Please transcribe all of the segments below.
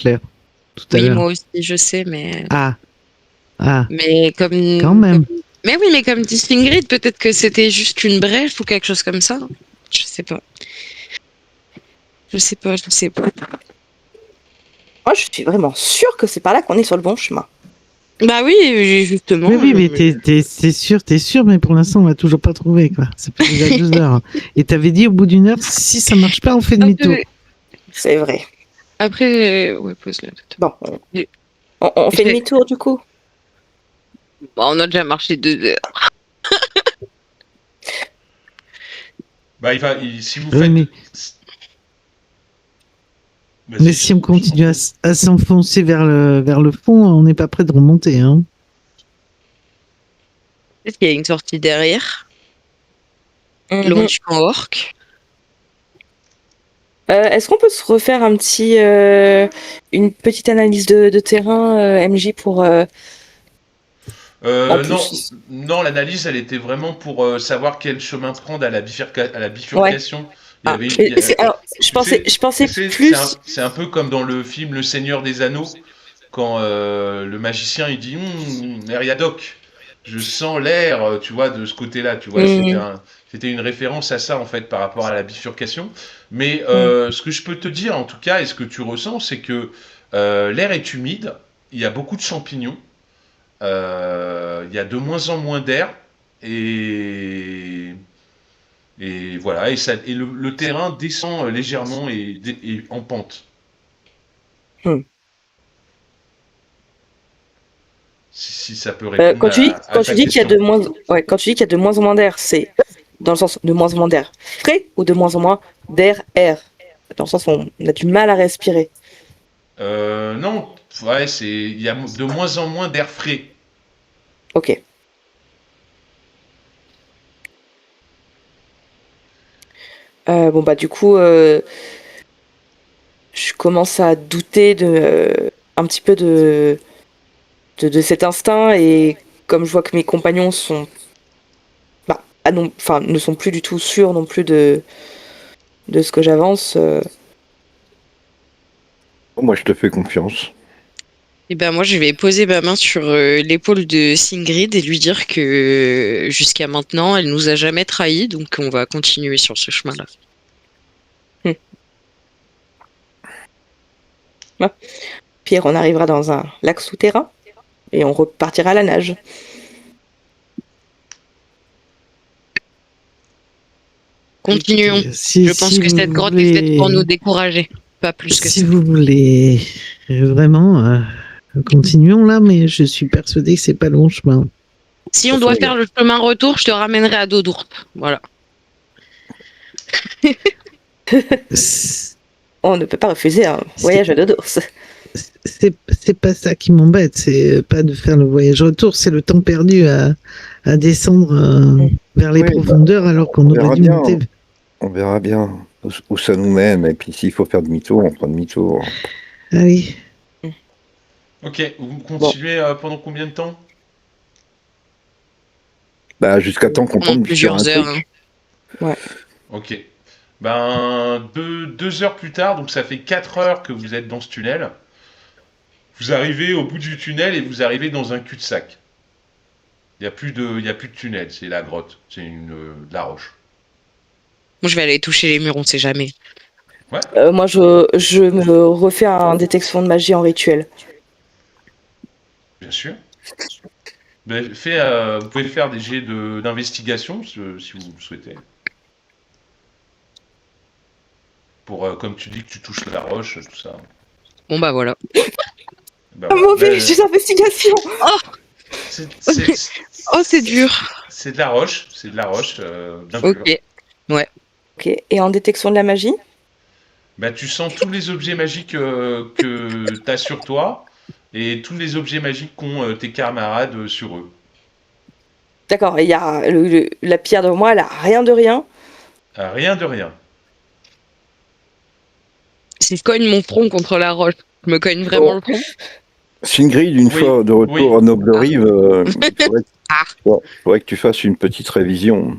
Claire, tout à Oui, l'heure. moi aussi, je sais, mais Ah, ah, mais quand même. mais oui, mais comme dit Ingrid, peut-être que c'était juste une brèche ou quelque chose comme ça. Je sais pas. Je sais pas. Je sais pas. Moi, je suis vraiment sûre que c'est par là qu'on est sur le bon chemin. Bah oui, justement. Mais oui, mais t'es sûr, mais pour l'instant, on l'a toujours pas trouvé, quoi. Ça fait déjà 2 heures. Et t'avais dit au bout d'1 heure, si ça marche pas, on fait demi-tour. C'est vrai. Après, ouais, pose-la. Bon, Et- on fait demi-tour du coup. Bah, on a déjà marché 2 heures. Bah, si vous Oui, faites. mais Vas-y, si on je continue t'en prie. à s'enfoncer vers le fond, on n'est pas prêt de remonter, hein. Peut-être qu'il y a une sortie derrière, loin Mhm. du camp orc. Est-ce qu'on peut se refaire une petite analyse de terrain, MJ, pour en Non, plus. non, l'analyse, elle était vraiment pour savoir quel chemin prendre à la Ouais. bifurcation. Ah. Alors, je Tu pensais sais, plus. c'est un peu comme dans le film Le Seigneur des Anneaux, quand le magicien il dit Meriadoc, je sens l'air, tu vois, de ce côté-là, tu vois, Mhm. c'était une référence à ça en fait par rapport à la bifurcation. Mais Mhm. ce que je peux te dire en tout cas, et ce que tu ressens, c'est que l'air est humide, il y a beaucoup de champignons. Il y a de moins en moins d'air et, et voilà, et le terrain descend légèrement et en pente. Mhm. Si ça peut répondre à Quand tu ta dis qu'il y a question. de moins, ouais, quand tu dis qu'il y a de moins en moins d'air, c'est dans le sens de moins en moins d'air frais ou de moins en moins air, dans le sens où on a du mal à respirer. Non, ouais, il y a de moins en moins d'air frais. Ok. Bon bah du coup, je commence à douter un petit peu de cet instinct et comme je vois que mes compagnons sont, bah, enfin, ne sont plus du tout sûrs non plus de ce que j'avance. Moi, je te fais confiance. Et ben moi, je vais poser ma main sur l'épaule de Singrid et lui dire que jusqu'à maintenant, elle nous a jamais trahis, donc on va continuer sur ce chemin-là. Hmm. Ouais. Pierre, on arrivera dans un lac souterrain et on repartira à la nage. Continuons. Écoutez, Je pense que cette grotte est faite pour nous décourager, pas plus que si ça. vous voulez vraiment, continuons là, mais je suis persuadé que c'est pas le bon chemin. Si on doit faire le chemin retour, je te ramènerai à dos d'ours. Voilà. On ne peut pas refuser un voyage à dos d'ours. C'est pas ça qui m'embête, c'est pas de faire le voyage retour, c'est le temps perdu à descendre vers les Oui, profondeurs alors qu'on on aurait verra dû bien. monter. On verra bien où ça nous mène. Et puis, s'il faut faire demi-tour, on fera demi-tour. Ah oui. Ok, vous continuez pendant combien de temps? Bah, jusqu'à temps qu'on Pendant tombe sur un plusieurs heures. truc. Ouais. Ok. Ben, 2 heures plus tard, donc ça fait 4 heures que vous êtes dans ce tunnel. Vous arrivez au bout du tunnel et vous arrivez dans un cul-de-sac. Il y a plus de tunnel, c'est la grotte, c'est de la roche. Moi, je vais aller toucher les murs, on sait jamais. Ouais, Moi, je me refais un détection de magie en rituel. bien sûr. Ben, vous pouvez faire des jets d'investigation si vous le souhaitez. Pour, comme tu dis que tu touches la roche, tout ça. Bon, bah voilà. Ben Un voilà. mauvais jet d'investigation. Oh, C'est oh c'est dur. c'est de la roche, c'est de la roche bien pure. Ok. Ouais. Ok. Et en détection de la magie? Bah, tu sens tous les objets magiques que tu as sur toi et tous les objets magiques qu'ont tes camarades sur eux. D'accord. Il y a la pierre de moi, elle a rien de rien. Rien de rien. Si je cogne mon front contre la roche, je me cogne vraiment le front. Singrid, une Oui, fois de oui. retour à Noble Rive, Ah. faudrait que tu fasses une petite révision.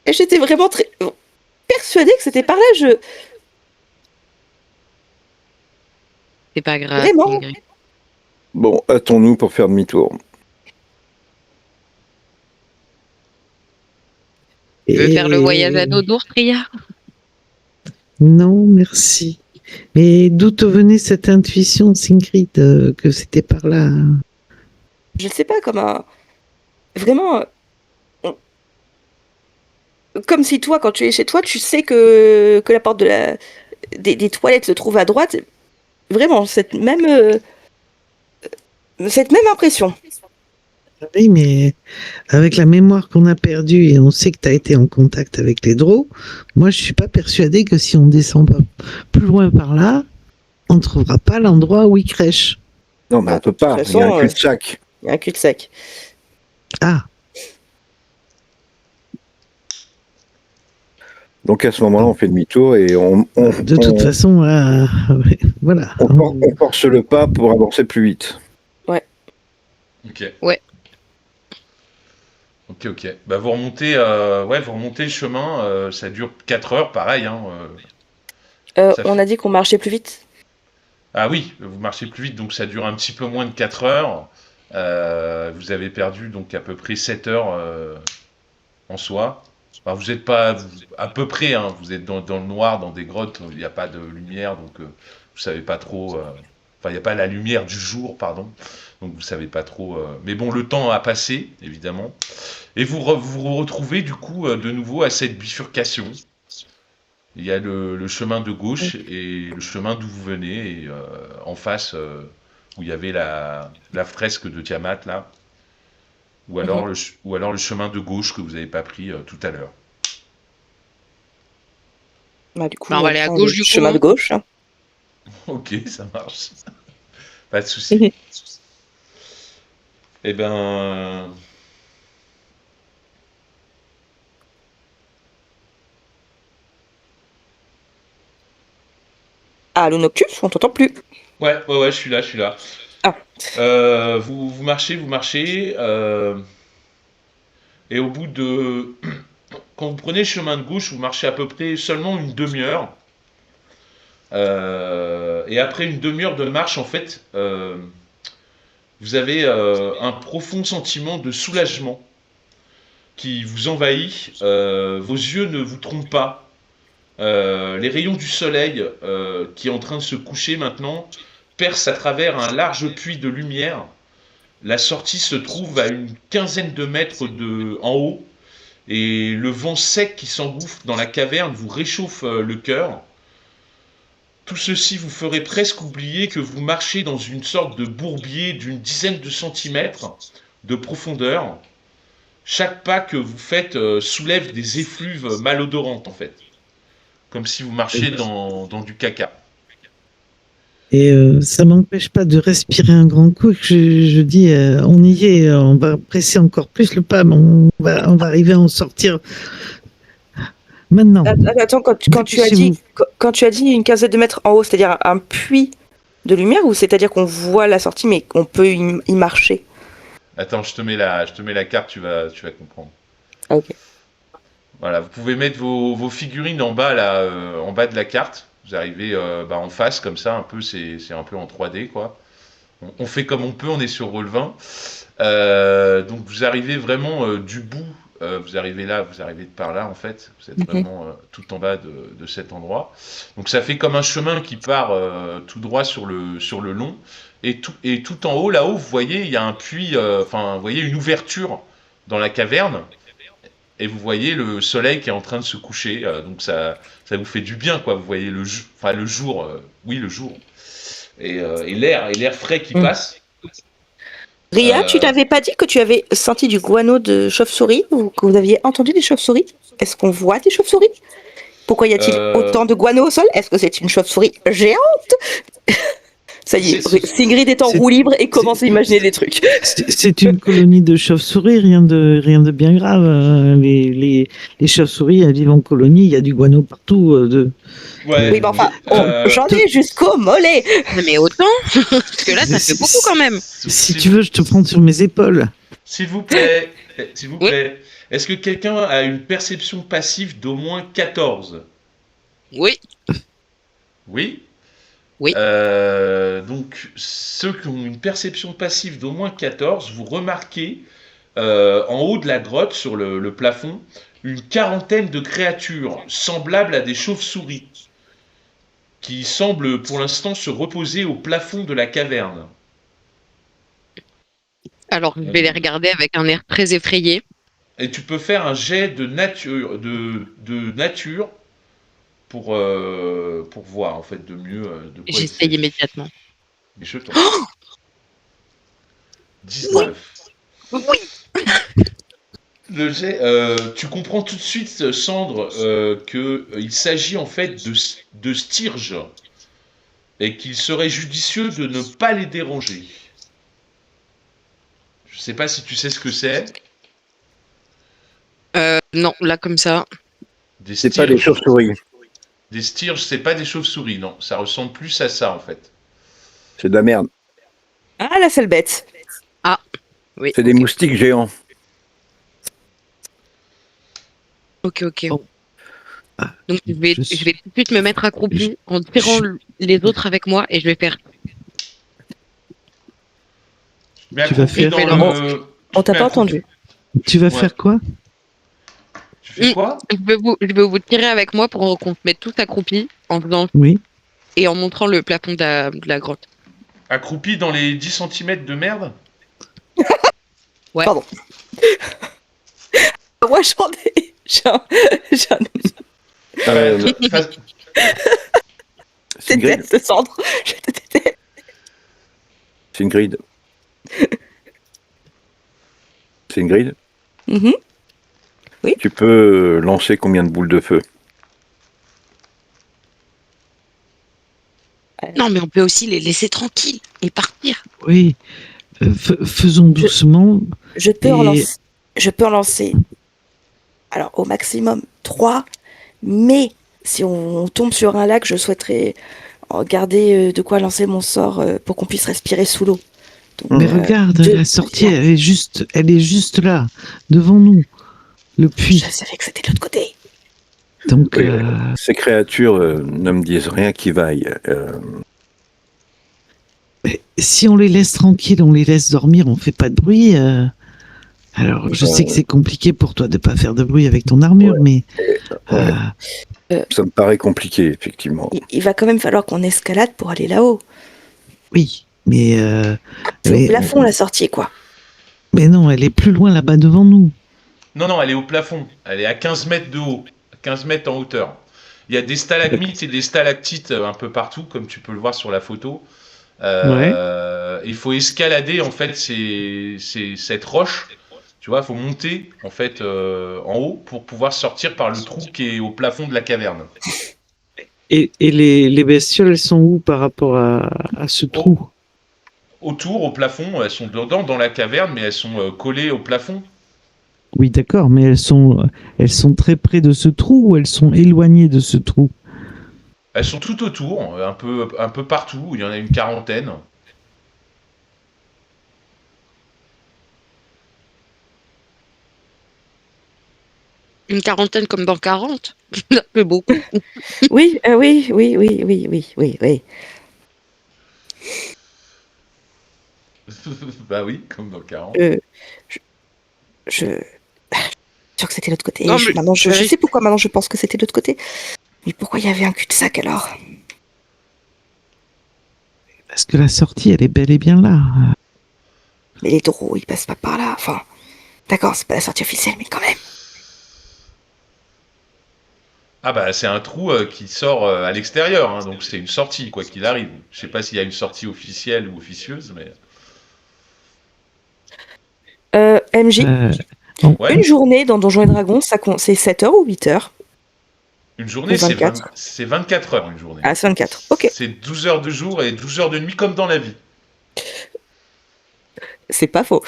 Et j'étais vraiment très persuadée que c'était par là. C'est pas grave. Vraiment Ingrid. Bon, hâtons-nous pour faire demi-tour. Tu veux faire le voyage à dos d'ours, Ria? Non, merci. Mais d'où te venait cette intuition, Sigrid, que c'était par là? Je sais pas, comme un... Vraiment... Comme si toi, quand tu es chez toi, tu sais que la porte des toilettes se trouve à droite. Vraiment, cette même impression. Oui, mais avec la mémoire qu'on a perdue et on sait que tu as été en contact avec les drôles, moi je suis pas persuadée que si on descend pas plus loin par là, on ne trouvera pas l'endroit où ils crèchent. Non, mais on peut pas. toute Il y a un façon, cul-de-sac. Il y a un cul-de-sac. Ah, Donc à ce moment-là, on fait demi-tour et de toute façon, ouais, voilà. on force le pas pour avancer plus vite. Ok. Ouais. Ok. Bah, vous remontez le chemin. Ça dure 4 heures, pareil. Hein, Ça On fait- a dit qu'on marchait plus vite. Ah oui, vous marchez plus vite, donc ça dure un petit peu moins de 4 heures. Vous avez perdu donc à peu près 7 heures en soi. Enfin, vous n'êtes pas à peu près, hein, vous êtes dans le noir, dans des grottes, il n'y a pas de lumière, donc vous savez pas trop. Enfin, il n'y a pas la lumière du jour, pardon. Donc vous savez pas trop. Mais bon, le temps a passé, évidemment. Et vous retrouvez du coup de nouveau à cette bifurcation. Il y a le chemin de gauche et le chemin d'où vous venez, et en face, où il y avait la fresque de Tiamat, là, ou alors, ou alors le chemin de gauche que vous n'avez pas pris tout à l'heure. Bah, du coup, Bah, on va aller à prend gauche, le du coup, chemin hein. de gauche. Hein. Ok, ça marche. Pas de souci. Eh ben, Allô, Noctus, on t'entend plus. ouais, je suis là. Ah. Vous marchez, et au bout de... Quand vous prenez le chemin de gauche, vous marchez à peu près seulement une demi-heure. Et après une demi-heure de marche, en fait, vous avez un profond sentiment de soulagement qui vous envahit. Vos yeux ne vous trompent pas. Les rayons du soleil qui est en train de se coucher maintenant percent à travers un large puits de lumière. La sortie se trouve à une quinzaine de mètres en haut, et le vent sec qui s'engouffre dans la caverne vous réchauffe le cœur. Tout ceci vous ferait presque oublier que vous marchez dans une sorte de bourbier d'une dizaine de centimètres de profondeur. Chaque pas que vous faites soulève des effluves malodorantes, en fait. Comme si vous marchiez dans du caca. Et ça m'empêche pas de respirer un grand coup. Je dis, on y est, on va presser encore plus le pas, mais on va arriver à en sortir maintenant. Attends, quand tu as dit une quinzaine de mètres en haut, c'est-à-dire un puits de lumière, ou c'est-à-dire qu'on voit la sortie, mais qu'on peut y marcher? Attends, je te mets la carte, tu vas comprendre. Ah, ok. Voilà, vous pouvez mettre vos figurines en bas, là, en bas de la carte. Vous arrivez en face, comme ça, un peu, c'est un peu en 3D, quoi. On fait comme on peut, on est sur Roll20. Donc vous arrivez vraiment du bout, vous arrivez là, vous arrivez par là, en fait. Vous êtes vraiment tout en bas de cet endroit. Donc ça fait comme un chemin qui part tout droit sur le long. Et tout en haut, là-haut, vous voyez, il y a un puits, vous voyez une ouverture dans la caverne. Et vous voyez le soleil qui est en train de se coucher, donc ça vous fait du bien, quoi. Vous voyez le jour, oui, le jour, et l'air frais qui passe. Ria, tu n'avais pas dit que tu avais senti du guano de chauve-souris, ou que vous aviez entendu des chauves-souris? Est-ce qu'on voit des chauves-souris? Pourquoi y a-t-il autant de guano au sol? Est-ce que c'est une chauve-souris géante? Ça y est, Sigrid est en roue libre et commence à imaginer des trucs. C'est une colonie de chauves-souris, rien de bien grave. Les chauves-souris, elles vivent en colonie, il y a du guano partout. Oui, mais enfin, j'en ai jusqu'au mollet. Mais autant, parce que là, ça fait beaucoup quand même. Si tu veux, je te prends sur mes épaules. S'il vous plaît, est-ce que quelqu'un a une perception passive d'au moins 14? Oui. Oui. Oui. ceux qui ont une perception passive d'au moins 14, vous remarquez en haut de la grotte, sur le plafond, une quarantaine de créatures semblables à des chauves-souris qui semblent pour l'instant se reposer au plafond de la caverne. Alors, je vais les regarder avec un air très effrayé. Et tu peux faire un jet de nature, pour voir en fait de mieux de quoi il J'essaye s'agit. immédiatement. Mais je t'en Oh 19. Oui. Le jet, tu comprends tout de suite, Sandre, qu'il s'agit en fait de Stirge et qu'il serait judicieux de ne pas les déranger. Je sais pas si tu sais ce que c'est. Non, là comme ça. Des C'est pas des Stirges. chauves-souris, Des Stirges, c'est pas des chauves-souris, non. Ça ressemble plus à ça en fait. c'est de la merde. Ah, la seule bête. Oui. C'est des moustiques géants. Ok. Bon. Ah, Donc je vais tout de suite me mettre accroupi en Je- tirant les autres avec moi et je vais faire. Mais Tu vas accroupi faire dans comment le. On t'a Mais pas accroupi- entendu. Tu vas Ouais. faire quoi? Tu fais quoi? Je vais vous tirer avec moi pour qu'on se mette tous accroupis en faisant Oui. et en montrant le plafond de la grotte. Accroupi dans les 10 cm de merde? Ouais. Pardon. Moi, j'en ai. J'en ai. Fas- C'est une grille. déteste, Sandre. Je te déteste. C'est une grille. C'est une grille. Mhm. Tu peux lancer combien de boules de feu? Non, mais on peut aussi les laisser tranquilles et partir. Oui. Faisons doucement. Je peux Et- en lancer. Je peux en lancer. Alors, au maximum 3. Mais si on tombe sur un lac, je souhaiterais garder de quoi lancer mon sort pour qu'on puisse respirer sous l'eau. Donc, Mais regarde, deux. la sortie, elle est juste là, devant nous. Le puits. Je savais que c'était de l'autre côté. Donc, Oui, ces créatures ne me disent rien qui vaille. si on les laisse tranquilles, on les laisse dormir, on fait pas de bruit. Alors, je sais que c'est compliqué pour toi de pas faire de bruit avec ton armure, mais Ça me paraît compliqué, effectivement. Il va quand même falloir qu'on escalade pour aller là-haut. oui. Mais C'est mais- au plafond la sortie, quoi. mais non, elle est plus loin là-bas devant nous. Non, elle est au plafond. Elle est à 15 mètres de haut, 15 mètres en hauteur. Il y a des stalagmites et des stalactites un peu partout, comme tu peux le voir sur la photo. Il faut escalader en fait cette roche. Tu vois, il faut monter en fait en haut pour pouvoir sortir par le trou qui est au plafond de la caverne. Et les bestioles, elles sont où par rapport à ce trou? Autour, au plafond, elles sont dedans dans la caverne, mais elles sont collées au plafond. Oui, d'accord, mais elles sont très près de ce trou ou elles sont éloignées de ce trou? Elles sont tout autour, un peu partout. Il y en a une quarantaine. Une quarantaine comme dans 40. Ça fait beaucoup. Oui. Bah oui, comme dans 40. Je sûr que c'était l'autre côté. Non, je mais- sais pourquoi maintenant je pense que c'était l'autre côté. Mais pourquoi il y avait un cul-de-sac alors? Parce que la sortie, elle est bel et bien là. Mais les drôles, ils passent pas par là. Enfin, d'accord, c'est pas la sortie officielle, mais quand même. Ah bah c'est un trou qui sort à l'extérieur, hein, donc c'est une sortie quoi qu'il arrive. Je sais pas s'il y a une sortie officielle ou officieuse, mais MJ, ouais. une journée dans Donjons et Dragons, c'est 7 heures ou 8 heures? Une journée Ou 24. c'est 24 heures une journée. Ah, c'est 24. Ok, C'est 12 heures de jour et 12 heures de nuit comme dans la vie. c'est pas faux.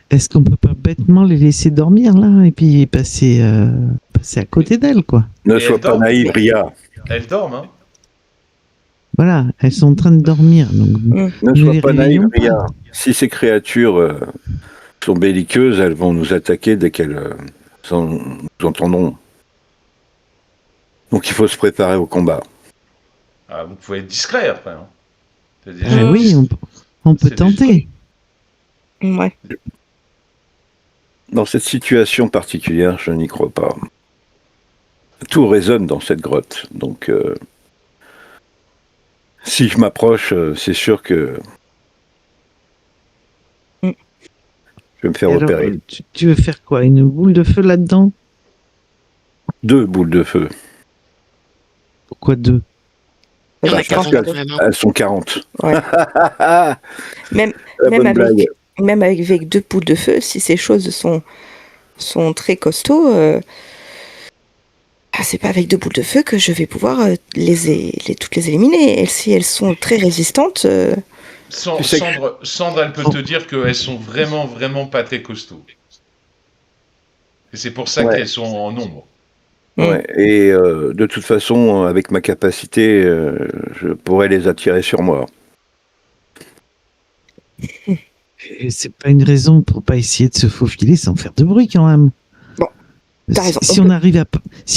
Est-ce qu'on peut pas bêtement les laisser dormir là et puis passer à côté d'elles, quoi? Ne Et sois elles pas dorment. naïve, Ria. Elles dorment, hein. Voilà, elles sont en train de dormir. Donc, Ne Ne sois les pas naïve, réveillons pas. Ria. Si ces créatures sont belliqueuses, elles vont nous attaquer dès qu'elles nous entendront. Donc il faut se préparer au combat. Ah, vous pouvez être discret après. Hein. C'est des Ah choses- oui, on peut c'est des tenter. Ouais. Dans cette situation particulière, je n'y crois pas. Tout résonne dans cette grotte. Donc, si je m'approche, c'est sûr que Mm. je vais me faire Et alors, repérer. tu veux faire quoi? Une boule de feu là-dedans? 2 boules de feu. Pourquoi 2? Il y en a Bah, 40 40. quand même. Hein. Elles sont 40. Ouais. La Même bonne avec, blague. même avec 2 boules de feu, si ces choses sont très costauds, c'est pas avec 2 boules de feu que je vais pouvoir toutes les éliminer. Et si elles sont très résistantes, Tu sais que- Sandre, elle peut te dire qu'elles sont vraiment, vraiment pas très costauds. Et c'est pour ça Ouais. qu'elles sont en nombre. Ouais. Et de toute façon, avec ma capacité, je pourrais les attirer sur moi. Et c'est pas une raison pour pas essayer de se faufiler sans faire de bruit quand même. Bon, t'as raison. Si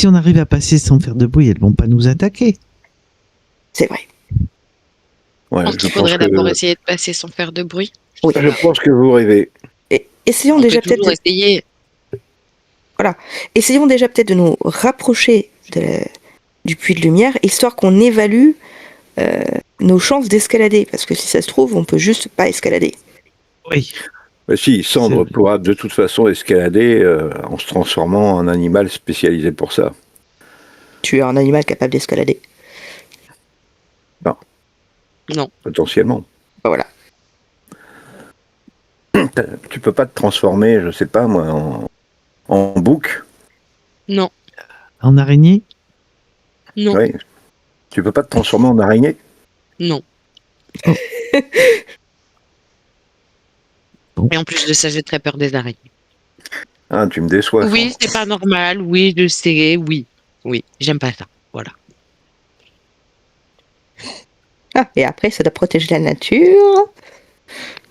on arrive à passer sans faire de bruit, elles vont pas nous attaquer. c'est vrai. Ouais, Je pense je qu'il pense faudrait que, d'abord essayer de passer sans faire de bruit. Oui. je pense que vous rêvez. Et essayons On déjà peut toujours peut-être essayer. de nous rapprocher du puits de lumière, histoire qu'on évalue nos chances d'escalader. Parce que si ça se trouve, on peut juste pas escalader. Oui. Mais si, Sandre C'est- pourra de toute façon escalader en se transformant en animal spécialisé pour ça. Tu es un animal capable d'escalader. Non. Potentiellement. Bah, voilà. Tu peux pas te transformer, je sais pas moi, en bouc. Non. En araignée? Non. Ouais. Tu peux pas te transformer en araignée. Non. Bon. Et en plus de ça, j'ai très peur des araignées. Ah, tu me déçois. Oui, Sandre. c'est pas normal. Oui, je sais. Oui. Oui, j'aime pas ça. Voilà. Ah, et après, ça doit protéger la nature.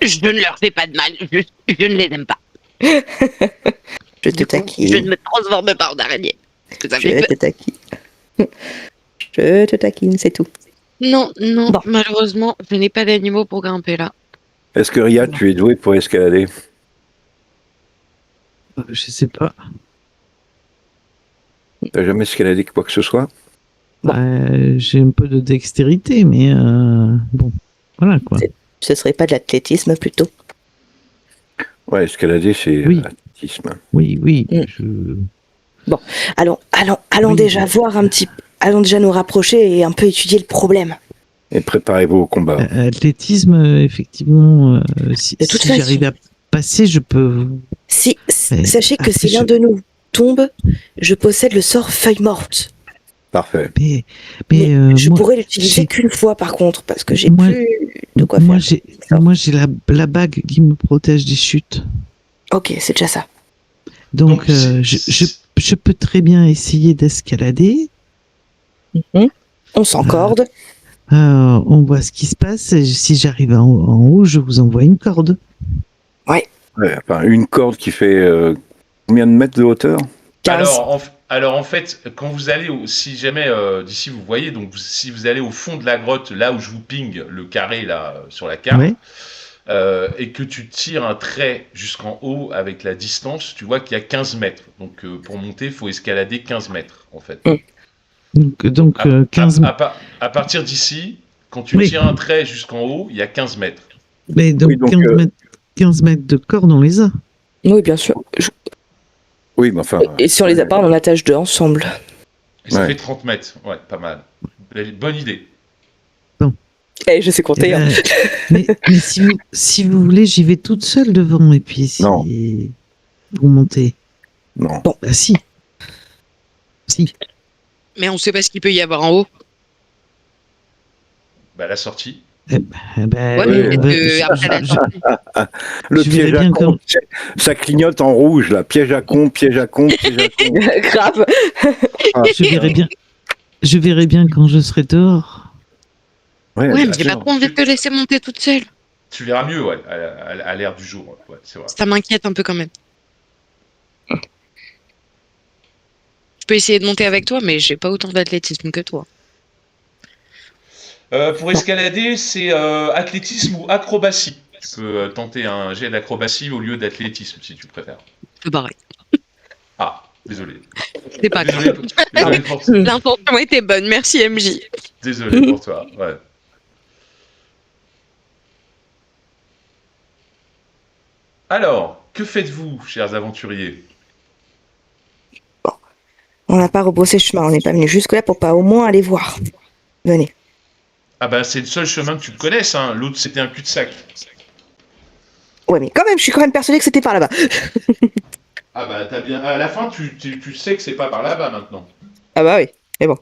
Je ne leur fais pas de mal. Je ne les aime pas. Je te Du coup, taquine. je ne me transforme pas en araignée. Parce que ça fait Je peur. te taquine. Je te taquine, c'est tout. Non, non, Bon. malheureusement, je n'ai pas d'animaux pour grimper là. Est-ce que Ria, tu es doué pour escalader? Je sais pas. T'as jamais escaladé quoi que ce soit? J'ai un peu de dextérité, mais bon. Voilà quoi. Ce serait pas de l'athlétisme plutôt? Ouais, escalader, c'est Oui. athlétisme. Oui, oui. Mm. Allons Oui. déjà voir un petit. Allons déjà nous rapprocher et un peu étudier le problème. Et préparez-vous au combat. Athlétisme, effectivement, si De toute si façon. j'arrive à passer, je peux. Sachez que si je- l'un de nous tombe, je possède le sort feuille morte. Parfait. Mais Je moi, pourrais l'utiliser j'ai- qu'une fois par contre, parce que j'ai Moi- plus de quoi moi, faire. j'ai la bague qui me protège des chutes. Ok, c'est déjà ça. Donc, Donc, je peux très bien essayer d'escalader. On s'encorde. On voit ce qui se passe. Et si j'arrive en haut, je vous envoie une corde. Ouais, enfin, une corde qui fait combien de mètres de hauteur? 15. Alors en fait, quand vous allez, si jamais d'ici vous voyez, donc si vous allez au fond de la grotte, là où je vous ping le carré là sur la carte, Ouais. et que tu tires un trait jusqu'en haut avec la distance, tu vois qu'il y a 15 mètres. Donc pour monter, il faut escalader 15 mètres en fait. Donc À, 15 à partir d'ici, quand tu Oui. tires un trait jusqu'en haut, il y a 15 mètres. Mais donc, Oui, donc, 15 mètres de corde, on les a. Oui, bien sûr. Oui, mais enfin. Et si on les a pas, on en attache 2 ensemble. Et ça Ouais. fait 30 mètres. Ouais, pas mal. Bonne idée. Eh, je sais compter. Eh hein. ben, mais si vous voulez, j'y vais toute seule devant. Et puis, si Non. vous montez. Non. Bah, si. Si. Mais on sait pas ce qu'il peut y avoir en haut. Bah, la sortie. Eh ben, Ouais, mais peut-être que après la sortie. Le je verrai piège à bien con, ça clignote en rouge là. Piège à con, piège à con, piège à con. Grave. je verrai bien quand je serai dehors. Ouais, bien mais j'ai sûr. pas trop envie de te laisser monter toute seule. Tu verras mieux, ouais, à l'ère du jour. Ouais, c'est vrai. Ça m'inquiète un peu quand même. Je peux essayer de monter avec toi, mais j'ai pas autant d'athlétisme que toi. Pour escalader, c'est athlétisme ou acrobatie. Tu peux tenter un jet d'acrobatie au lieu d'athlétisme, si tu préfères. C'est pareil. Ah, désolé. C'est pas grave. Désolé pour toi. L'intention était bonne. Merci, MJ. Désolé pour toi. Ouais. Alors, que faites-vous, chers aventuriers? On n'a pas rebroussé chemin, on n'est pas venu jusque-là pour pas au moins aller voir. Venez. Ah bah c'est le seul chemin que tu connaisses, hein. L'autre c'était un cul-de-sac. Ouais, mais quand même, je suis quand même persuadée que c'était par là-bas. Ah bah t'as bien. À la fin, tu sais que c'est pas par là-bas maintenant. Ah bah oui, mais bon.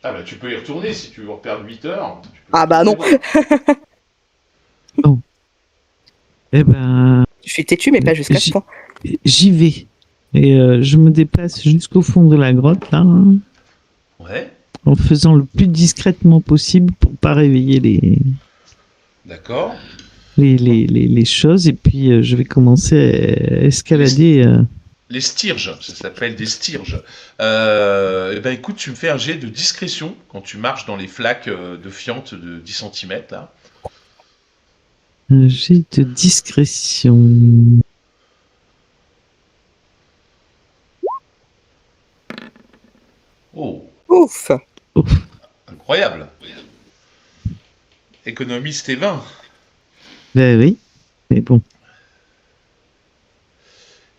Ah bah tu peux y retourner si tu veux reperdre 8 heures. Tu peux Ah bah non. Bon. Eh ben, Je suis têtu, mais pas jusqu'à ce point. j'y vais. Et je me déplace jusqu'au fond de la grotte, là, hein, Ouais, en faisant le plus discrètement possible pour pas réveiller d'accord. les choses. Et puis, je vais commencer à escalader. Les styrges, ça s'appelle des styrges. Eh ben écoute, tu me fais un jet de discrétion quand tu marches dans les flaques de fientes de 10 cm là. Un jet de discrétion. Oh, Ouf. incroyable. Économise tes 20. Ben oui, mais bon.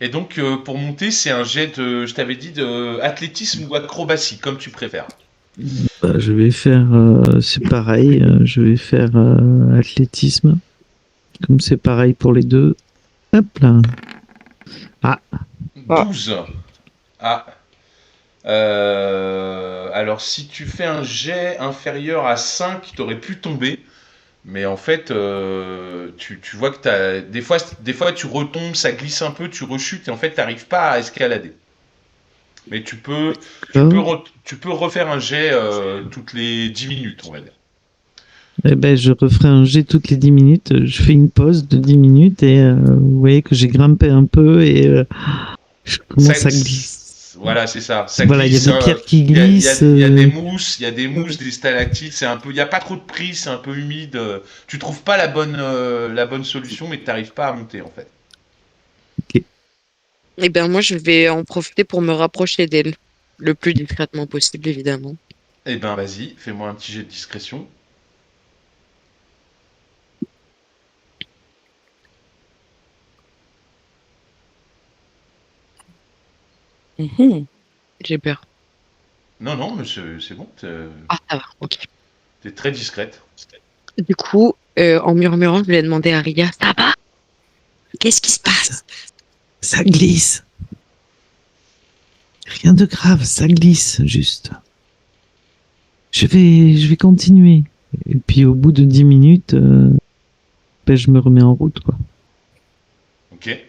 Et donc pour monter, c'est un jet de, je t'avais dit, de athlétisme ou acrobatie, comme tu préfères. Bah, je vais faire, c'est pareil, je vais faire athlétisme, comme c'est pareil pour les deux. Hop là. 12. Ah. Alors, si tu fais un jet inférieur à 5, tu aurais pu tomber. Mais en fait, tu vois que des fois, tu retombes, ça glisse un peu, tu rechutes et en fait, tu n'arrives pas à escalader. Mais tu peux refaire un jet toutes les 10 minutes, on va dire. Eh ben, je referai un jet toutes les 10 minutes. Je fais une pause de 10 minutes et vous voyez que j'ai grimpé un peu et je commence à glisser. Voilà, c'est ça. Ça Voilà, il y a glisse, des pierres qui il y a glissent. des mousses, des stalactites. C'est un peu, il n'y a pas trop de prise, c'est un peu humide. Tu trouves pas la bonne solution, mais tu n'arrives pas à monter en fait. Eh ben moi, je vais en profiter pour me rapprocher d'elle. Le plus discrètement possible, évidemment. Eh ben, vas-y, fais-moi un petit jet de discrétion. Mhm. J'ai peur. Non, non, mais c'est bon. Ah, ça va, ok. T'es très discrète. Du coup, en murmurant, je lui ai demandé à Ria, ça va? Qu'est-ce qui se passe? Ça glisse. Rien de grave, ça glisse juste. Je vais continuer. Et puis au bout de 10 minutes, ben, je me remets en route, quoi. Ok.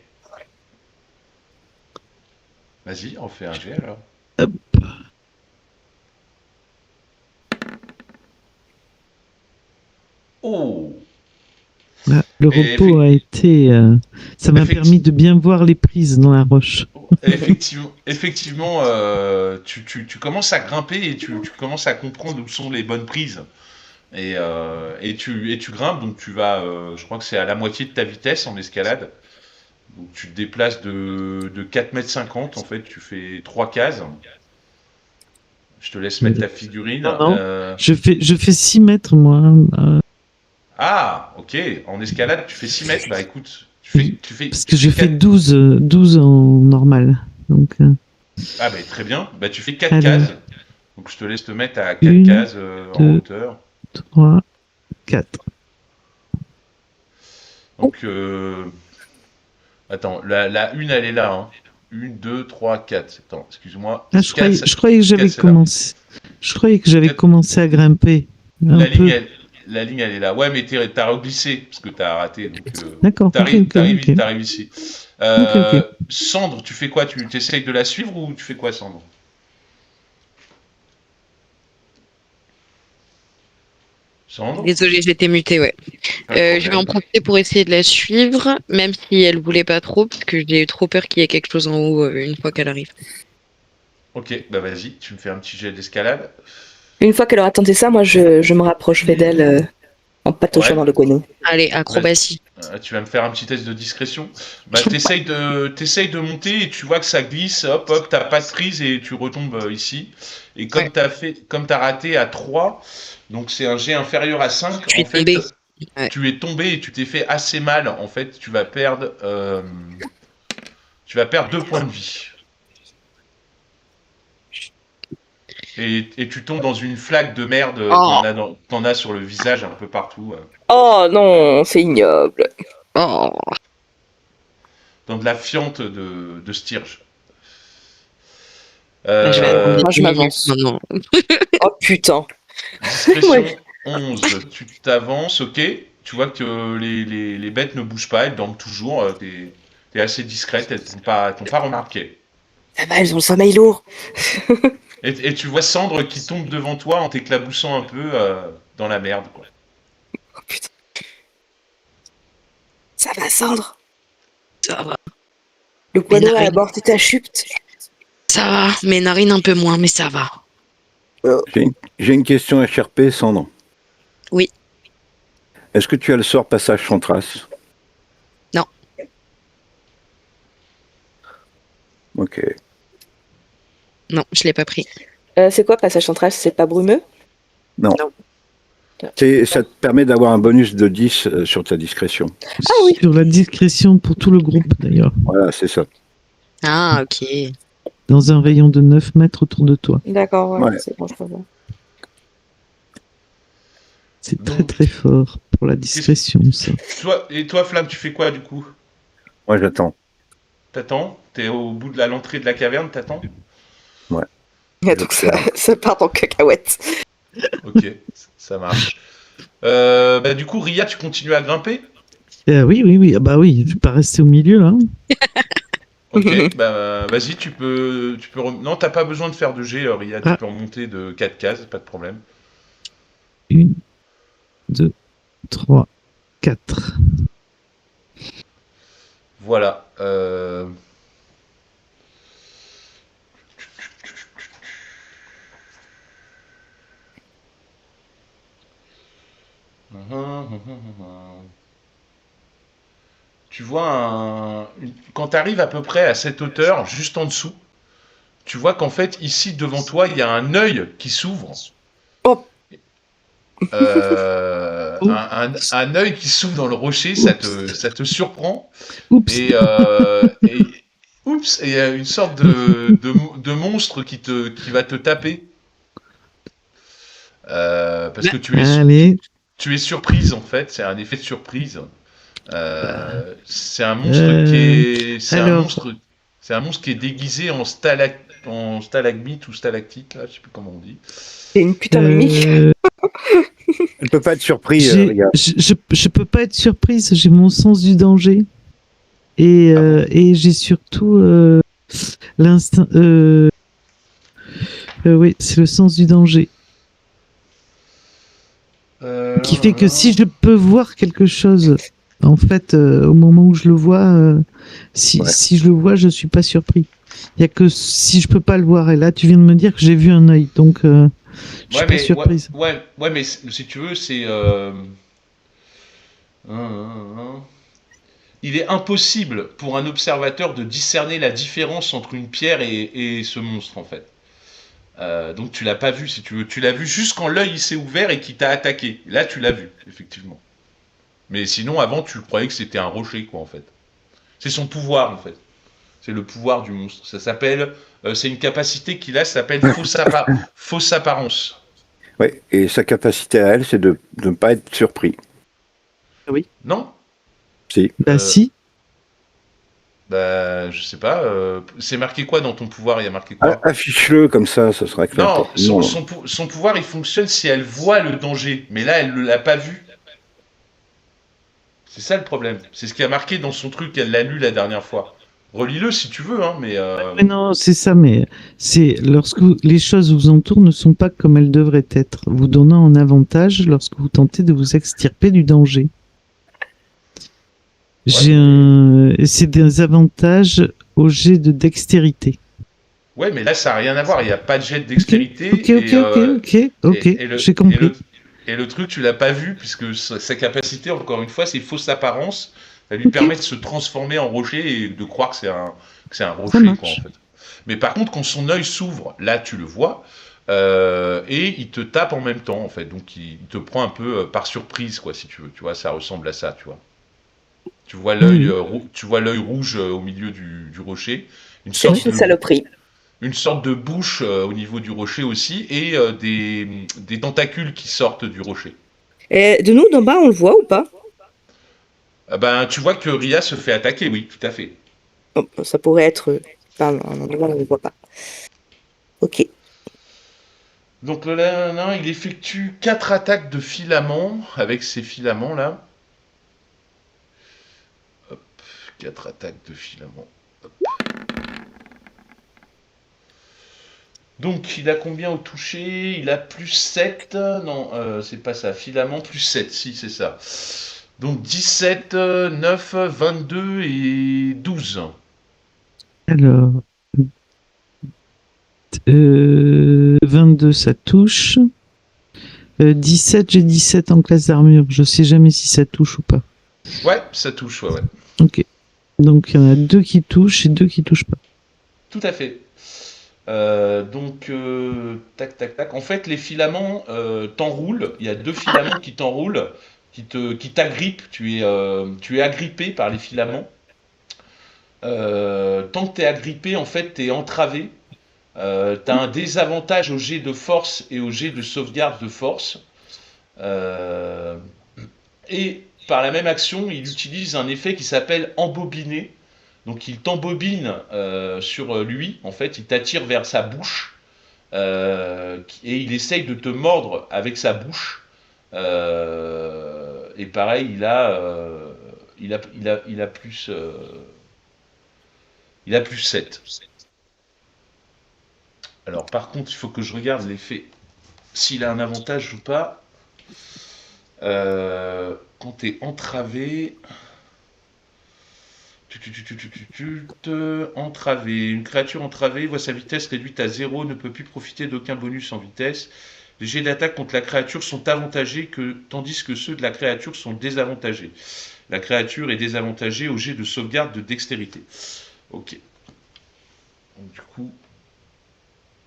Vas-y, on fait un jet alors. Hop. Oh! Là, le Et repos a été... ça m'a permis de bien voir les prises dans la roche. Effectivement, tu commences à grimper et tu commences à comprendre où sont les bonnes prises. Et tu grimpes, donc tu vas, je crois que c'est à la moitié de ta vitesse en escalade. Donc tu te déplaces de 4,50 m, en fait, tu fais 3 cases. Je te laisse mettre ta figurine. Non. Je fais 6 mètres, moi. Ah, ok, en escalade, tu fais 6 mètres. Bah écoute, tu fais parce que j'ai fait 12 en normal. Donc, Ah bah très bien, bah tu fais 4 cases. Donc je te laisse te mettre à 4 cases en 2, hauteur. 3, 4. Donc, attends, la une elle est là. Hein. 1, 2, 3, 4. Attends, excuse-moi. Ah, je croyais que j'avais commencé. Je croyais que j'avais commencé à grimper. La ligne elle est là. Ouais, mais t'as reglissé parce que t'as raté. D'accord. T'arrives ici. Okay. Sandre, tu fais quoi? Tu essayes de la suivre ou tu fais quoi, Sandre? Sandre? Désolée, j'étais mutée, ouais. Pas de Je vais en problème. profiter pour essayer de la suivre, même si elle voulait pas trop, parce que j'ai trop peur qu'il y ait quelque chose en haut une fois qu'elle arrive. Ok, bah vas-y, tu me fais un petit jet d'escalade. Une fois qu'elle aura tenté ça, moi je me rapprocherai d'elle en pataugeant Ouais. dans le grenier. Allez, acrobatie. Tu vas me faire un petit test de discrétion. Bah, t'essayes de monter et tu vois que ça glisse, hop, hop, t'as pas de prise et tu retombes ici. Et comme Ouais. t'as raté à 3, donc c'est un jet inférieur à 5, Je en suis fait, tombée. Ouais. tu es tombé et tu t'es fait assez mal. En fait, tu vas perdre 2 points de vie. Et tu tombes dans une flaque de merde, Oh, t'en as sur le visage un peu partout. Oh non, c'est ignoble. oh. Dans de la fiente de Stirge. Là, je vais attendre Euh, Moi je 10 minutes m'avance. maintenant. Oh putain. Discrétion Ouais. 11, tu t'avances, ok. Tu vois que les bêtes ne bougent pas, elles dorment toujours. T'es assez discrète, elles t'ont pas remarqué. Ah bah, elles ont le sommeil lourd. Et tu vois Cendre qui tombe devant toi en t'éclaboussant un peu dans la merde, quoi. Oh putain. Ça va, Cendre. Ça va. Le Mes guano a narines. aborté ta chute. Ça va. Mes narines un peu moins, mais ça va. J'ai une question à Sherpé, Sandre. Oui. Est-ce que tu as le sort passage sans trace? Non. Ok. Non, je l'ai pas pris. C'est quoi passage central? C'est pas brumeux? Non. Non. Ça te permet d'avoir un bonus de 10 sur ta discrétion. Ah oui. Sur la discrétion pour tout le groupe, d'ailleurs. Voilà, c'est ça. Ah, ok. Dans un rayon de 9 mètres autour de toi. D'accord, ouais, Ouais. c'est bon, je comprends. C'est très Donc- très fort pour la discrétion, ça. Et toi, Flamme, tu fais quoi du coup? Moi, j'attends. T'attends? T'es au bout de l'entrée de la caverne, t'attends? Et donc ça part en cacahuète. Ok, ça marche. Du coup, Ria, tu continues à grimper? Oui, oui, oui. Ah bah oui, je vais pas rester au milieu, là. Ok, vas-y, Non, t'as pas besoin de faire de jet, Ria, tu Ah. peux remonter de 4 cases, pas de problème. 1, 2, 3, 4. Voilà. Tu vois, quand tu arrives à peu près à cette hauteur, juste en dessous, tu vois qu'en fait, ici, devant toi, il y a un œil qui s'ouvre. Oh. Un œil qui s'ouvre dans le rocher, ça te surprend. Oups. Oups, et il y a une sorte de monstre qui va te taper. Parce que Allez. tu es surprise en fait, c'est un effet de surprise. C'est un monstre c'est un monstre qui est déguisé en stalagmite ou stalactite, là, je sais plus comment on dit. C'est une putain de mimique. Tu ne peux pas être surpris, J'ai- regarde. je peux pas être surprise, j'ai mon sens du danger. Et, Ah bon et j'ai surtout l'instinct. Oui, c'est le sens du danger. Qui fait que si je peux voir quelque chose, en fait, au moment où je le vois, si je le vois, je suis pas surpris. Il y a que si je peux pas le voir. Et là, tu viens de me dire que j'ai vu un œil, donc je suis pas surprise. Ouais, mais si tu veux, c'est. Il est impossible pour un observateur de discerner la différence entre une pierre et ce monstre, en fait. Donc tu l'as pas vu, si tu veux. Tu l'as vu juste quand l'œil il s'est ouvert et qu'il t'a attaqué. Là, tu l'as vu, effectivement. Mais sinon, avant, tu croyais que c'était un rocher, quoi, en fait. C'est son pouvoir, en fait. C'est le pouvoir du monstre. Ça s'appelle. C'est une capacité qu'il a, ça s'appelle fausse apparence. Ouais, et sa capacité à elle, c'est de ne pas être surpris. Non? Si. Bah si. Je sais pas. C'est marqué quoi dans ton pouvoir? Il y a marqué quoi? Affiche-le comme ça sera clair. Non, pour tout le monde. son pouvoir, il fonctionne si elle voit le danger. Mais là, elle ne l'a pas vu. C'est ça le problème. C'est ce qui a marqué dans son truc, elle l'a lu la dernière fois. Relis-le si tu veux, hein, mais Mais non, c'est ça, mais c'est lorsque les choses vous entourent ne sont pas comme elles devraient être, vous donnant un avantage lorsque vous tentez de vous extirper du danger. C'est des avantages au jet de dextérité. ouais, mais là ça n'a rien à voir. Il n'y a pas de jet de dextérité. Ok, et j'ai compris. Et le truc, tu l'as pas vu, puisque sa capacité, encore une fois, c'est fausse apparence. Ça lui permet de se transformer en rocher et de croire que c'est un rocher, quoi, en fait. Mais par contre, quand son œil s'ouvre, là, tu le vois, et il te tape en même temps, en fait. Donc, il te prend un peu par surprise, quoi, si tu veux. Tu vois, ça ressemble à ça, tu vois. Tu vois l'œil rouge au milieu du rocher. C'est une saloperie. Une sorte de bouche au niveau du rocher aussi, et des tentacules qui sortent du rocher. Et de nous, d'en bas, on le voit ou pas? Ben, tu vois que Ria se fait attaquer, oui, tout à fait. Oh, ça pourrait être un endroit où on ne le voit pas. Ok. Donc le nain, il effectue 4 attaques de filaments, avec ces filaments-là. Hop, 4 attaques de filaments. Hop. Donc, il a combien au toucher? Il a plus 7. Non, c'est pas ça. Filament plus 7, si, c'est ça. Donc, 17, 9, 22 et 12. Alors, 22, ça touche. 17, j'ai 17 en classe d'armure. Je sais jamais si ça touche ou pas. Ouais, ça touche, ouais. Ok. Donc, il y en a 2 qui touchent et 2 qui touchent pas. Tout à fait. Tac, tac, tac. En fait, les filaments t'enroulent. Il y a 2 filaments qui t'enroulent, qui t'agrippent. Tu es agrippé par les filaments. Tant que tu es agrippé, en fait, tu es entravé. Tu as un désavantage au jet de force et au jet de sauvegarde de force. Et par la même action, il utilise un effet qui s'appelle embobiner. Donc il t'embobine sur lui, en fait, il t'attire vers sa bouche et il essaye de te mordre avec sa bouche. Et pareil, il a plus 7. Alors par contre, il faut que je regarde l'effet, s'il a un avantage ou pas. Quand tu es entravé... Entravé. Une créature entravée voit sa vitesse réduite à 0, ne peut plus profiter d'aucun bonus en vitesse. Les jets d'attaque contre la créature sont avantagés, tandis que ceux de la créature sont désavantagés. La créature est désavantagée au jet de sauvegarde de dextérité. Ok. Donc, du coup,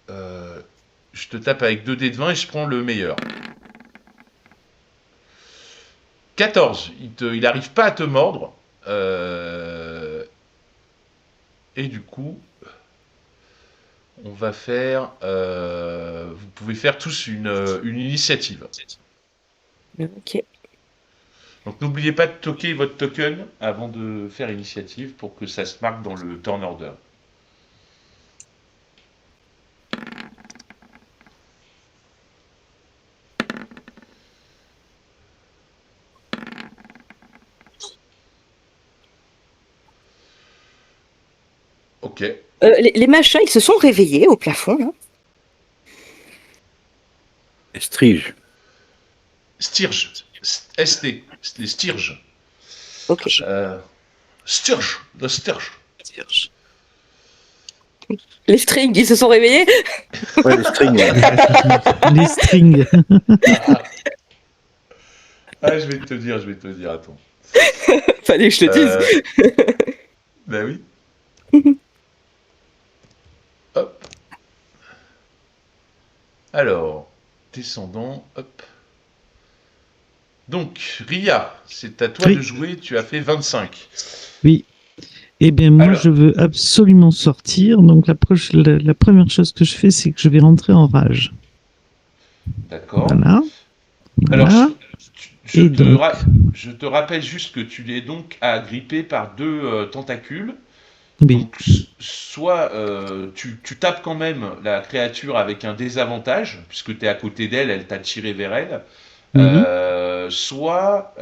je te tape avec 2 dés de 20 et je prends le meilleur. 14. Il n'arrive pas à te mordre. Et du coup, on va faire... vous pouvez faire tous une initiative. Ok. Donc n'oubliez pas de toquer votre token avant de faire initiative pour que ça se marque dans le turn order. Ok. Les machins, ils se sont réveillés au plafond, là. Strige. Stirge. ST. Les Stirge. Ok. Stirge. Le Stirge. Les strings, ils se sont réveillés. Ouais, les strings. Les strings. Ah, je vais te dire, attends. Fallait que je te dise. Ben oui. Hop. Alors, descendant, hop. Donc, Ria, c'est à toi Oui. de jouer, tu as fait 25. Oui. Eh bien, moi, Alors. je veux absolument sortir. Donc, la première chose que je fais, c'est que je vais rentrer en rage. D'accord. Voilà. Alors, je donc te rappelle juste que tu es donc agrippé par 2 tentacules. Oui. Donc, soit tu tapes quand même la créature avec un désavantage, puisque tu es à côté d'elle, elle t'a tiré vers elle. Soit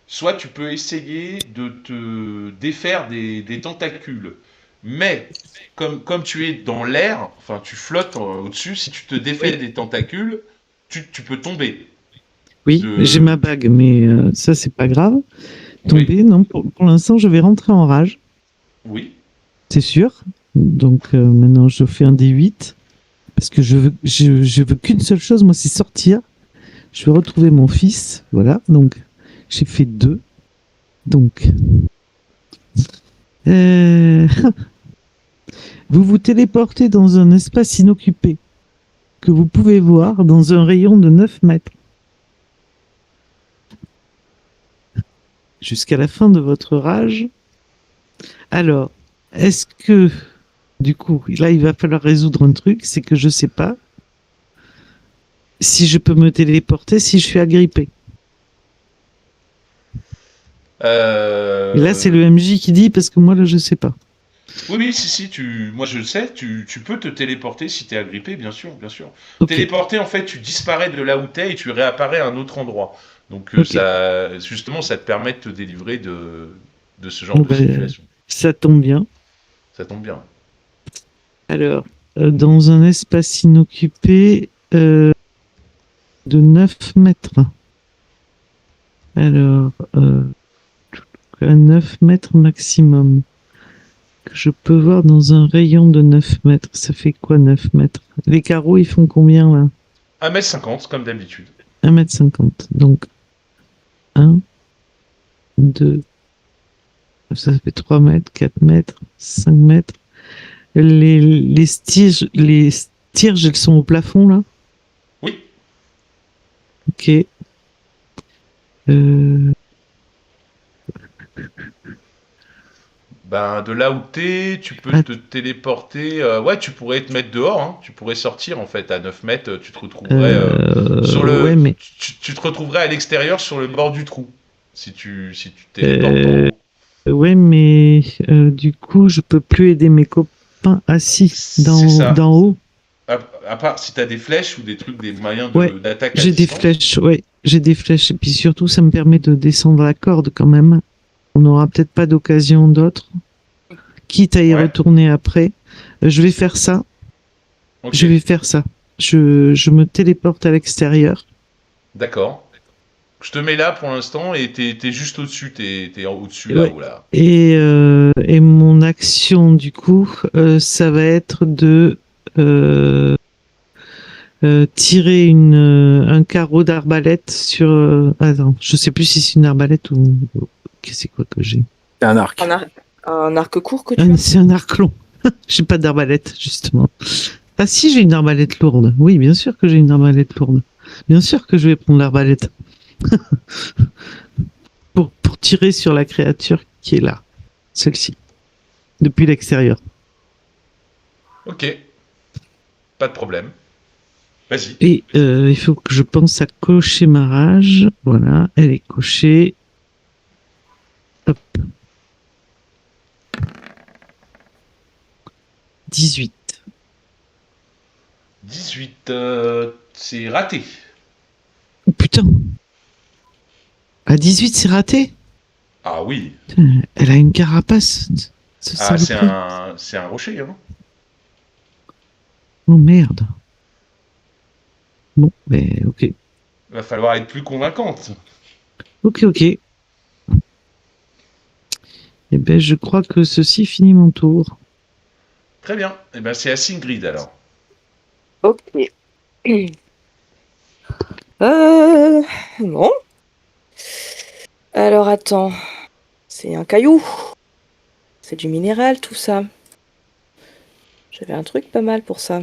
soit tu peux essayer de te défaire des tentacules. Mais comme tu es dans l'air, enfin tu flottes au-dessus, si tu te défais Oui. des tentacules, tu peux tomber. Oui, De- j'ai ma bague, mais ça, c'est pas grave. Oui, Tomber, non, pour l'instant, je vais rentrer en rage, oui, c'est sûr. Donc maintenant, je fais un D8 parce que je veux qu'une seule chose, moi, c'est sortir. Je veux retrouver mon fils, voilà. Donc, j'ai fait 2. Donc, euh, vous vous téléportez dans un espace inoccupé que vous pouvez voir dans un rayon de 9 mètres. Jusqu'à la fin de votre rage. Alors, est-ce que, du coup, là, il va falloir résoudre un truc, c'est que je sais pas si je peux me téléporter si je suis agrippé. Et là, c'est le MJ qui dit, parce que moi, là, je sais pas. oui, oui, si, moi je le sais, tu peux te téléporter si tu es agrippé, bien sûr, bien sûr. Ok, Téléporter, en fait, tu disparais de là où tu es et tu réapparais à un autre endroit. Donc, ok. justement, ça te permet de te délivrer de ce genre Bon, de situation. ça tombe bien. Ça tombe bien. Alors, dans un espace inoccupé de 9 mètres. Alors, à 9 mètres maximum. Que je peux voir dans un rayon de 9 mètres. Ça fait quoi 9 mètres? Les carreaux, ils font combien là? 1m50, comme d'habitude. 1,50 m. Donc, 1, 2, ça fait 3 mètres, 4 mètres, 5 mètres. Les stierges, elles sont au plafond là? Oui. Ok. Ben, de là où t'es, tu peux Ah, te téléporter. Ouais, tu pourrais te mettre dehors, hein. Tu pourrais sortir en fait à 9 mètres. Tu te retrouverais sur ouais, le. mais Tu te retrouverais à l'extérieur sur le bord du trou. Si tu téléportes en haut. ouais, mais du coup, je peux plus aider mes copains assis C'est ça. d'en haut. À part si t'as des flèches ou des trucs, des moyens Ouais, d'attaque à j'ai des distance. flèches. Ouais, j'ai des flèches. Et puis surtout, ça me permet de descendre la corde quand même. On n'aura peut-être pas d'occasion d'autre. Quitte à y Ouais. retourner après. Je vais faire ça. Ok. Je vais faire ça. Je me téléporte à l'extérieur. D'accord. Je te mets là pour l'instant et t'es juste au-dessus. T'es au-dessus Ouais. là-haut là. Et mon action, du coup, ça va être de tirer un carreau d'arbalète sur. Attends, je sais plus si c'est une arbalète ou. Qu'est-ce que c'est quoi que j'ai? C'est un arc. Un arc court que tu as. C'est un arc long. J'ai pas d'arbalète, justement. Ah si, j'ai une arbalète lourde. Oui, bien sûr que j'ai une arbalète lourde. Bien sûr que je vais prendre l'arbalète. pour tirer sur la créature qui est là. Celle-ci. Depuis l'extérieur. Ok. Pas de problème. Vas-y. Et il faut que je pense à cocher ma rage. Voilà, elle est cochée. Hop. 18. 18. C'est raté. Oh, putain. À 18, c'est raté. Ah oui. Putain, elle a une carapace. Ce Ah, saloperie. c'est un rocher, hein. Oh merde. Bon, mais ok. Va falloir être plus convaincante. Ok. Eh ben, je crois que ceci finit mon tour. Très bien. Eh ben, c'est à Singrid alors. Ok. Bon. Alors attends. C'est un caillou. C'est du minéral tout ça. J'avais un truc pas mal pour ça.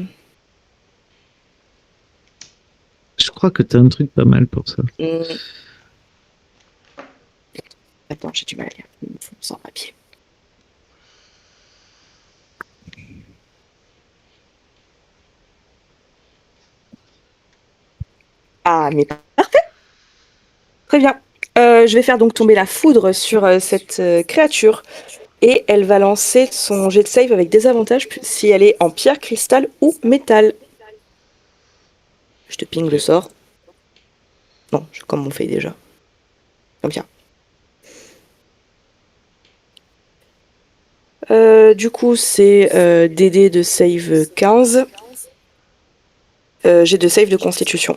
Je crois que t'as un truc pas mal pour ça. Attends, j'ai du mal à lire. Il me faut sans papier. Ah, mais parfait. Très bien. Je vais faire donc tomber la foudre sur cette créature. Et elle va lancer son jet de save avec des avantages si elle est en pierre, cristal ou métal. Je te ping le sort. Non, comme on fait déjà. Comme ça. Du coup, c'est DD de save 15. J'ai de save de constitution.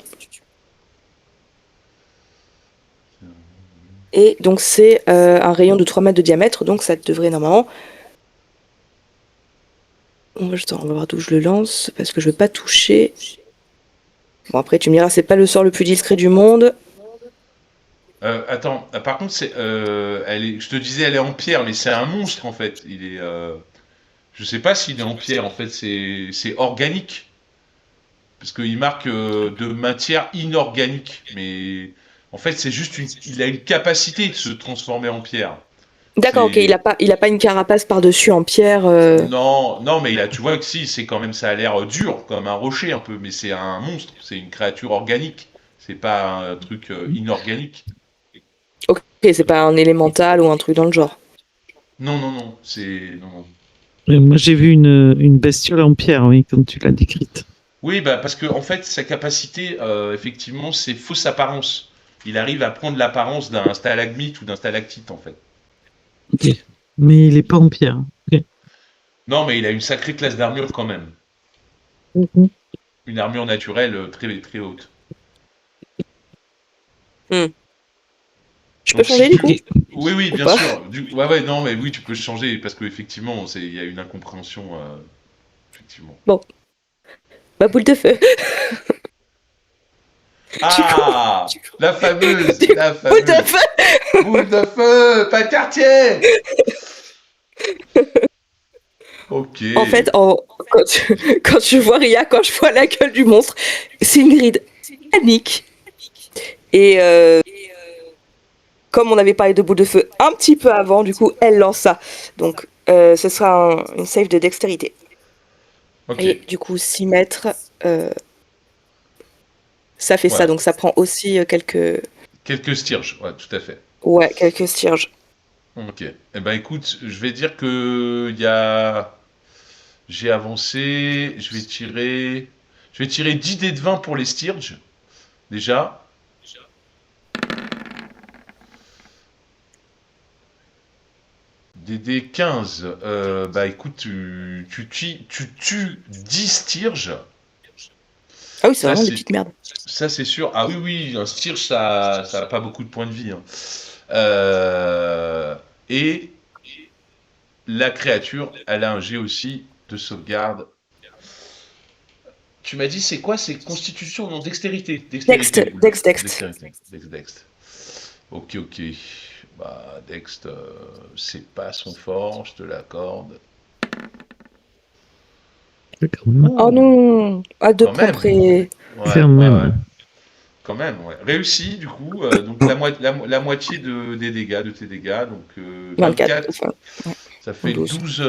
Et donc, c'est un rayon de 3 mètres de diamètre, donc ça devrait normalement. On va voir d'où je le lance, parce que je veux pas toucher. Bon, après, tu me diras, c'est pas le sort le plus discret du monde. Attends, par contre, je te disais, elle est en pierre, mais c'est un monstre en fait. Je sais pas s'il est en pierre, en fait, c'est organique. Parce qu'il marque de matière inorganique. Mais en fait, il a une capacité de se transformer en pierre. D'accord, ok, C'est, il a pas une carapace par-dessus en pierre. non, non, mais tu vois que si, c'est quand même, ça a l'air dur, comme un rocher un peu, mais c'est un monstre, c'est une créature organique. C'est pas un truc inorganique. Ok, c'est pas un élémental ou un truc dans le genre. Non, non, non, non, non. Moi, j'ai vu une bestiole en pierre, oui, comme tu l'as décrite. Oui, bah, parce que en fait, sa capacité, effectivement, c'est fausse apparence. Il arrive à prendre l'apparence d'un stalagmite ou d'un stalactite, en fait. Ok. Mais il est pas en pierre. Ok. Non, mais il a une sacrée classe d'armure quand même. Mhm. Une armure naturelle très, très haute. Je peux Donc, changer si du tu... coup? Oui, oui, Ou bien pas? sûr. Ouais, ouais, non, mais oui, tu peux changer, parce qu'effectivement, il y a une incompréhension, effectivement. Bon, bah boule de feu. Du coup, Ah! La fameuse, du coup, la boule de fameuse. feu. Boule de feu, pas de quartier! Ok. En fait, quand je vois Ria, quand je vois la gueule du monstre, c'est une grille panique. Et comme on avait parlé de boule de feu un petit peu avant, du coup, elle lance ça. Donc, ce sera une save de dextérité. Ok. Et du coup, 6 mètres, euh, ça fait ça. Ouais. Donc, ça prend aussi Quelques stierges, ouais, tout à fait. quelques stierges. Ok. Eh ben écoute, je vais dire que j'ai avancé, je vais tirer 10 dés de 20 pour les Stirges, déjà. Des dés 15, bah écoute, tu tues 10 Stirges. Ah oui, c'est Ça vraiment des c'est, petites merdes. ça c'est sûr. Ah oui, oui, un Stirge, ça a pas beaucoup de points de vie, hein. Euh, et la créature, elle a un jet aussi de sauvegarde. Tu m'as dit, c'est quoi? C'est constitution, non, dextérité. Dextérité, boule de feu. Dext. Dextérité. Dext. Ok, ok. Bah, Dext, c'est pas son fort, je te l'accorde. Quand même. Oh non, à 2 Quand points même. près. Ouais, Quand ouais, même. ouais. Quand même, ouais. Réussi, du coup. Donc, la moitié des dégâts, de tes dégâts. Donc, 24. 24, Enfin, ouais, ça ou fait 12.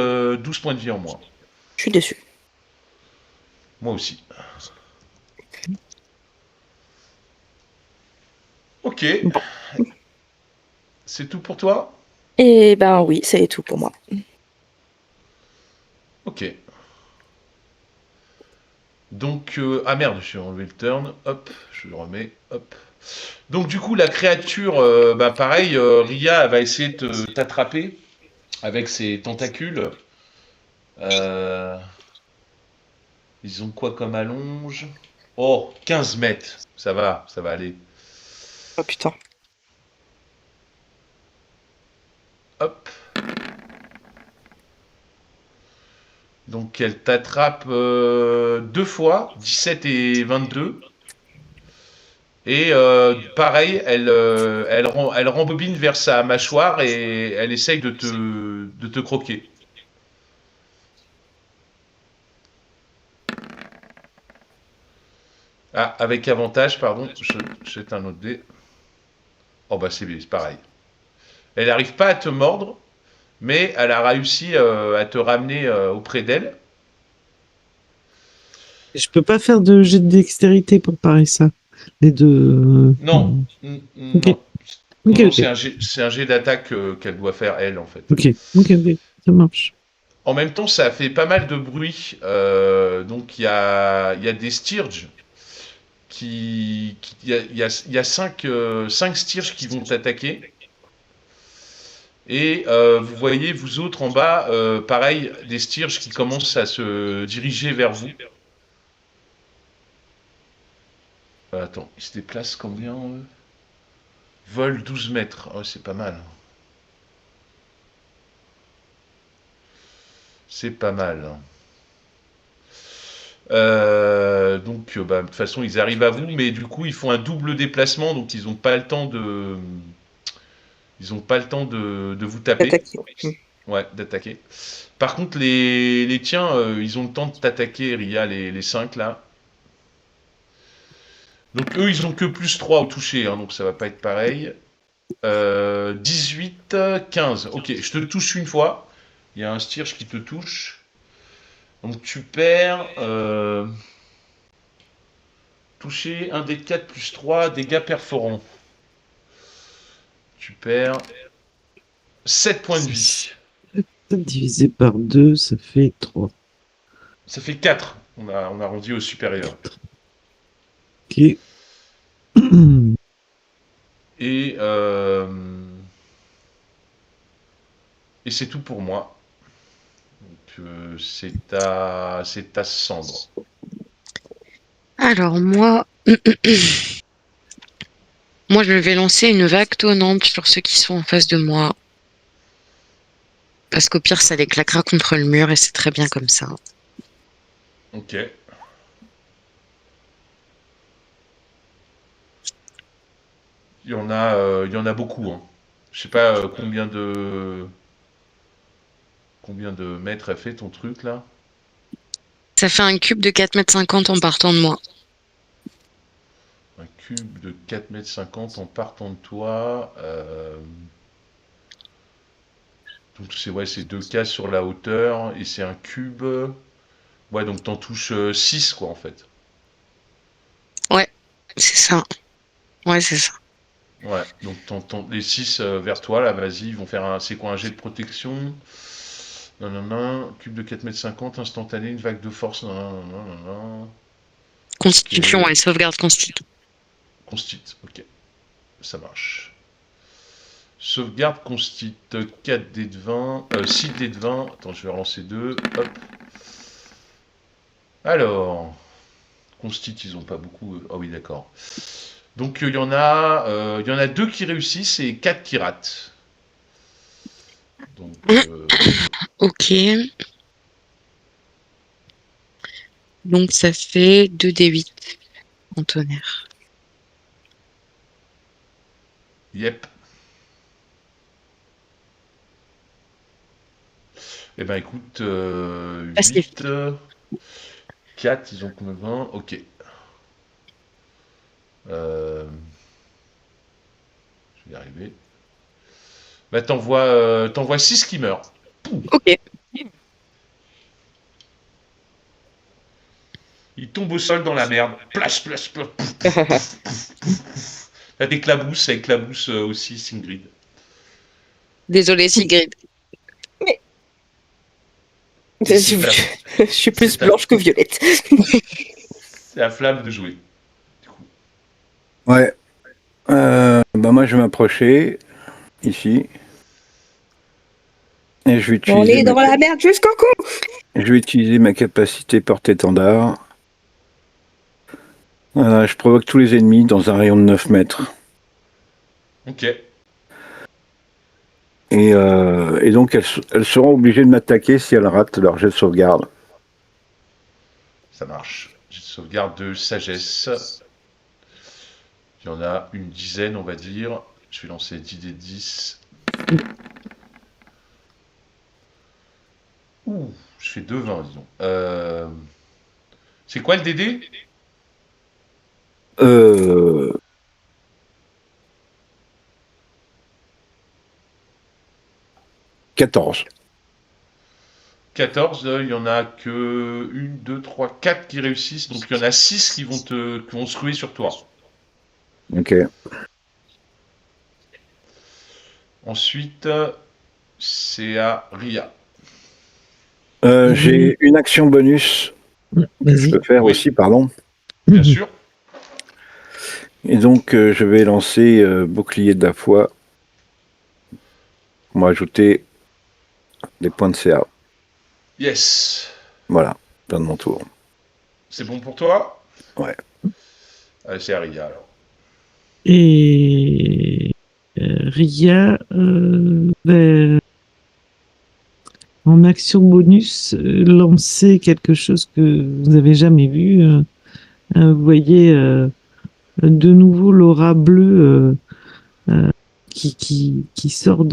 12 points de vie en moins. Je suis déçu. Moi aussi. Ok. Bon. C'est tout pour toi? Et ben oui, c'est tout pour moi. Ok. Donc, ah merde, j'ai enlevé le turn. Hop, je le remets. Hop. Donc, du coup, la créature, bah pareil, Ria, elle va essayer de t'attraper avec ses tentacules. Euh, Ils ont quoi comme allonge? Oh, 15 mètres. Ça va aller. Oh putain. Hop. Donc, elle t'attrape 2 fois, 17 et 22. Et pareil, elle rembobine vers sa mâchoire et elle essaye de te croquer. Ah, avec avantage, pardon, je jette un autre dé. Oh bah c'est pareil. Elle n'arrive pas à te mordre, mais elle a réussi à te ramener auprès d'elle. Je peux pas faire de jet de dextérité pour parer ça. Les deux. Non, Ok. non, non, Ok, non, ok. c'est un jet d'attaque qu'elle doit faire elle en fait. Ok, ok, ok. Ça marche. En même temps, ça fait pas mal de bruit. Donc il y a des Stirges il y a 5 Stirges qui vont t'attaquer. Et vous voyez, vous autres en bas, pareil, des Stirges qui commencent à se diriger vers vous. Attends, ils se déplacent combien Vol 12 mètres. Oh, c'est pas mal. C'est pas mal. Donc, de toute façon, ils arrivent à vous, mais du coup, ils font un double déplacement, donc ils n'ont pas le temps de... Ils n'ont pas le temps de vous taper. Attaquer. Ouais, d'attaquer. Par contre, les tiens, ils ont le temps de t'attaquer, Ria, les 5 là. Donc eux, ils ont que plus 3 au toucher, hein, donc ça va pas être pareil. 18, 15. Ok, je te touche une fois. Il y a un Stirge qui te touche. Donc tu perds... toucher 1 des 4 plus 3, dégâts perforants. Tu perds 7 points de vie. Divisé par 2, ça fait 3. Ça fait 4. On a arrondi au supérieur. Ok. Et c'est tout pour moi. Donc, c'est ta Cendre. Alors moi, moi je vais lancer une vague tonnante sur ceux qui sont en face de moi. Parce qu'au pire, ça les claquera contre le mur et c'est très bien comme ça. Ok. Il y en a beaucoup. Hein. Je sais pas combien de mètres a fait ton truc là. Ça fait un cube de 4,50 m en partant de moi. Un cube de 4,50 m en partant de toi. Donc c'est 2 cases sur la hauteur et c'est un cube. Ouais, donc t'en touches 6 quoi en fait. Ouais, c'est ça. Ouais, c'est ça. Ouais, donc les 6 vers toi là, vas-y, ils vont faire c'est quoi un jet de protection? Non, cube de 4,50 m, instantané, une vague de force. Non. Constitution, Ok. ouais, sauvegarde constitution. Constit, ok, ça marche. Sauvegarde constit 4 dés de 20, 6 dés de 20. Attends, je vais relancer 2. Hop. Alors, constit, ils ont pas beaucoup. Ah oui, d'accord. Donc il y en a 2 qui réussissent et 4 qui ratent. Donc, Ok. Donc ça fait 2d8 en tonnerre. yep. Eh ben écoute, Passif. 8, 4, ils ont combien de 20? Ok. Je vais y arriver. Bah t'envoies 6 qui meurent. Pouf. Ok. Ils tombent au sol dans la merde. Place. T'as des clabousses, ça éclabousse aussi Sigrid. Désolé Sigrid. Je suis plus blanche que violette. C'est la flamme de jouer. Du coup. Ouais. Moi, je vais m'approcher ici. Et je vais On utiliser est dans la merde jusqu'au cou. Je vais utiliser ma capacité porte-étendard. Voilà, je provoque tous les ennemis dans un rayon de 9 mètres. Ok. Et donc, elles seront obligées de m'attaquer si elles ratent leur jet de sauvegarde. Ça marche. J'ai une sauvegarde de sagesse. Il y en a une dizaine, on va dire. Je vais lancer 10 des 10. Ouh, je fais 2,20, disons. C'est quoi le DD? 14. 14, il y en a que 1, 2, 3, 4 qui réussissent. Donc il y en a 6 qui vont se ruer sur toi. Ok. Ensuite, c'est à Ria. J'ai une action bonus. Je Vas-y. peux faire Oui. aussi, pardon. Bien sûr. Et donc, je vais lancer bouclier de la foi. on va ajouter des points de CA. Yes. Voilà, fin de mon tour. C'est bon pour toi? Ouais. Allez, c'est Aria alors. Et Ria, en action bonus, lancer quelque chose que vous n'avez jamais vu. Vous voyez de nouveau l'aura bleue qui sort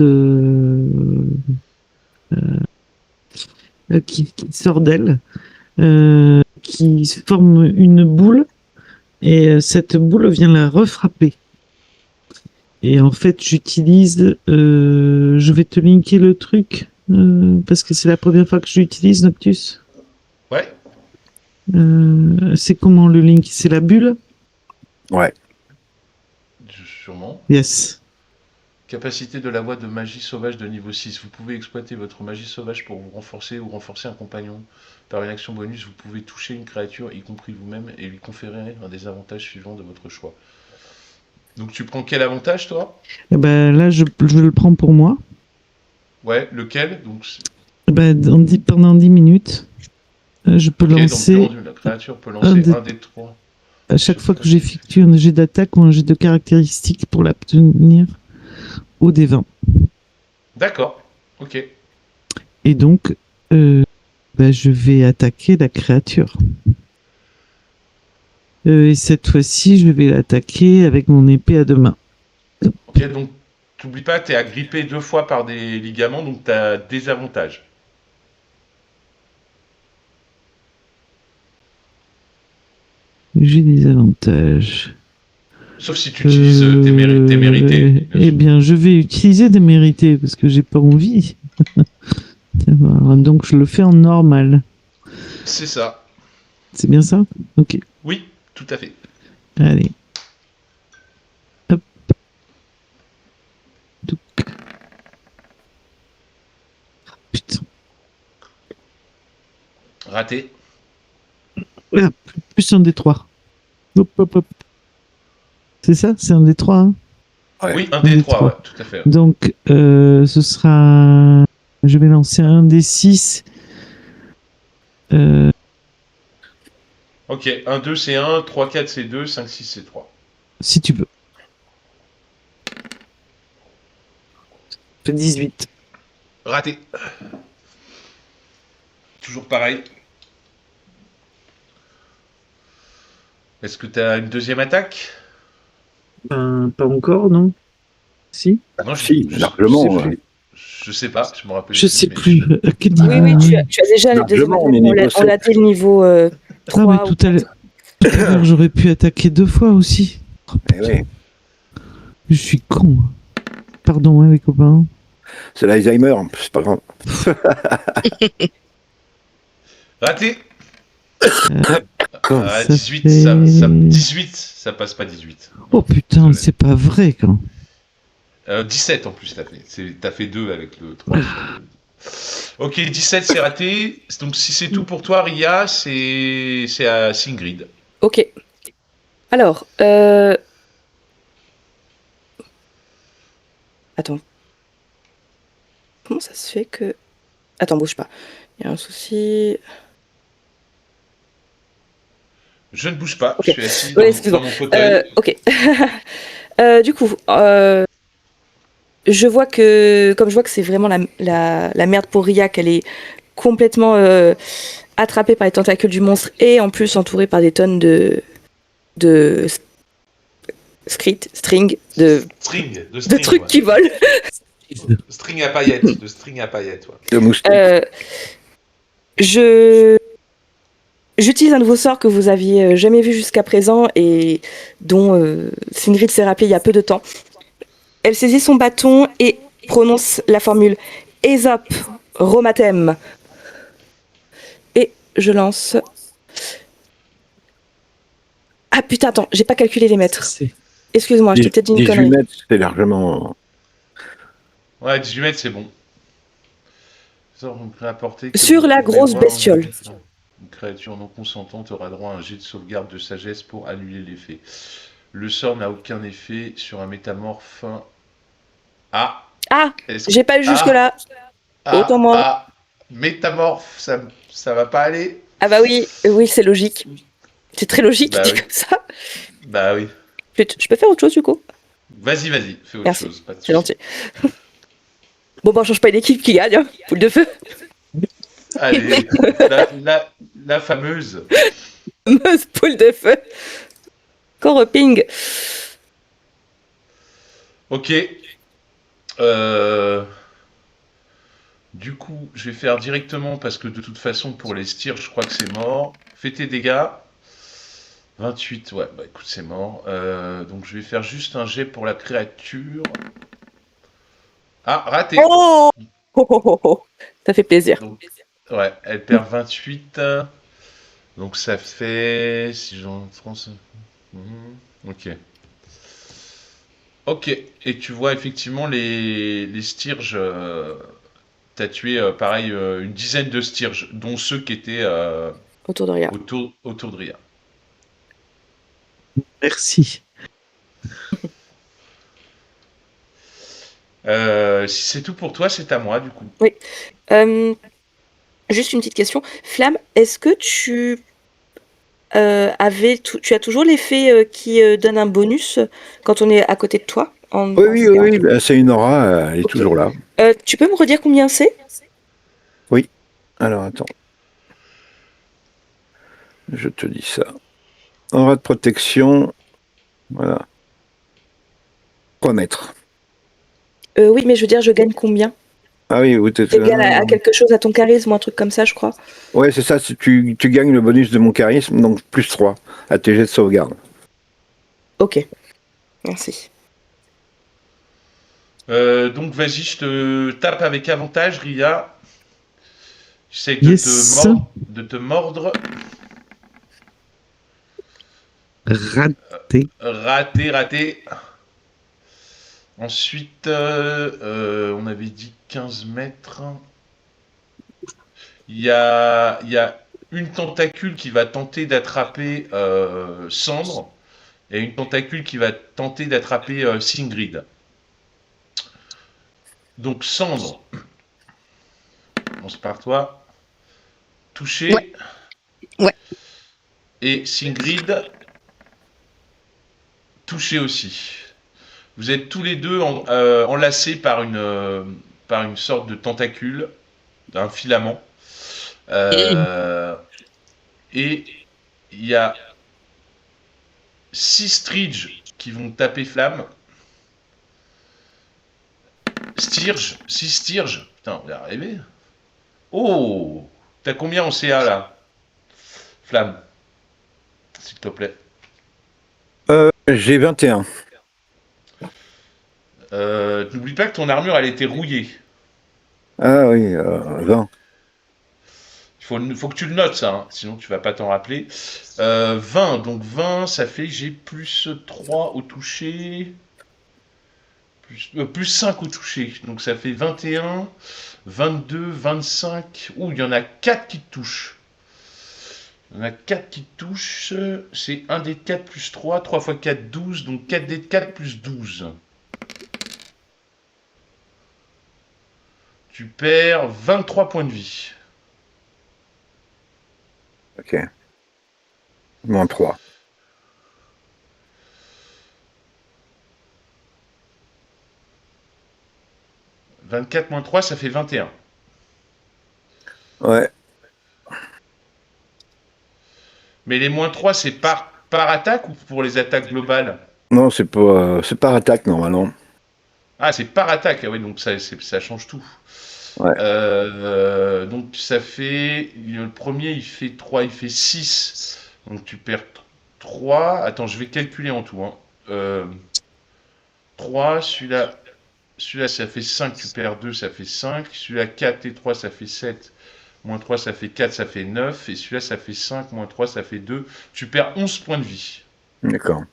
qui sort d'elle, qui forme une boule, et cette boule vient la refrapper. Et en fait, j'utilise, je vais te linker le truc, parce que c'est la première fois que je l'utilise, Noctus. Ouais. C'est comment le link? C'est la bulle? Ouais. Sûrement. Yes. Capacité de la voie de magie sauvage de niveau 6. Vous pouvez exploiter votre magie sauvage pour vous renforcer ou renforcer un compagnon. Par une action bonus, vous pouvez toucher une créature, y compris vous-même, et lui conférer un des avantages suivants de votre choix. Donc tu prends quel avantage, toi? Eh ben, là, je le prends pour moi. Ouais, lequel? Donc, Pendant 10 minutes, je peux lancer. Donc, la créature peut lancer un des trois. À chaque fois que j'effectue un jet d'attaque ou un jet de caractéristiques pour l'obtenir au D20. D'accord, ok. Et donc, je vais attaquer la créature. Et cette fois-ci, je vais l'attaquer avec mon épée à deux mains. Ok, donc t'oublies pas, t'es agrippé 2 fois par des ligaments, donc t'as des avantages. J'ai des avantages. Sauf si tu utilises tes mérités. Eh bien, je vais utiliser des mérités parce que j'ai pas envie. Donc, je le fais en normal. C'est ça. C'est bien ça? Ok. Oui, tout à fait. Allez. Hop. Donc. Putain. Raté. Voilà. Plus un des 3. Hop, hop, hop. C'est ça? C'est un des 3, hein? Ouais. Oui, un des 3, ouais, tout à fait. Donc, ce sera... Je vais lancer un des 6. Ok, 1, 2, c'est 1, 3, 4, c'est 2, 5, 6, c'est 3. Si tu peux. Fait 18. Raté. Toujours pareil. Est-ce que tu as une deuxième attaque? Ben, pas encore, non? Si? Non, Si, largement. Je sais pas, je me rappelle. Je sais plus. À quel niveau? Oui, tu as déjà la deuxième Largement, attaque. On l'a dès le niveau 3. Ah, mais tout à l'heure, j'aurais pu attaquer 2 fois aussi. Oh, Eh oui. je suis con. Pardon, hein, les copains. C'est l'Alzheimer, c'est pas grave. Raté. Ça 18, fait- 18, ça passe pas 18. Oh putain, c'est pas vrai, quand. 17 en plus, t'as fait 2 avec le 3. Ok, 17, c'est raté. Donc si c'est tout pour toi, Ria, c'est à Singrid. Ok. Alors, attends. Comment ça se fait que... Attends, bouge pas. Il y a un souci. Je ne bouge pas, Okay. je suis assis Ouais, dans mon fauteuil. Ok. Du coup, je vois que, comme je vois que c'est vraiment la merde pour Ria, qu'elle est complètement attrapée par les tentacules du monstre et en plus entourée par des tonnes de string, de trucs ouais. qui volent. String à paillettes, ouais. De moustique. J'utilise un nouveau sort que vous aviez jamais vu jusqu'à présent et dont Singrid s'est rappelé il y a peu de temps. Elle saisit son bâton et prononce la formule Aesop, Romatem. Et je lance. Ah putain, attends, j'ai pas calculé les mètres. Excuse-moi, je t'ai peut-être dit une 18 connerie. mètres, c'est largement... Ouais, 18 mètres, c'est bon. Sur la grosse bestiole. Une créature non consentante aura droit à un jet de sauvegarde de sagesse pour annuler l'effet. Le sort n'a aucun effet sur un métamorphe. Ah, Ah, Est-ce- j'ai pas eu Ah, jusque-là. Autant moi. métamorphe, ça va pas aller? Ah bah oui, oui, c'est logique. C'est très logique, Bah dit oui, comme ça. bah oui. Je peux faire autre chose du coup? Vas-y, fais autre Merci, chose, pas de c'est souci. gentil. Bon, bah, on change pas une équipe qui gagne, hein. Poule de feu. Allez, la fameuse. Meuse poule de feu. Ping. Ok. Euh, Du coup, je vais faire directement parce que de toute façon, pour les stirs, je crois que c'est mort. Fais tes dégâts. 28, ouais, bah écoute, c'est mort. Donc je vais faire juste un jet pour la créature. Ah, raté. Oh, oh, oh, oh, oh. Ça fait plaisir. Donc, ouais, elle perd 28. Donc ça fait. Si j'en France. Ok. Ok. Et tu vois effectivement les styrges. T'as tué, pareil, une dizaine de styrges, dont ceux qui étaient Autour de rien. autour de Ria. Merci. Si c'est tout pour toi, c'est à moi, du coup. Oui. Juste une petite question. Flamme, est-ce que tu tu as toujours l'effet qui donne un bonus quand on est à côté de toi Oui, bah, c'est une aura, elle est Ok. toujours là. Tu peux me redire combien c'est? Oui. Alors attends, je te dis ça. Aura de protection, voilà. 3 mètres. Oui, mais je veux dire, je gagne combien? Ah oui, vous êtes. C'est égal à quelque chose à ton charisme ou un truc comme ça, je crois. Ouais, c'est ça, tu gagnes le bonus de mon charisme, donc plus 3 à tes jets de sauvegarde. Ok. Merci. Donc vas-y, je te tape avec avantage, Ria. J'essaie Yes. de te mordre. Raté. Raté. Ensuite, on avait dit 15 mètres. Il y a une tentacule qui va tenter d'attraper Cendre et une tentacule qui va tenter d'attraper Singrid. Donc Cendre, commence par toi, Ouais. touché. Ouais. Et Singrid, touché aussi. Vous êtes tous les deux enlacés par une sorte de tentacule, d'un filament. Euh, et il y a 6 Stridge qui vont taper Flamme. Stirge, 6 Stirge. Putain, on va y arriver. Oh, t'as combien en CA là, Flamme, s'il te plaît. J'ai 21. N'oublie pas que ton armure elle était rouillée. Ah oui, 20. Faut que tu le notes ça, hein, sinon tu vas pas t'en rappeler. 20, donc 20, ça fait que j'ai plus 3 au toucher. Plus 5 au toucher. Donc ça fait 21, 22, 25. Ouh, il y en a 4 qui te touchent. Il y en a 4 qui te touchent. C'est 1 d 4 plus 3. 3 x 4, 12. Donc 4 d 4 plus 12. Tu perds 23 points de vie. Ok. Moins 3. 24 moins 3, ça fait 21. Ouais. Mais les moins 3, c'est par attaque ou pour les attaques globales? Non, c'est par attaque normalement. Ah, c'est par attaque. Ah oui, donc ça change tout. Ouais. Donc ça fait. Le premier, il fait 3, il fait 6. Donc tu perds 3. Attends, je vais calculer en tout. 3, celui-là, ça fait 5, tu perds 2, ça fait 5. Celui-là, 4 et 3, ça fait 7. Moins 3, ça fait 4, ça fait 9. Et celui-là, ça fait 5, moins 3, ça fait 2. Tu perds 11 points de vie. D'accord.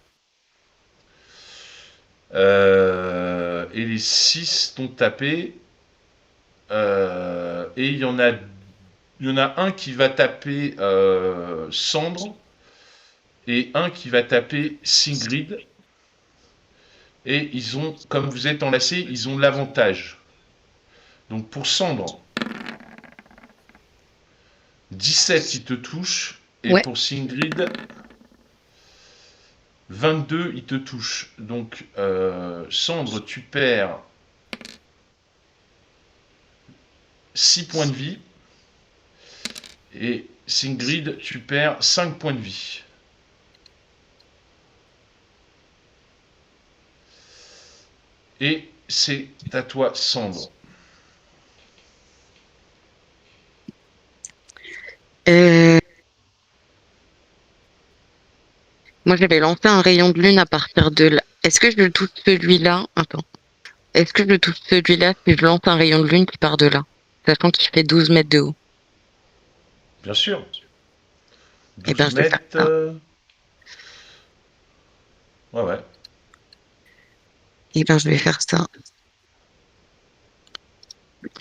Et les 6 t'ont tapé. Et il y en a un qui va taper Cendre et un qui va taper Sigrid. Et ils ont, comme vous êtes enlacés, ils ont l'avantage. Donc pour Cendre, 17 il te touche. Et Ouais. pour Singrid, 22 il te touche. Donc Cendre, tu perds 6 points de vie. Et Singrid, tu perds 5 points de vie. Et c'est à toi, Cendre. Euh, Moi, j'avais lancé un rayon de lune à partir de là. Est-ce que je touche celui-là? Attends. Est-ce que je touche celui-là si je lance un rayon de lune qui part de là? Sachant qu'il fait 12 mètres de haut. Bien sûr. Eh ben, 12 je vais faire mètres. ça. Ouais, ouais. Eh ben, je vais faire ça.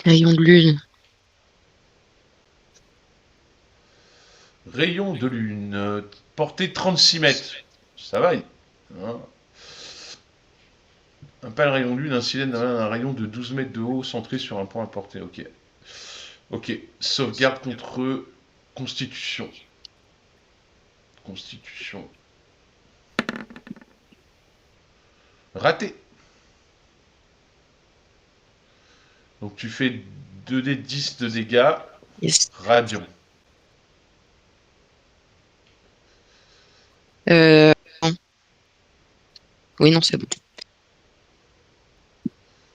Rayon de lune. Rayon de lune. Portée 36 mètres. Ça va. Hein. Un pâle rayon de lune, un cylindre, un rayon de 12 mètres de haut centré sur un point à portée. Ok. Ok. Sauvegarde contre Constitution. Constitution. Raté. Donc tu fais 2d10 de dégâts. Yes. Radiant. Non. Oui, non, c'est bon.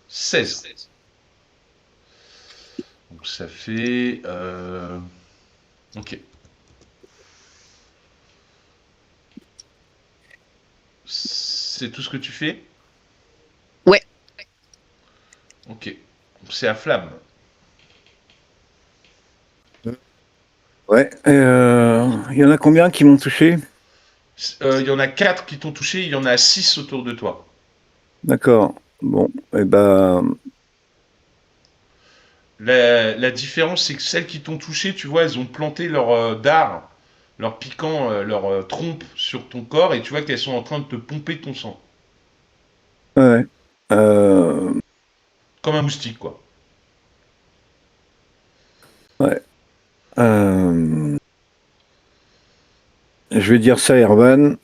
16. Donc ça fait... Ok. C'est tout ce que tu fais? Ouais. Ok. Donc c'est à flamme. Ouais. Il y en a combien qui m'ont touché? Il y en a 4 qui t'ont touché, il y en a 6 autour de toi. D'accord. Bon, et ben, La différence, c'est que celles qui t'ont touché, tu vois, elles ont planté leur dard, leur piquant, leur trompe sur ton corps, et tu vois qu'elles sont en train de te pomper ton sang. ouais. Euh, Comme un moustique, quoi. ouais. Je vais dire ça à Erwan,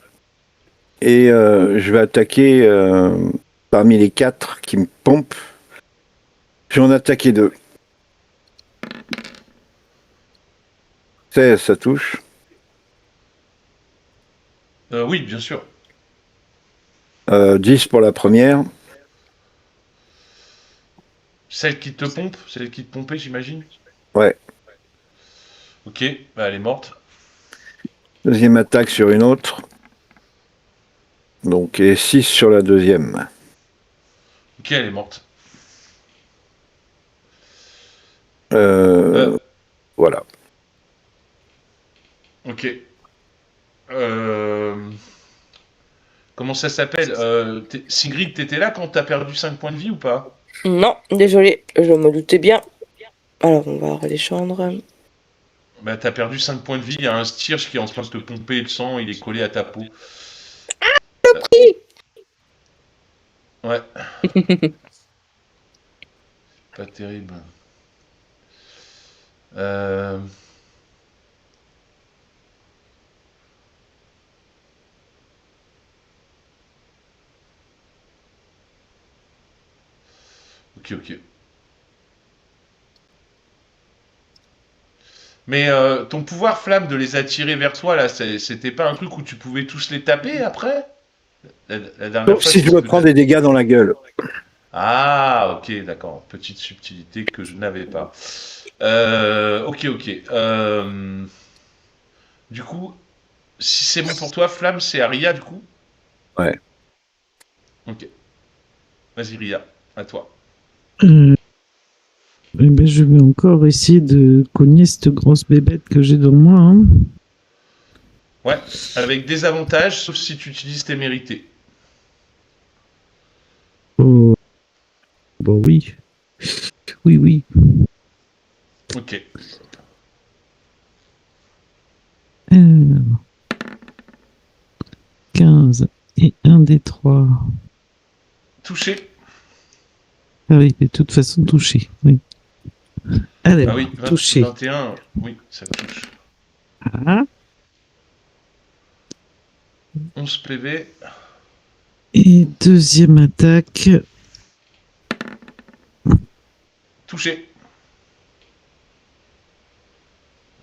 et je vais attaquer parmi les 4 qui me pompent. Je vais en attaquer 2. 16, ça touche. Oui, bien sûr. 10 pour la première. Celle qui te pompe, celle qui te pompait, j'imagine. Ouais. Ok, bah, elle est morte. Deuxième attaque sur une autre. Donc, et 6 sur la deuxième. Ok, elle est morte. Voilà. Ok. Comment ça s'appelle Sigrid, t'étais là quand t'as perdu 5 points de vie ou pas? Non, désolé, je me doutais bien. Alors, on va redescendre. Bah, t'as perdu 5 points de vie, il y a un Stirge qui est en train de te pomper le sang, il est collé à ta peau. Ouais. Pas terrible. Euh... Ok, ok. Mais ton pouvoir flamme de les attirer vers toi, là, c'était pas un truc où tu pouvais tous les taper après? La dernière Sauf fois, si c'est je ce me que prends des dégâts dans la gueule. Ah, ok, d'accord. Petite subtilité que je n'avais pas. Ok, ok. Du coup, si c'est bon pour toi, Flamme, c'est Aria, du coup? Ouais. Ok. Vas-y, Ria, à toi. Euh, eh ben, je vais encore essayer de cogner cette grosse bébête que j'ai dans moi. Hein. Ouais, avec des avantages, sauf si tu utilises tes mérités. Oh, bon, oui. Oui, oui. Ok. Alors, 15 et un des 3. Touché. Ah oui, de toute façon, touché. Oui. Allez, Ah oui, touché. 21, oui, ça touche. Ah. 11 PV. Et deuxième attaque. Touché.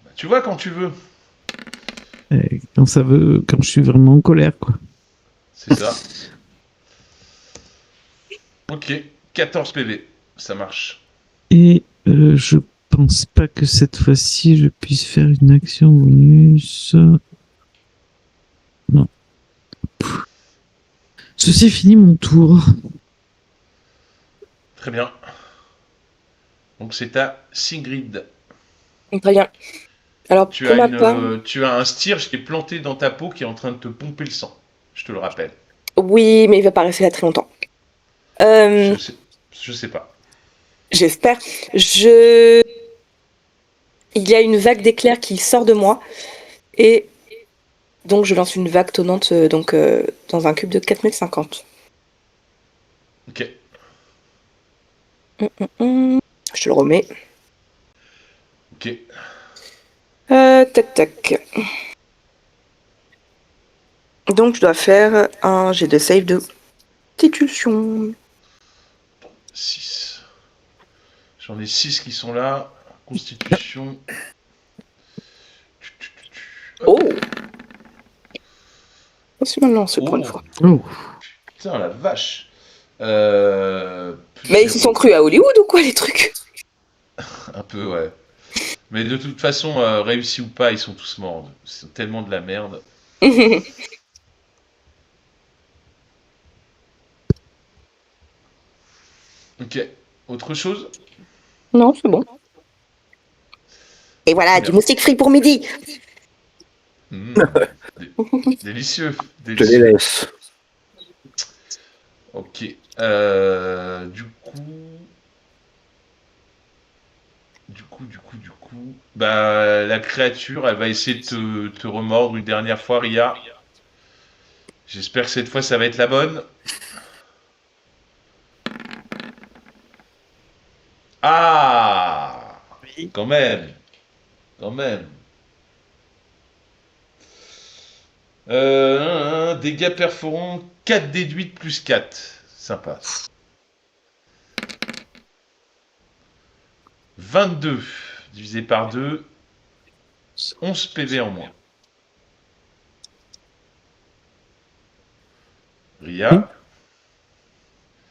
Bah, tu vois quand tu veux. Quand ça veut, quand je suis vraiment en colère, quoi. C'est ça. Ok, 14 PV. Ça marche. Et je pense pas que cette fois-ci je puisse faire une action bonus. Non. Ceci finit mon tour. Très bien. Donc c'est à Sigrid. Très bien. Alors, Tu pour as, ma part, tu as un styrge qui est planté dans ta peau qui est en train de te pomper le sang. Je te le rappelle. oui, mais il va pas rester là très longtemps. Euh, Je sais pas. J'espère. Il y a une vague d'éclairs qui sort de moi. Et donc, je lance une vague tonnante dans un cube de 4050. Ok. Je te le remets. Ok. Tac, tac. Donc, je dois faire un jet de save de constitution. 6. J'en ai 6 qui sont là. Constitution. Oh! C'est mal lancé pour une Oh, fois. Oh. putain, la vache. Mais ils se sont crus à Hollywood ou quoi, les trucs? Un peu, ouais. Mais de toute façon, réussi ou pas, ils sont tous morts. C'est tellement de la merde. Ok. Autre chose? Non, c'est bon. Et voilà, Très du bien. moustique frit pour midi. Mmh. Délicieux. Je te les Délicieux. laisse. Ok. Du coup. Bah, la créature, elle va essayer de te remordre une dernière fois, Ria. J'espère que cette fois, ça va être la bonne. Ah! Quand même. Quand même. Dégâts perforants, 4 déduites plus 4. Sympa. 22 divisé par 2, 11 PV en moins. Ria,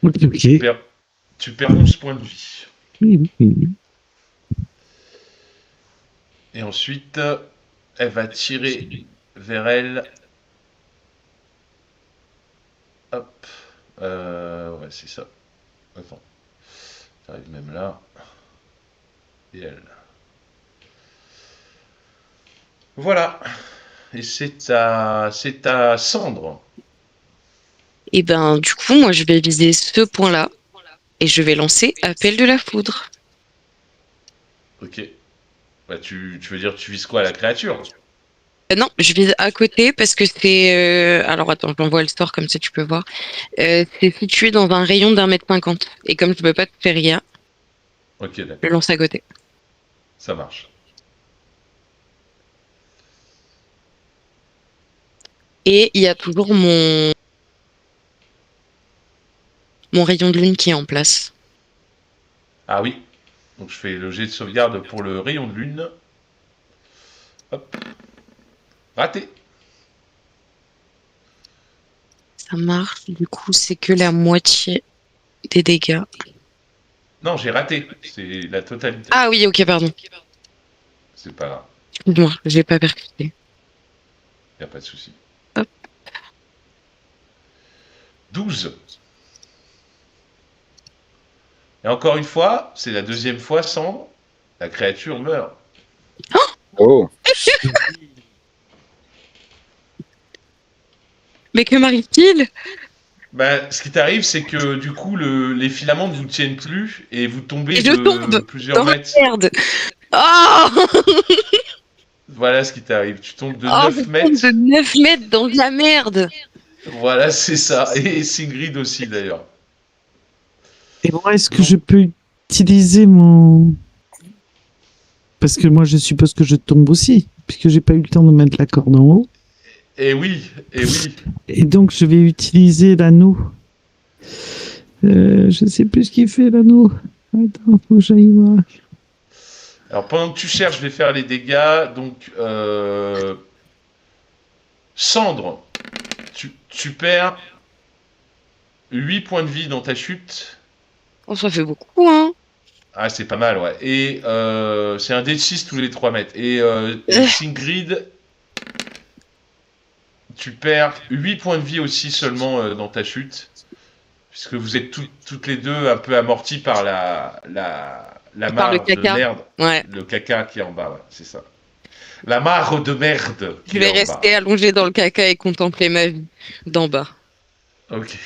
Ok, ok. tu perds 11 points de vie. Oui. Et ensuite, elle va tirer vers elle. Hop. Ouais, c'est ça. Attends. T'arrives même là. Et elle. Voilà. Et c'est à Cendre. Et ben, du coup, moi, je vais viser ce point-là et je vais lancer Appel de la Foudre. Ok. Bah, tu veux dire, tu vises quoi, la créature? Non, je vise à côté parce que c'est. Alors attends, j'envoie le sort comme ça tu peux voir. C'est situé dans un rayon d'1,50 m. Et comme je peux pas te faire rien, Ok, je d'accord. lance à côté. Ça marche. Et il y a toujours mon rayon de lune qui est en place. Ah oui. Donc je fais le jet de sauvegarde pour le rayon de lune. Hop. Raté. Ça marche. Du coup, c'est que la moitié des dégâts. Non, j'ai raté. C'est la totalité. Ah oui, ok, pardon. C'est pas grave. Excuse-moi, j'ai pas percuté. Y a pas de souci. Hop. 12. Et encore une fois, c'est la deuxième fois sans la créature meurt. Oh, Mais que m'arrive-t-il? Ben, ce qui t'arrive, c'est que du coup, les filaments ne vous tiennent plus et vous tombez Et je de tombe plusieurs dans la mètres. merde. Oh, Voilà ce qui t'arrive. Tu tombes de oh, je 9 tombe mètres. de 9 mètres dans de la merde. Voilà, c'est ça. Et Sigrid aussi, d'ailleurs. Et moi, est-ce que je peux utiliser mon... Parce que moi, je suppose que je tombe aussi, puisque j'ai pas eu le temps de mettre la corde en haut. Et oui, et oui. Et donc, je vais utiliser l'anneau. Je sais plus ce qu'il fait, l'anneau. Attends, faut que j'aille voir. Alors pendant que tu cherches, je vais faire les dégâts. Donc, Cendre, tu perds 8 points de vie dans ta chute. Oh, ça fait beaucoup, hein. Ah, c'est pas mal, ouais. Et c'est un dé de 6 tous les 3 mètres. Et Sigrid, tu perds 8 points de vie aussi seulement dans ta chute. Puisque vous êtes toutes les deux un peu amorties par la Par le mare de caca. merde. Ouais. Le caca qui est en bas, ouais, c'est ça. La mare de merde Je qui vais est en bas. rester allongée dans le caca et contempler ma vie d'en bas. Ok.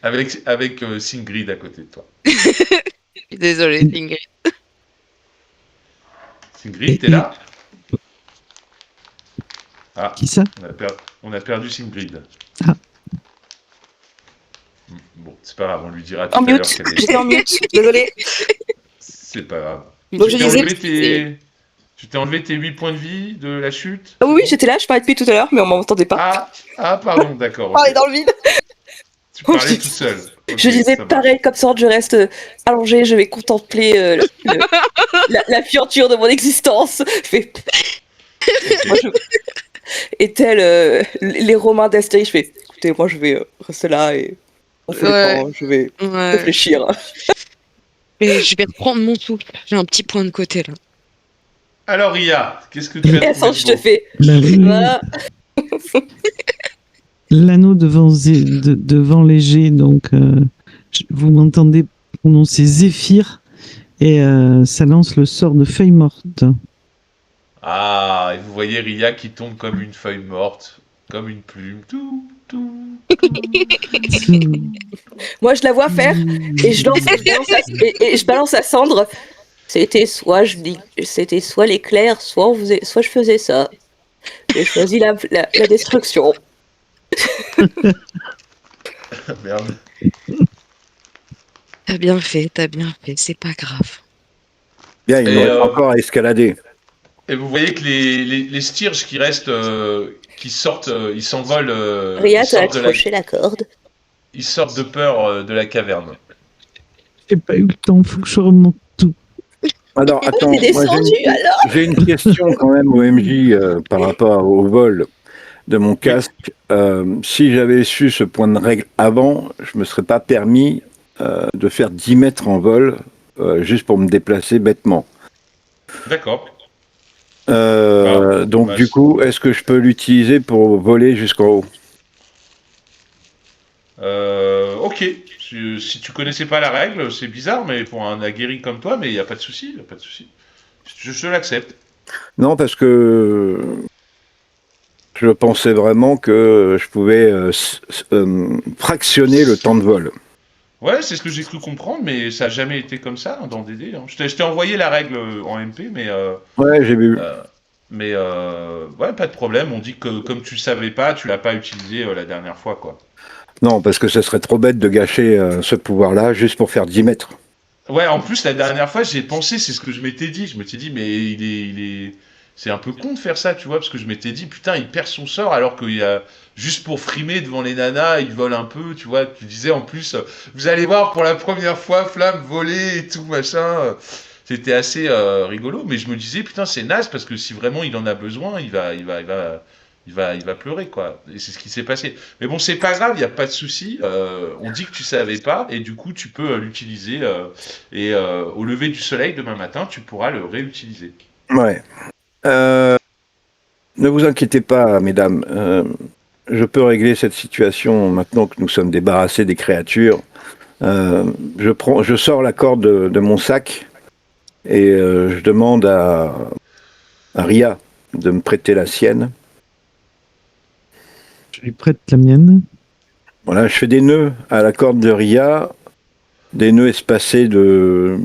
Avec Sigrid à côté de toi. Je suis désolée, Ingrid. Sigrid, t'es là? Ah, Qui ça? on a perdu Sigrid. Ah. Bon, c'est pas grave, on lui dira tout En à l'heure mute. qu'elle est... J'étais en mute. Désolée. C'est pas grave. Donc je disais. Tu t'es enlevé tes 8 points de vie de la chute? Ah oui, j'étais là, je parlais depuis tout à l'heure, mais on m'entendait pas. Pardon, d'accord. Je parlais ok. dans le vide. Tu parlais tout seul. Ok, Je disais ça marche. pareil, comme ça, je reste allongée, je vais contempler la fienture de mon existence. Je fais. Ok. Moi, Et tel les Romains d'Astérix, je fais écoutez, moi je vais rester là et on fait Ouais. le temps, je vais Ouais. réfléchir. Et je vais reprendre mon souffle. J'ai un petit point de côté là. Alors, Ria, qu'est-ce que tu as Et trouvé je de te beau fais. Bah oui, Voilà. l'anneau devant léger, donc vous m'entendez prononcer Zéphyr, et ça lance le sort de feuille morte. Ah, et vous voyez Ria qui tombe comme une feuille morte, comme une plume. Tout. Moi je la vois faire et je balance la cendre. C'était soit l'éclair, soit je faisais ça. J'ai choisi la destruction. Merde. T'as bien fait, c'est pas grave. Bien, il Et, nous reste encore à escalader. Et vous voyez que les styrges qui restent, qui sortent, ils s'envolent, Ria, ils t'as sortent accroché la corde. ils sortent de peur de la caverne. J'ai pas eu le temps, faut que je remonte tout. Alors, attends, T'es moi descendu alors. j'ai une question quand même au MJ par rapport au vol de mon casque. Si j'avais su ce point de règle avant, je me serais pas permis de faire 10 mètres en vol juste pour me déplacer bêtement. D'accord. Donc bah, du coup, est-ce que je peux l'utiliser pour voler jusqu'en haut? Ok. Si tu connaissais pas la règle, c'est bizarre, mais pour un aguerri comme toi, mais il y a pas de souci, y a pas de souci. Je l'accepte. Non, parce que je pensais vraiment que je pouvais fractionner le temps de vol. Ouais, c'est ce que j'ai cru comprendre, mais ça a jamais été comme ça hein, dans DD. Hein. Je t'ai envoyé la règle en MP, Ouais, j'ai vu. ouais, pas de problème. On dit que comme tu savais pas, tu l'as pas utilisé la dernière fois, quoi. Non, parce que ce serait trop bête de gâcher ce pouvoir-là juste pour faire 10 mètres. Ouais, en plus, la dernière fois, j'ai pensé, c'est ce que je m'étais dit. Je m'étais dit, mais c'est un peu con de faire ça, tu vois, parce que je m'étais dit, putain, il perd son sort alors qu'il y a juste pour frimer devant les nanas, il vole un peu, tu vois. Tu disais en plus, vous allez voir pour la première fois, Flamme voler et tout, machin. C'était assez rigolo, mais je me disais, putain, c'est naze parce que si vraiment il en a besoin, il va pleurer, quoi. Et c'est ce qui s'est passé. Mais bon, c'est pas grave, il n'y a pas de souci. On dit que tu savais pas, et du coup, tu peux l'utiliser. Et au lever du soleil demain matin, tu pourras le réutiliser. Ouais. Ne vous inquiétez pas, mesdames. Je peux régler cette situation maintenant que nous sommes débarrassés des créatures. Je sors la corde de mon sac et je demande à Ria de me prêter la sienne. Je lui prête la mienne. Voilà, je fais des nœuds à la corde de Ria, des nœuds espacés de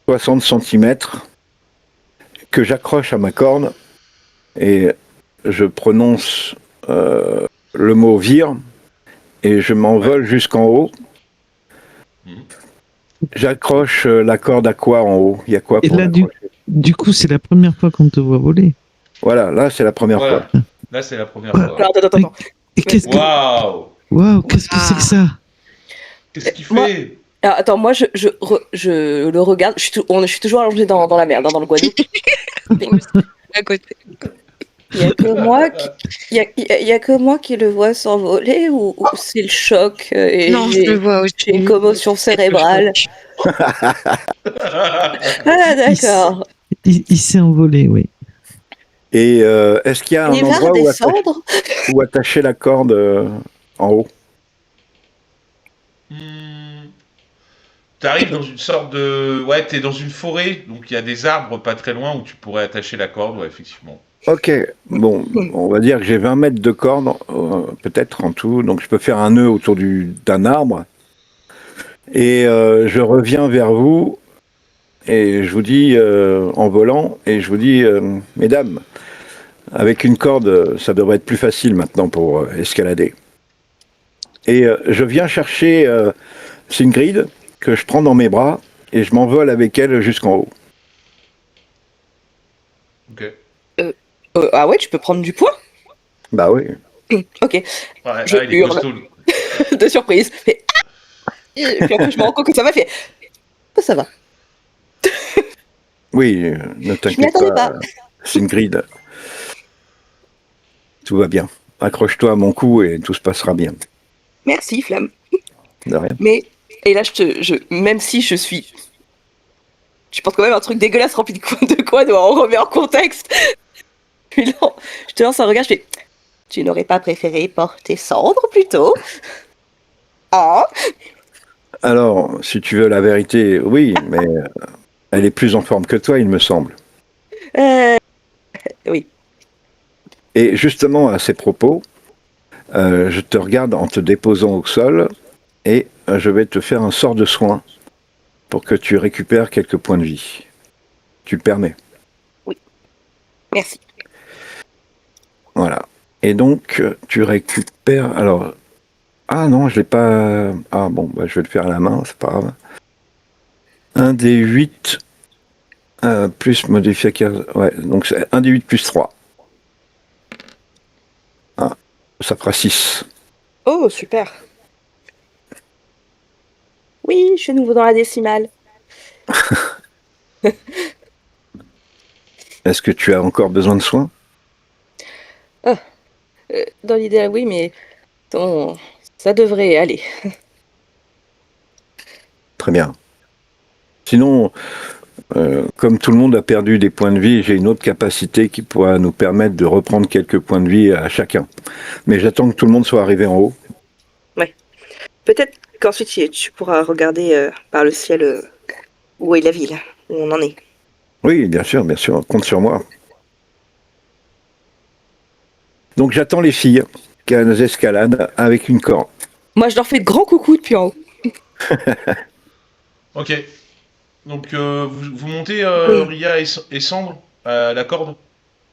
60 cm que j'accroche à ma corde et je prononce le mot vire et je m'envole jusqu'en haut. J'accroche la corde à quoi en haut? Il y a quoi Et pour là, l'accrocher? du coup, c'est la première fois qu'on te voit voler. Voilà, là c'est la première Voilà. fois. Là, c'est la première Ouais. fois. Alors, attends. Et qu'est-ce que... Waouh! Waouh, qu'est-ce que c'est que ça? Qu'est-ce qu'il Moi- fait? Alors, attends, moi, je le regarde. Je suis toujours allongé dans la merde, hein, dans le guano. À côté. Il y a que moi qui le vois s'envoler ou c'est le choc et Non, je le vois aussi. j'ai une commotion cérébrale. Ah, d'accord. Il s'est envolé, oui. Et est-ce qu'il y a un Il va endroit redescendre. où attacher la corde en haut? T'arrives dans une sorte de... Ouais, t'es dans une forêt, donc il y a des arbres pas très loin où tu pourrais attacher la corde, ouais, effectivement. Ok, bon, on va dire que j'ai 20 mètres de corde, peut-être en tout, donc je peux faire un nœud autour d'un arbre. Et je reviens vers vous, et je vous dis, en volant, et je vous dis, mesdames, avec une corde, ça devrait être plus facile maintenant pour escalader. Et je viens chercher Sigrid, que je prends dans mes bras, et je m'envole avec elle jusqu'en haut. Ok. Ah ouais, tu peux prendre du poids. Bah oui. Ok, Ouais, Je il est hurle. costaud. de surprise. Fait, ah et puis après, je me rends compte que ça va. Fait, oh, ça va. Oui, ne m'y t'inquiète attendais pas, pas. Sigrid. Tout va bien. Accroche-toi à mon cou et tout se passera bien. Merci, Flamme. De rien. Mais, et là, même si je suis. Je porte quand même un truc dégueulasse rempli de quoi, on remet en contexte. Puis là, je te lance un regard, je fais. Tu n'aurais pas préféré porter cendre plutôt? Ah. Alors, si tu veux la vérité, oui, mais elle est plus en forme que toi, il me semble. Oui. Et justement, à ces propos, je te regarde en te déposant au sol et je vais te faire un sort de soin pour que tu récupères quelques points de vie. Tu le permets? Merci. Voilà. Et donc, tu récupères... Alors... Ah non, je l'ai pas... Ah bon, bah, je vais le faire à la main, c'est pas grave. Un des 8 plus modificateur... Ouais, donc c'est un des 8 plus 3. Ah, ça fera 6. Oh, super. Oui, je suis nouveau dans la décimale. Est-ce que tu as encore besoin de soins? Dans l'idée, oui, mais bon, ça devrait aller. Très bien. Sinon, comme tout le monde a perdu des points de vie, j'ai une autre capacité qui pourra nous permettre de reprendre quelques points de vie à chacun. Mais j'attends que tout le monde soit arrivé en haut. Peut-être qu'ensuite tu pourras regarder par le ciel où est la ville, où on en est. Oui, bien sûr, compte sur moi. Donc j'attends les filles qu'elles escaladent avec une corde. Moi, je leur fais de grands coucous depuis en haut. Ok. Donc, vous montez Ria et Cendre à la corde?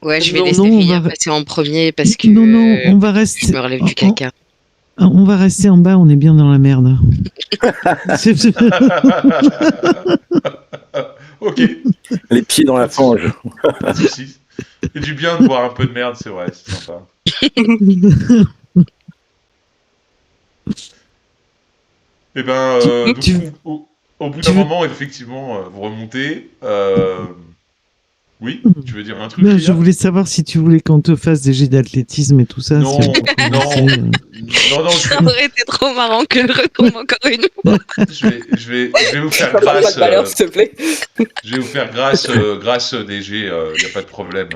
Ouais, je vais Non, laisser on Ria va- passer en premier parce que Non, on va je rester... me relève du caca. On va rester en bas, on est bien dans la merde. Ok. Les pieds dans la fange. Pas de soucis. C'est du bien de boire un peu de merde, c'est vrai, c'est sympa. Et ben, donc, Tu- au bout tu d'un veux- moment, effectivement, vous remontez. Oui, tu veux dire un truc, Non, Ria? je voulais savoir si tu voulais qu'on te fasse des jets d'athlétisme et tout ça. Non, si on peut non, commencer, non, Ça aurait été trop marrant que je retombe encore une fois. je vais vous faire Pas grâce. de valeur, s'il te plaît. Je vais vous faire grâce des jets, il n'y a pas de problème.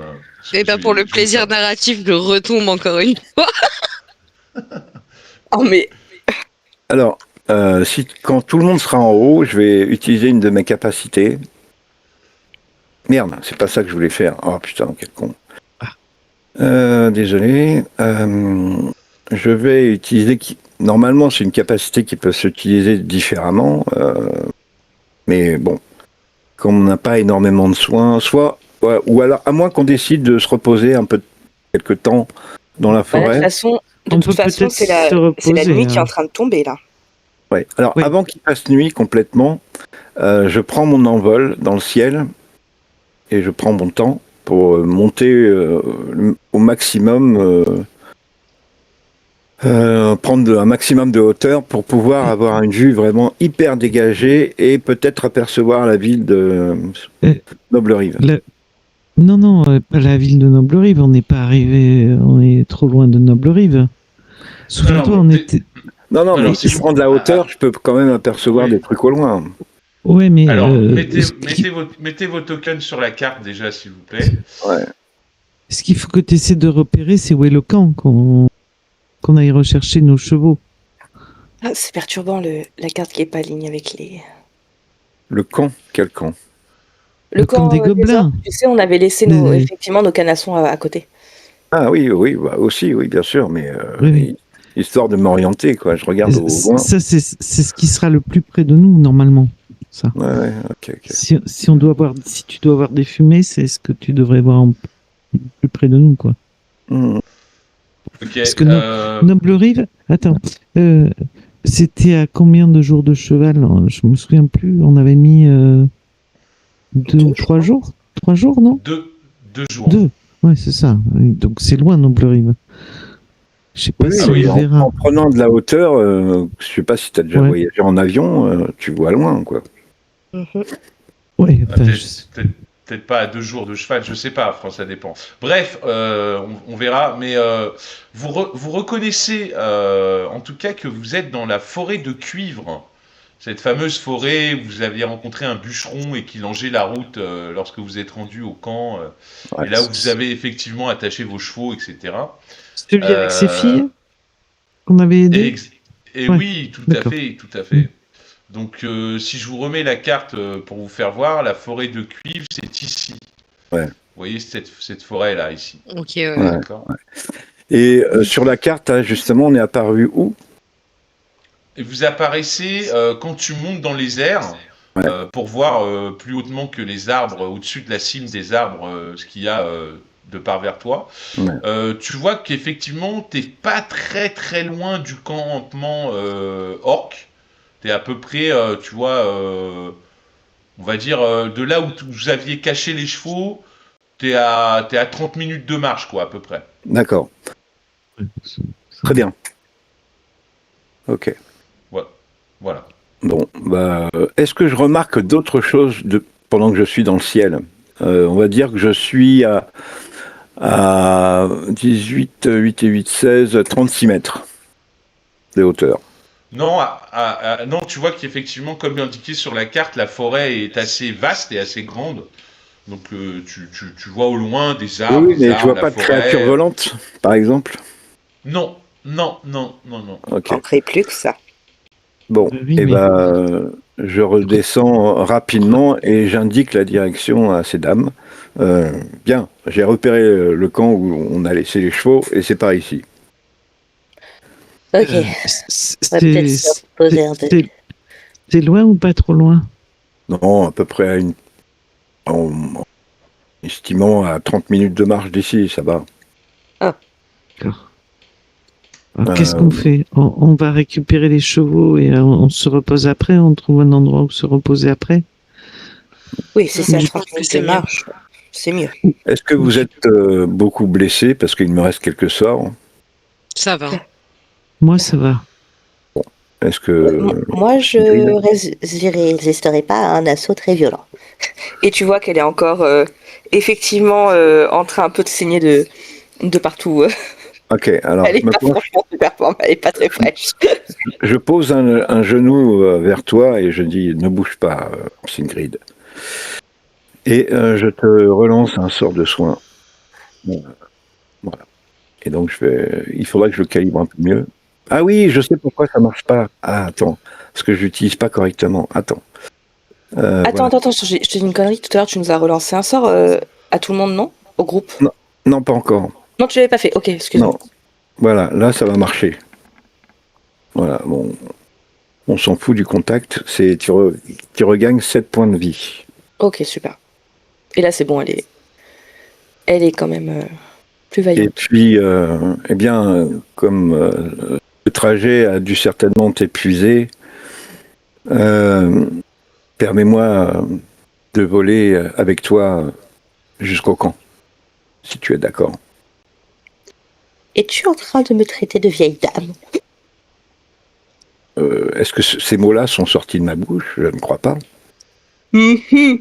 Et ben pour le plaisir narratif, je retombe encore une fois. Oh, mais Alors, quand tout le monde sera en haut, je vais utiliser une de mes capacités. Merde, c'est pas ça que je voulais faire. Oh putain, quel con. Désolé. Je vais utiliser... Normalement, c'est une capacité qui peut s'utiliser différemment. Mais bon, comme on n'a pas énormément de soins, ou alors, à moins qu'on décide de se reposer un peu quelque temps dans la de forêt. toute façon, c'est la nuit qui est en train de tomber là. Ouais. Alors, Oui. avant qu'il fasse nuit complètement, je prends mon envol dans le ciel et je prends mon temps pour monter au maximum, prendre un maximum de hauteur pour pouvoir avoir une vue vraiment hyper dégagée et peut-être apercevoir la ville de Noble-Rive. Non, pas la ville de Noble-Rive. On n'est pas arrivé. On est trop loin de Noble-Rive. Souviens-toi, on était. Non, mais si je prends de la hauteur, je peux quand même apercevoir des trucs au loin. Ouais, mais. Alors, mettez vos tokens sur la carte déjà, s'il vous plaît. Ouais. Ce qu'il faut que tu essaies de repérer, c'est où est le camp, qu'on aille rechercher nos chevaux. Ah, c'est perturbant la carte qui est pas alignée avec les. Le camp? Quel camp? Le camp des gobelins. Tu sais, on avait laissé effectivement nos canassons à côté. Ah oui, bah, aussi, oui, bien sûr, mais Oui. histoire de m'orienter, quoi. Je regarde au loin. Ça, c'est ce qui sera le plus près de nous, normalement. Ça. Ouais, ok. Si tu dois avoir des fumées, c'est ce que tu devrais voir plus près de nous, quoi. Ok. Parce que Noble-Rive, attends, c'était à combien de jours de cheval? Je me souviens plus. On avait mis 2 ou 3 jours. 3 jours, non? 2 jours. 2. Ouais, c'est ça. Donc c'est loin, Noble-Rive. Je sais pas si on le verra. En prenant de la hauteur, je sais pas si tu as déjà voyagé en avion, tu vois loin, quoi. Ouais, peut-être pas à 2 jours de cheval, je sais pas, ça dépend. Bref, on verra, mais vous reconnaissez en tout cas que vous êtes dans la forêt de cuivre. Cette fameuse forêt où vous aviez rencontré un bûcheron et qui longeait la route lorsque vous êtes rendu au camp, et là où vous avez effectivement attaché vos chevaux, etc. Celui avec ses filles qu'on avait aidé. Et oui, tout à fait. Donc, si je vous remets la carte pour vous faire voir, la forêt de cuivre, c'est ici. Ouais. Vous voyez cette forêt-là, ici. Ok, Ouais. D'accord. Ouais. Et sur la carte, justement, on est apparu où? Et vous apparaissez quand tu montes dans les airs, pour voir plus hautement que les arbres, au-dessus de la cime des arbres, ce qu'il y a de par vers toi. Ouais. Tu vois qu'effectivement, t'es pas très très loin du campement orc. T'es à peu près, tu vois, on va dire, de là où vous aviez caché les chevaux, t'es à 30 minutes de marche, quoi, à peu près. D'accord. Très bien. Ok. Voilà. Bon, bah, est-ce que je remarque d'autres choses pendant que je suis dans le ciel? On va dire que je suis à 18, 8 et 8, 16, 36 mètres de hauteur. Non, non, tu vois qu'effectivement, comme indiqué sur la carte, la forêt est assez vaste et assez grande. Donc, tu vois au loin des arbres. Oui, mais tu vois pas de créatures volantes, par exemple? Non. Ok. On crée plus que ça. Bon, je redescends rapidement et j'indique la direction à ces dames. Bien, j'ai repéré le camp où on a laissé les chevaux et c'est par ici. Ok. C'est loin ou pas trop loin? Non, à peu près en estimant à 30 minutes de marche d'ici, ça va. Ah. D'accord. Alors, qu'est-ce qu'on fait? On va récupérer les chevaux et on se repose après? On trouve un endroit où se reposer après? Oui, c'est ça, 30 minutes de marche. C'est mieux. Est-ce que vous êtes beaucoup blessé parce qu'il me reste quelques sorts? Ça va. Moi, ça va. Bon. Est-ce que... Moi, je résisterai pas à un assaut très violent. Et tu vois qu'elle est encore effectivement en train un peu de saigner de partout. Ok, alors elle est pas franchement super forme, elle est pas très fraîche. Je pose un genou vers toi et je dis ne bouge pas, Sigrid. Et je te relance un sort de soin. Voilà. Et donc il faudra que je le calibre un peu mieux. Ah oui, je sais pourquoi ça marche pas. Ah attends, parce que je l'utilise pas correctement. Attends. Attends, je te dis une connerie. Tout à l'heure, tu nous as relancé un sort à tout le monde, non? Au groupe? Non, pas encore. Non, tu l'avais pas fait. Ok, excuse-moi. Voilà, là, ça va marcher. Voilà, bon. On s'en fout du contact. Tu regagnes 7 points de vie. Ok, super. Et là, c'est bon, elle est quand même plus vaillante. Et puis, eh bien, comme le trajet a dû certainement t'épuiser, permets-moi de voler avec toi jusqu'au camp, si tu es d'accord. Es-tu en train de me traiter de vieille dame? Est-ce que ces mots-là sont sortis de ma bouche? Je ne crois pas. Mhm.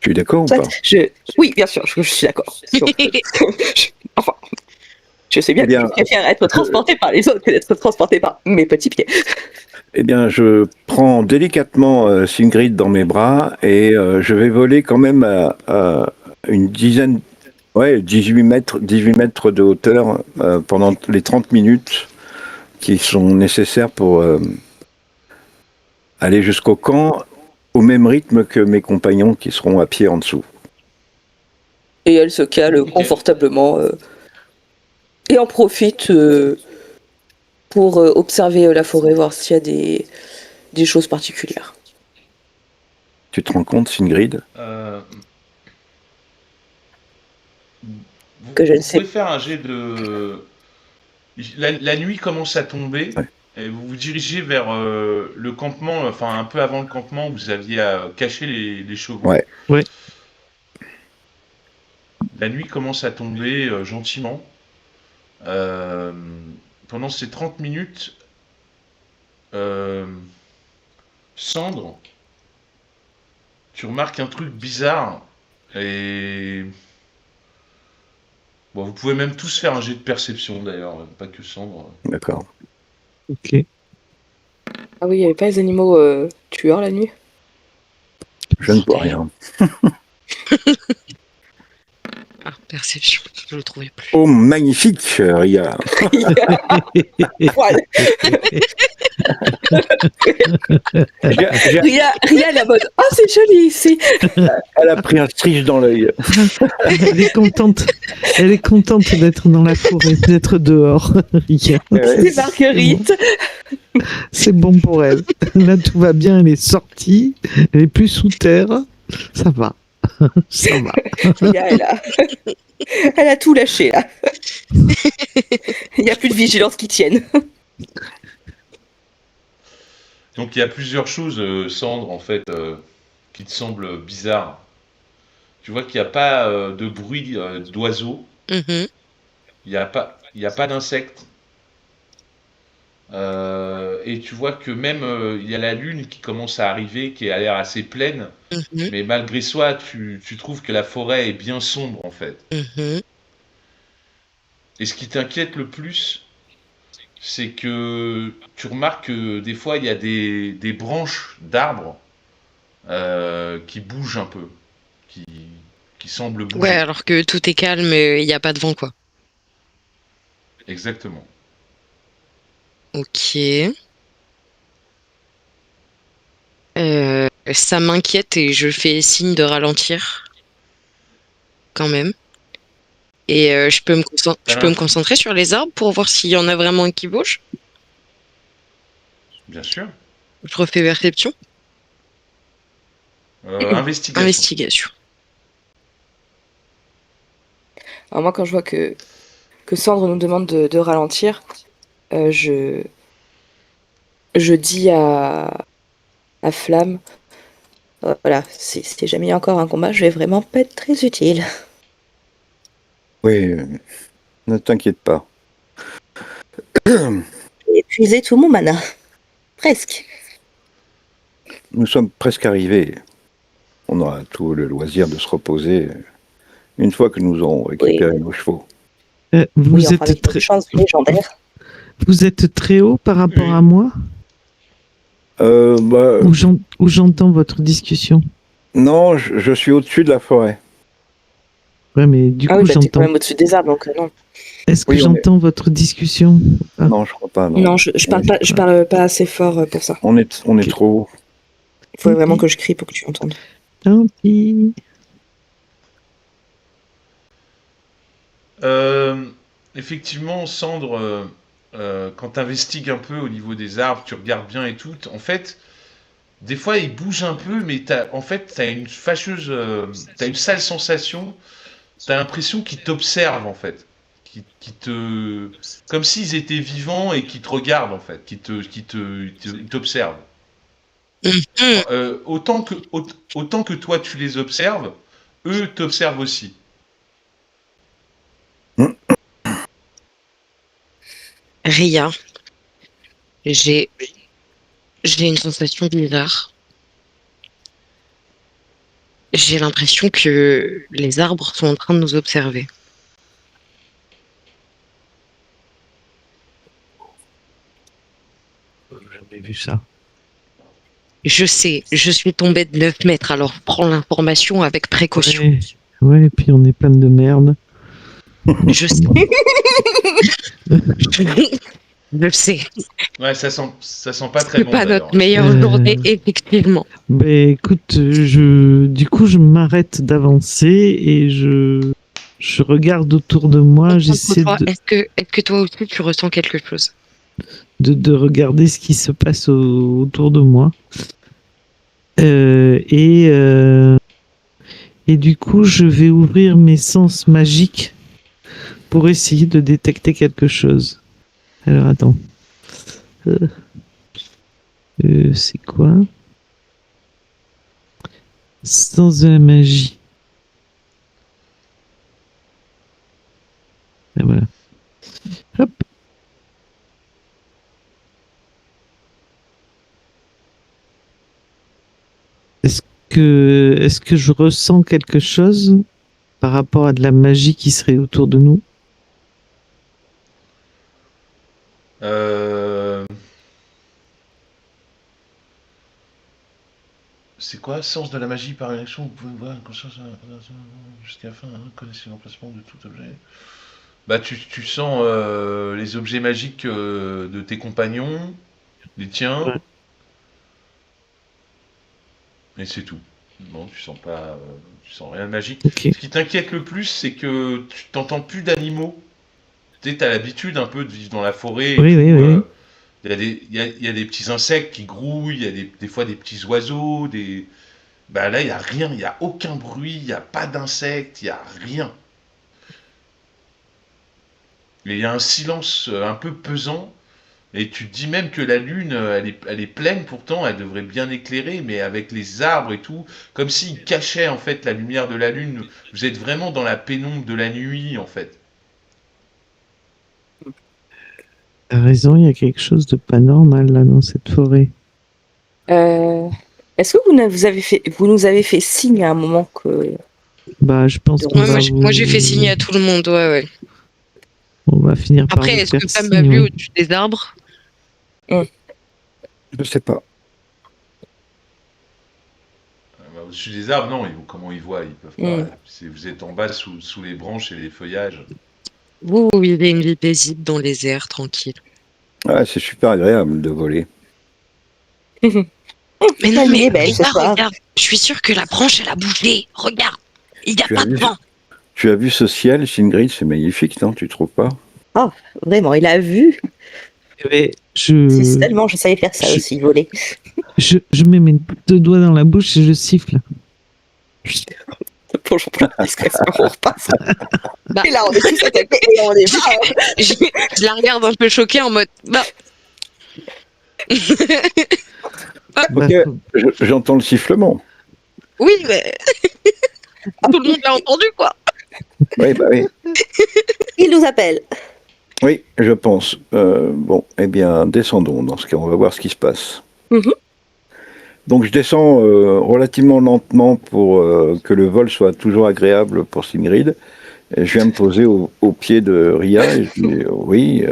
Tu es d'accord ou Soit, pas? Oui, bien sûr, je suis d'accord. Enfin, je sais bien Eh que bien, je préfère être transporté par les autres que d'être transporté par mes petits pieds. Eh bien, je prends délicatement Sigrid dans mes bras et je vais voler quand même à une dizaine, ouais, 18 mètres de hauteur pendant les 30 minutes qui sont nécessaires pour aller jusqu'au camp au même rythme que mes compagnons qui seront à pied en dessous. Et elle se cale Ok. confortablement et en profite pour observer la forêt, voir s'il y a des choses particulières. Tu te rends compte, Sigrid? Euh, vous, Que je ne vous sais pouvez faire un jet de... La nuit commence à tomber Ouais. et vous vous dirigez vers le campement, enfin un peu avant le campement où vous aviez caché les chevaux. Ouais. Ouais. La nuit commence à tomber gentiment. Euh, Pendant ces 30 minutes, euh, Cendre, tu remarques un truc bizarre et bon, vous pouvez même tous faire un jet de perception d'ailleurs, pas que Cendre. D'accord. Ok. Ah oui, il n'y avait pas les animaux tueurs la nuit? Je ne vois rien. Ah, perception, je le trouvais plus. Oh, magnifique, Ria. Poil. Ria est la mode. Oh, c'est joli ici. Elle a pris un strige dans l'œil. Elle est contente. Elle est contente d'être dans la forêt, d'être dehors. Regarde. C'est Marguerite. C'est bon pour elle. Là, tout va bien. Elle est sortie. Elle est plus sous terre. Ça va. Ça va. Ria, elle a tout lâché là. Il n'y a plus de vigilance qui tienne. Donc il y a plusieurs choses, Cendre, en fait, qui te semblent bizarres. Tu vois qu'il n'y a pas de bruit d'oiseaux, Mhm. il y a pas d'insectes. Et tu vois que même il y a la lune qui commence à arriver, qui a l'air assez pleine, Mhm. mais malgré soi, tu trouves que la forêt est bien sombre en fait. Mhm. Et ce qui t'inquiète le plus, c'est que tu remarques que des fois il y a des branches d'arbres qui bougent un peu, qui, qui semblent Ouais, bouger. alors que tout est calme, il n'y a pas de vent, quoi. Exactement. Ok. Ça m'inquiète et je fais signe de ralentir, quand même. Et T'as je peux me l'im- concentrer sur les arbres pour voir s'il y en a vraiment un qui bouge. Bien sûr. Je refais perception. Investigation. Investigation. Alors moi, quand je vois que Sandre nous demande de ralentir, je dis à Flamme, voilà, si jamais il y a encore un combat, je vais vraiment pas être très utile. Oui, ne t'inquiète pas. J'ai épuisé tout mon mana. Presque. Nous sommes presque arrivés. On aura tout le loisir de se reposer une fois que nous aurons récupéré nos chevaux. Vous, Oui, enfin, avec êtes notre chance légendaire. vous êtes très haut par rapport Oui. à moi Bah, ou j'entends votre discussion? non, je suis au-dessus de la forêt. Ouais, mais du Ah coup, oui, bah t'es quand j'entends. même au-dessus des arbres, donc non. Est-ce que Oui, on est- j'entends votre discussion? Ah, Non, je crois pas. Non, Non, je parle pas assez fort pour ça. on est Ok. trop haut. Il faut vraiment que je crie pour que tu entendes. Tant pis. Euh, Effectivement, Cendre, quand tu investigues un peu au niveau des arbres, tu regardes bien et tout, en fait, des fois ils bougent un peu, mais en fait, tu as une fâcheuse, t'as une sale sensation, tu as l'impression qu'ils t'observent en fait, comme s'ils étaient vivants et qui te regardent en fait, ils t'observent. Autant que toi tu les observes, eux t'observent aussi. Ria, j'ai une sensation bizarre. J'ai l'impression que les arbres sont en train de nous observer. J'ai jamais vu ça. Je sais, je suis tombée de 9 mètres, alors prends l'information avec précaution. Ouais, et puis on est plein de merde. Je sais. Je sais. Ouais, ça sent pas très C'est bon. pas d'ailleurs. notre meilleure journée, effectivement. Ben écoute, du coup je m'arrête d'avancer et je regarde autour de moi, j'essaie Est-ce que toi aussi tu ressens quelque chose? de regarder ce qui se passe autour de moi. Et du coup, je vais ouvrir mes sens magiques pour essayer de détecter quelque chose. Alors, attends. C'est quoi? Sens de la magie. Et voilà. Hop. Est-ce que je ressens quelque chose par rapport à de la magie qui serait autour de nous? C'est quoi, sens de la magie par une action? Vous pouvez voir une conscience jusqu'à la fin, connaissez l'emplacement de tout objet. Bah, tu sens les objets magiques de tes compagnons, les tiens, Ouais. et c'est tout. Non, tu sens rien de magique. Ok. Ce qui t'inquiète le plus, c'est que tu t'entends plus d'animaux. Tu sais, t'as l'habitude un peu de vivre dans la forêt. Oui, oui, oui. Il y a des petits insectes qui grouillent, il y a des fois des petits oiseaux, Bah là, il n'y a rien, il n'y a aucun bruit, il n'y a pas d'insectes, il n'y a rien. Et il y a un silence un peu pesant, et tu te dis même que la lune, elle est pleine pourtant, elle devrait bien éclairer, mais avec les arbres et tout, comme s'ils cachaient en fait la lumière de la lune. Vous êtes vraiment dans la pénombre de la nuit en fait. T'as raison, il y a quelque chose de pas normal là dans cette forêt. Est-ce que vous nous avez fait signe à un moment que... Bah, je pense qu'on va Moi j'ai fait signer à tout le monde, ouais. On va finir par Après, vous est-ce faire que Pam signe, m'a vu ouais. au-dessus des arbres? Je sais pas. Bah, au-dessus des arbres, non, comment ils voient? Ils peuvent pas. Vous êtes en bas sous les branches et les feuillages. Vous vivez une vie paisible dans les airs, tranquille. Ouais, c'est super agréable de voler. Mais non, La nuit mais est belle ce soir. regarde, je suis sûre que la branche, elle a bougé. Regarde, il n'y a Tu pas as de vu vent. Tu as vu ce ciel, Ingrid, c'est magnifique, non? Tu trouves pas? Vraiment, il a vu. Mais Si seulement je savais faire ça je- aussi, voler. je mets mes deux doigts dans la bouche et je siffle. Bonjour pour la discrétion, on repasse. Bah, Et là, on est tous attaqués et on est marre. je la regarde un peu choquée en mode. Bah, Bah, Ok, j'entends le sifflement. oui, mais. Tout le monde l'a entendu, quoi. Oui, bah oui. Il nous appelle. Oui, je pense. Bon, eh bien, descendons dans ce cas, on va voir ce qui se passe. Mhm. Donc je descends relativement lentement pour que le vol soit toujours agréable pour Sigrid. Et je viens me poser au pied de Ria et je dis oui,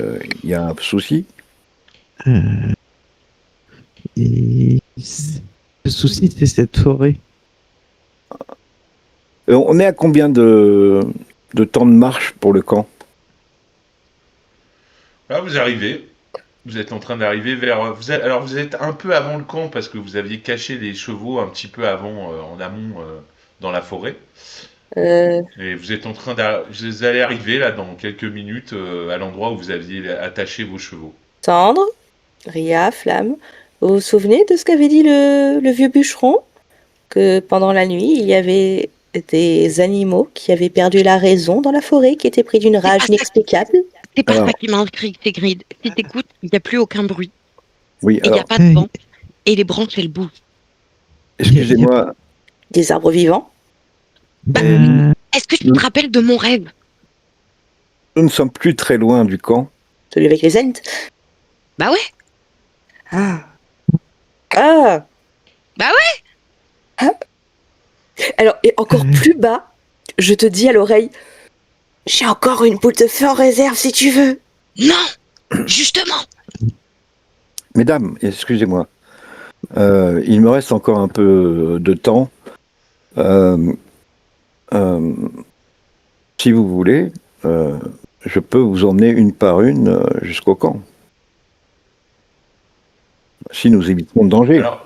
il y a un souci. et le souci, c'est cette forêt. On est à combien de temps de marche pour le camp? Là, vous arrivez. Vous êtes en train d'arriver vers. Alors, vous êtes un peu avant le camp parce que vous aviez caché les chevaux un petit peu avant, en amont, dans la forêt. Et vous êtes en train vous allez arriver là dans quelques minutes à l'endroit où vous aviez attaché vos chevaux. Tendre, Ria, Flamme, vous vous souvenez de ce qu'avait dit le vieux bûcheron? Que pendant la nuit, il y avait des animaux qui avaient perdu la raison dans la forêt, qui étaient pris d'une rage inexplicable. C'est pas Alors. ça qui m'a intrigué, Grid. Si t'écoutes, il n'y a plus aucun bruit. Oui, Il n'y a alors, pas de vent. Et les branches, elles bougent. excusez-moi, Des arbres vivants. Est-ce que tu te rappelles de mon rêve? nous ne sommes plus très loin du camp. Celui avec les ents. Bah ouais. Ah. Ah. Bah ouais. Alors, et encore plus bas, je te dis à l'oreille, j'ai encore une boule de feu en réserve si tu veux. Non. Justement. Mesdames, excusez-moi, il me reste encore un peu de temps. Si vous voulez, je peux vous emmener une par une jusqu'au camp. Si nous évitons le danger. Alors,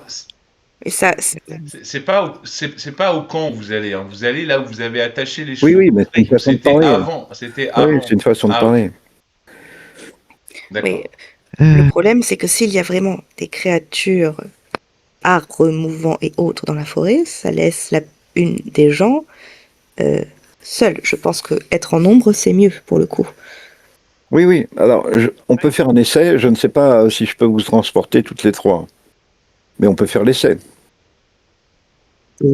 Et ça, c'est pas au camp où vous allez. Hein. Vous allez là où vous avez attaché les chevaux. Oui, mais c'est une façon de C'était parler. avant. C'était avant. Oui, c'est une façon de Ah, parler. D'accord. mais le problème, c'est que s'il y a vraiment des créatures, arbres mouvants et autres dans la forêt, ça laisse une des gens seule. Je pense que être en nombre, c'est mieux pour le coup. Oui. Alors, on peut faire un essai. Je ne sais pas si je peux vous transporter toutes les trois. Mais on peut faire l'essai.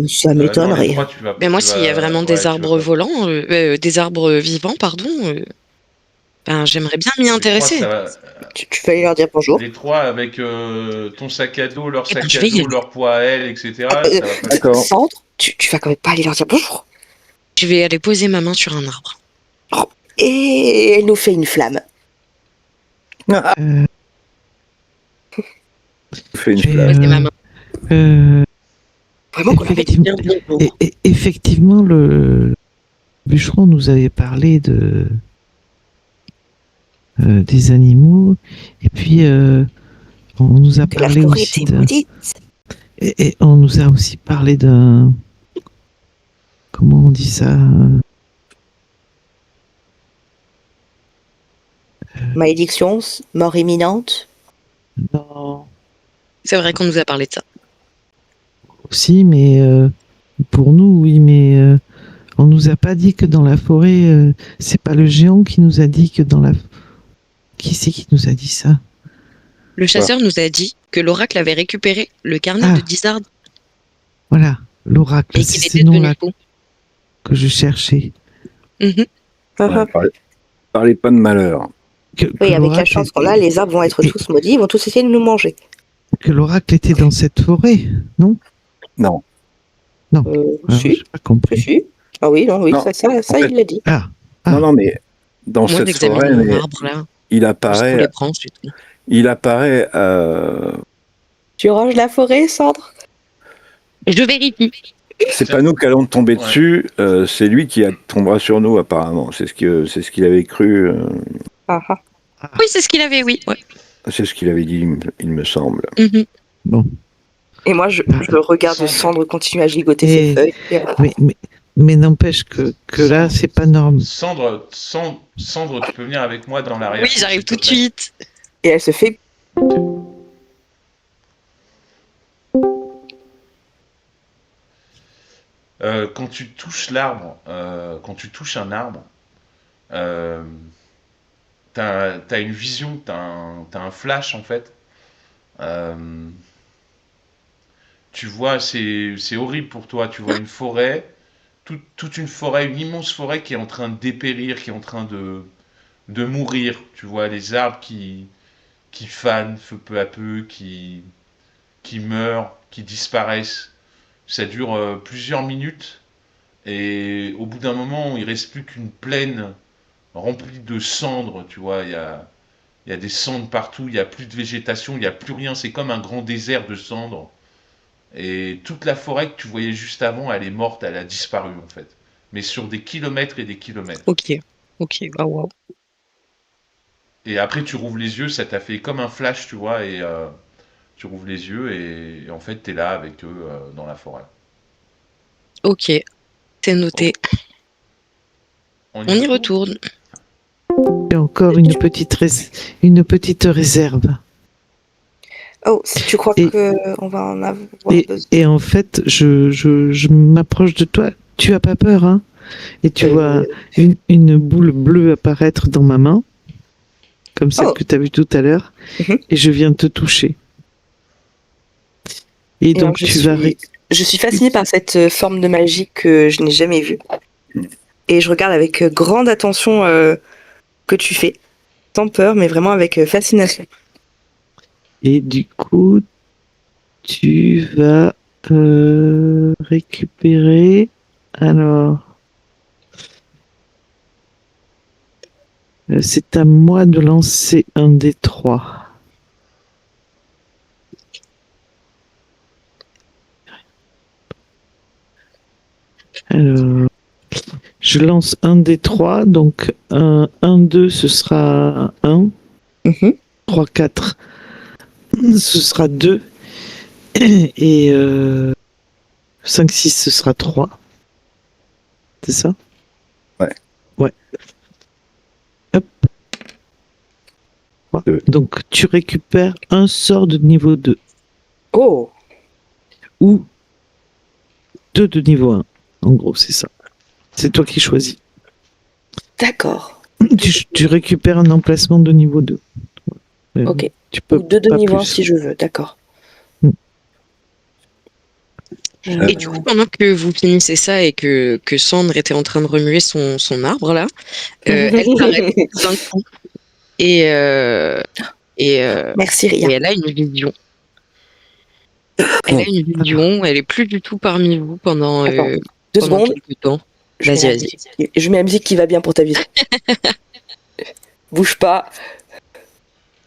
Ça Non, les m'étonnerait. trois, tu vas- Mais moi, tu s'il y a vas- vraiment ouais, des tu vas arbres pas- volants, des arbres vivants, pardon, ben, j'aimerais bien m'y les trois, intéresser. ça va- Tu vas aller leur dire bonjour. Les trois avec ton sac à dos, leur Eh ben, sac je à vais y dos, aller. leur poids à elle, etc. Ah, Ça va pas- D'accord. Sandre, tu vas quand même pas aller leur dire bonjour. Je vais aller poser ma main sur un arbre. Et elle nous fait une flamme. Fais une J'ai, flamme. Poser ma main. Vraiment qu'on avait dit Effectivement, bien. effectivement, le bûcheron nous avait parlé des animaux, et puis on nous a Que la parlé forêt aussi était maudite. et on nous a aussi parlé d'un, comment on dit ça, Malédiction, mort imminente. non, C'est vrai qu'on nous a parlé de ça. aussi, mais pour nous, oui, mais on nous a pas dit que dans la forêt, c'est pas le géant qui nous a dit que dans la, qui c'est qui nous a dit ça? Le chasseur nous a dit que l'oracle avait récupéré le carnet Ah. de Dizard Voilà, l'oracle, et c'est qu'il ce était devenu nom-là faux. que je cherchais. Mhm. Ouais, parlez pas de malheur. Oui, avec la l'oracle chance qu'on a, les arbres vont être tous maudits, ils vont tous essayer de nous manger. que l'oracle était dans cette forêt, non? Non. Alors, Si, j'ai pas compris. si. Ah oui, non, oui, Non, ça en fait- il l'a dit. Ah, Non, mais dans Moi, cette d'examiner forêt, mon mais arbre là. il Juste pour les apparaît, branches et tout. Tu ranges la forêt, Sandre? Et je vérifie. c'est pas nous qui allons tomber Ouais. dessus, c'est lui qui tombera sur nous apparemment. C'est ce qu'il avait cru, Ah, ah. Oui, c'est ce qu'il avait, oui. Ouais. c'est ce qu'il avait dit, il me semble. Mhm. bon. Et moi, je regarde Sandre. Sandre continuer à gigoter Et- ses feuilles. Mais n'empêche que là, c'est pas normal. Sandre, tu peux venir avec moi dans l'arrière. Oui, j'arrive tout de suite. Et elle se fait. Quand tu touches l'arbre, quand tu touches un arbre, t'as une vision, t'as un flash en fait. Tu vois, c'est horrible pour toi. Tu vois une forêt, toute une forêt, une immense forêt qui est en train de dépérir, qui est en train de mourir. Tu vois les arbres qui fanent peu à peu, qui meurent, qui disparaissent. Ça dure plusieurs minutes et au bout d'un moment, il reste plus qu'une plaine remplie de cendres. Tu vois, il y a des cendres partout, il n'y a plus de végétation, il n'y a plus rien. C'est comme un grand désert de cendres. Et toute la forêt que tu voyais juste avant, elle est morte, elle a disparu en fait. Mais sur des kilomètres et des kilomètres. Ok. Ok, waouh. Et après, tu rouvres les yeux, ça t'a fait comme un flash, tu vois, et tu rouvres les yeux et en fait, t'es là avec eux dans la forêt. Ok. C'est noté. On y retourne. Il y a encore une petite réserve. Oh, si tu crois Et- qu'on va en avoir besoin. Et en fait, je m'approche de toi. Tu as pas peur, hein? Et tu vois une boule bleue apparaître dans ma main, comme celle Oh. que tu as vue tout à l'heure, Mhm. et je viens te toucher. Et Et alors, donc tu vas... je suis fascinée par cette forme de magie que je n'ai jamais vue. Et je regarde avec grande attention que tu fais. Sans peur, mais vraiment avec fascination. Et du coup, tu vas récupérer... Alors... c'est à moi de lancer un des 3. Alors, je lance un des 3, donc 1, 2, ce sera 1, Mhm. 3, 4, ce sera 2, et 5, 6, ce sera 3. C'est ça? Ouais. Ouais. Hop. Donc, tu récupères un sort de niveau 2. Oh. Ou 2 de niveau 1. En gros, c'est ça. C'est toi qui choisis. D'accord. Tu récupères un emplacement de niveau 2. Ok. Tu peux Ou 2 de pas niveau 1 plus. si je veux, d'accord. Et du coup, pendant que vous finissez ça et que Sandre était en train de remuer son arbre, là, elle s'arrête d'un coup et, Merci Ria. et elle a une vision. Elle a une vision, elle est plus du tout parmi vous pendant, Attends, 2 pendant secondes. quelques temps. Je mets Vas-y, la vas-y. musique. Je mets la musique qui va bien pour ta vision. Bouge pas.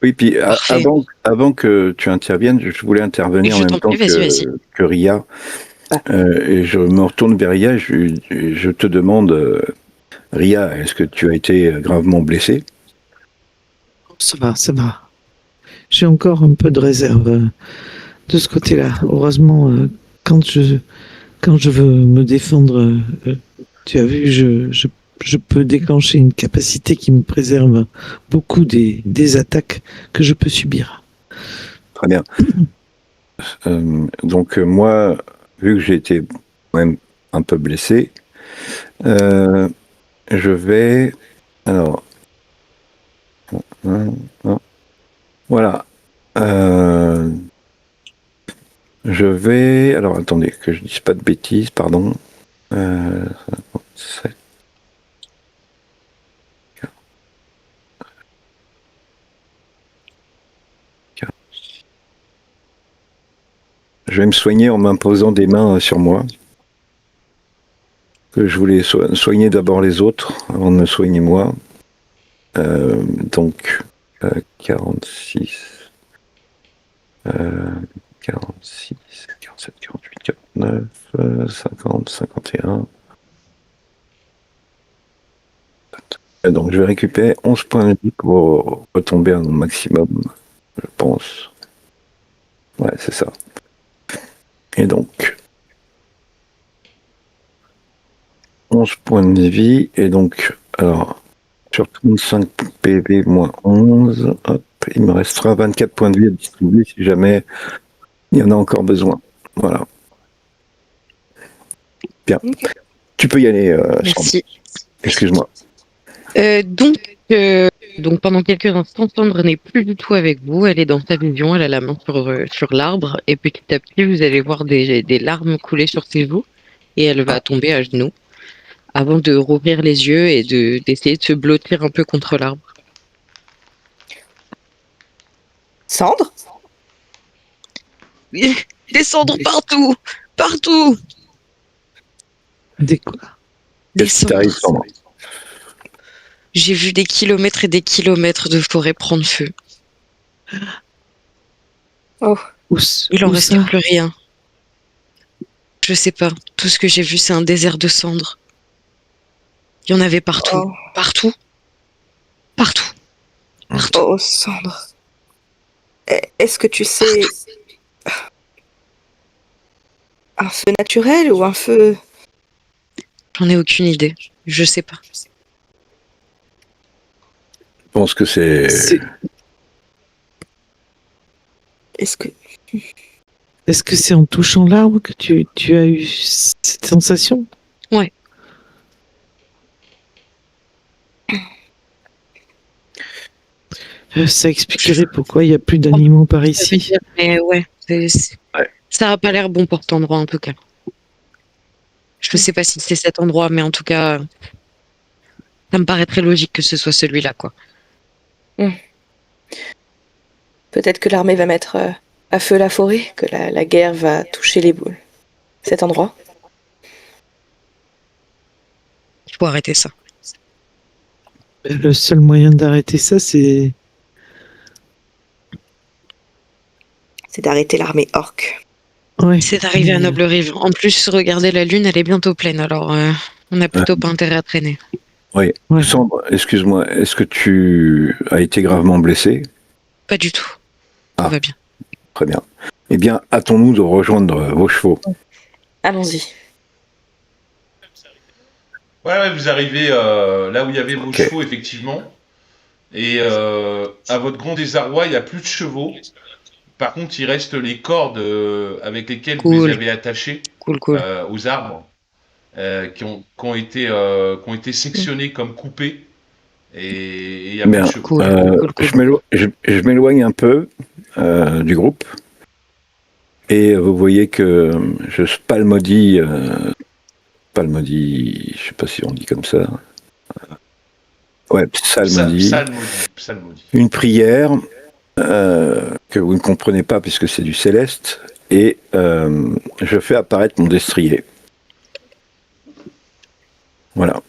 Oui, puis Parfait. avant que tu interviennes, je voulais intervenir en Je même t'en temps prie, vas-y. que Ria. Ah. Et je me retourne vers Ria, je te demande, Ria, est-ce que tu as été gravement blessée? Ça va, ça va. J'ai encore un peu de réserve de ce côté-là. Heureusement, quand je veux me défendre, tu as vu, je peux déclencher une capacité qui me préserve beaucoup des attaques que je peux subir. Très bien. Donc moi, vu que j'ai été quand même un peu blessé, je vais... Alors... Voilà. Je vais... Alors attendez, que je dise pas de bêtises, pardon. 57. Je vais me soigner en m'imposant des mains sur moi. Que je voulais soigner d'abord les autres avant de me soigner moi. Donc 46, 46, 47, 48, 49, 50, 51. Donc je vais récupérer 11 points de vie pour retomber à mon maximum, je pense. Ouais, c'est ça. Et donc 11 points de vie, et donc, alors, sur 35 PV moins 11, hop, il me restera 24 points de vie à distribuer si jamais il y en a encore besoin. Voilà. Bien. Tu peux y aller, Sandre. Merci. Excuse-moi. Donc pendant quelques instants, Sandre n'est plus du tout avec vous. Elle est dans sa vision, elle a la main sur l'arbre. Et petit à petit, vous allez voir des larmes couler sur ses joues. Et elle va tomber à genoux avant de rouvrir les yeux et d'essayer de se blottir un peu contre l'arbre. Sandre? Des cendres partout! Partout! Des quoi? Des Qu'est-ce qui t'arrive, cendres. Sandre? J'ai vu des kilomètres et des kilomètres de forêt prendre feu. Oh. Il en Où reste ça? plus rien. Je sais pas. Tout ce que j'ai vu, c'est un désert de cendres. Il y en avait partout. Oh. Partout. Partout. Partout. Oh, Sandre. Est-ce que tu sais un feu naturel ou un feu... J'en ai aucune idée. Je sais pas. Je pense que c'est... Est-ce que c'est en touchant l'arbre que tu as eu cette sensation? Ouais. Ça expliquerait pourquoi il n'y a plus d'animaux par ici. Mais ouais, ça a pas l'air bon pour cet endroit en tout cas. Je sais pas si c'est cet endroit, mais en tout cas, ça me paraît très logique que ce soit celui-là, quoi. Peut-être que l'armée va mettre à feu la forêt, que la guerre va toucher cet endroit. Il faut arrêter ça. Le seul moyen d'arrêter ça, c'est... C'est d'arrêter l'armée orque. Ouais. C'est d'arriver à Noble Rive. En plus, regardez la lune, elle est bientôt pleine, alors on n'a plutôt pas intérêt à traîner. Oui. Ouais. Sandre, excuse-moi, est-ce que tu as été gravement blessé? Pas du tout. Tout va bien. Très bien. Eh bien, hâtons-nous de rejoindre vos chevaux. Allons-y. Ouais, vous arrivez là où il y avait vos chevaux, effectivement. Et à votre grand désarroi, il n'y a plus de chevaux. Par contre, il reste les cordes avec lesquelles vous les avez attachés aux arbres, qui ont été sectionnés comme coupés. Et il y a plus de chevaux. Je m'éloigne un peu du groupe. Et vous voyez que je psalmodie, je sais pas si on dit comme ça. Ouais, psalmodie. Une prière que vous ne comprenez pas puisque c'est du céleste. Et je fais apparaître mon destrier. Voilà.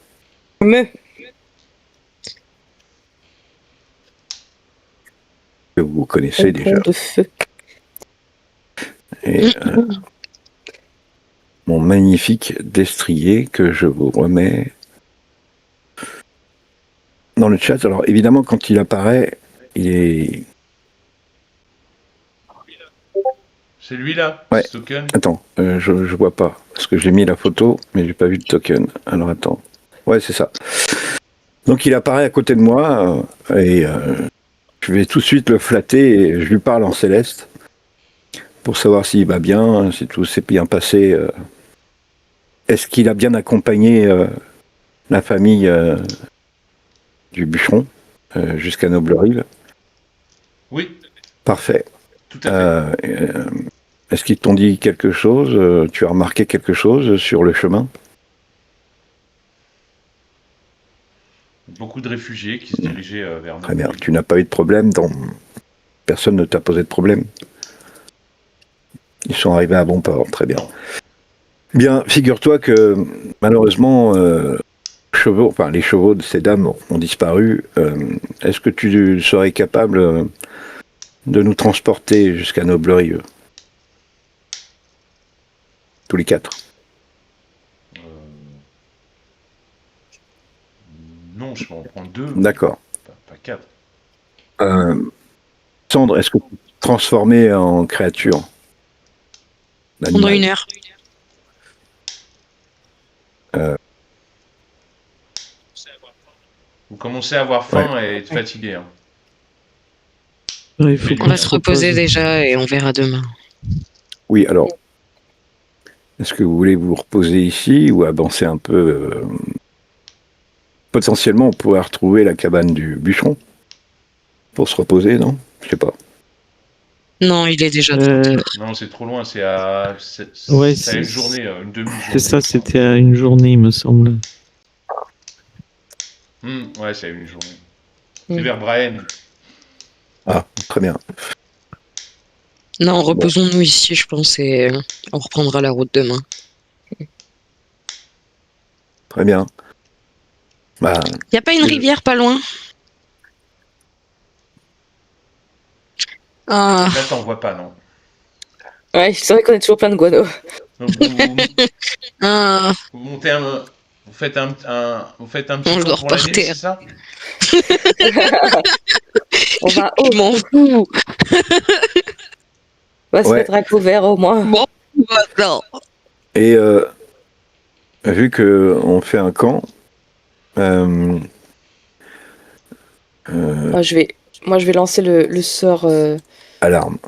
Que vous connaissez déjà. De feu. Et mon magnifique destrier que je vous remets dans le chat. Alors évidemment, quand il apparaît, il est... C'est lui là, ouais. ce token. Attends, je vois pas parce que j'ai mis la photo, mais j'ai pas vu le token. Alors attends. Ouais, c'est ça. Donc il apparaît à côté de moi et je vais tout de suite le flatter et je lui parle en céleste pour savoir s'il va bien, si tout s'est bien passé. Est-ce qu'il a bien accompagné la famille du bûcheron jusqu'à Noble Rive? Oui. Parfait. Tout à fait. Est-ce qu'ils t'ont dit quelque chose? Tu as remarqué quelque chose sur le chemin? Beaucoup de réfugiés qui se dirigeaient vers nous. Très bien. Tu n'as pas eu de problème Personne ne t'a posé de problème? Ils sont arrivés à bon port. Très bien. Bien, figure-toi que malheureusement, les chevaux de ces dames ont disparu. Est-ce que tu serais capable de nous transporter jusqu'à Noble Rive? Tous les 4. Non, je peux en prendre 2. D'accord. Pas 4. Sandre, est-ce que tu peux te transformer en créature? Pendant 1 heure. Vous commencez à avoir faim et être fatigué. Hein. Ouais, faut on va se reposer déjà et on verra demain. Oui, alors, est-ce que vous voulez vous reposer ici ou avancer un peu Potentiellement, on pourrait retrouver la cabane du bûcheron pour se reposer, non? Je sais pas. Non, il est déjà... Non, c'est trop loin, c'est à une journée, une demi-journée. C'est ça, c'était à une journée, il me semble. Ouais, c'est à une journée. C'est vers Brian. Ah, très bien. Non, reposons-nous ici, je pense, et on reprendra la route demain. Très bien. Bah, y a pas une rivière pas loin? Là, t'en vois pas, non? Ouais, c'est vrai qu'on est toujours plein de guano. Donc, vous montez vous faites un petit tour pour l'année, c'est ça? On va Je m'en fous. On va se mettre à couvert au moins. Bon, non. Et vu qu'on fait un camp, Moi, je vais lancer le sort. alarme.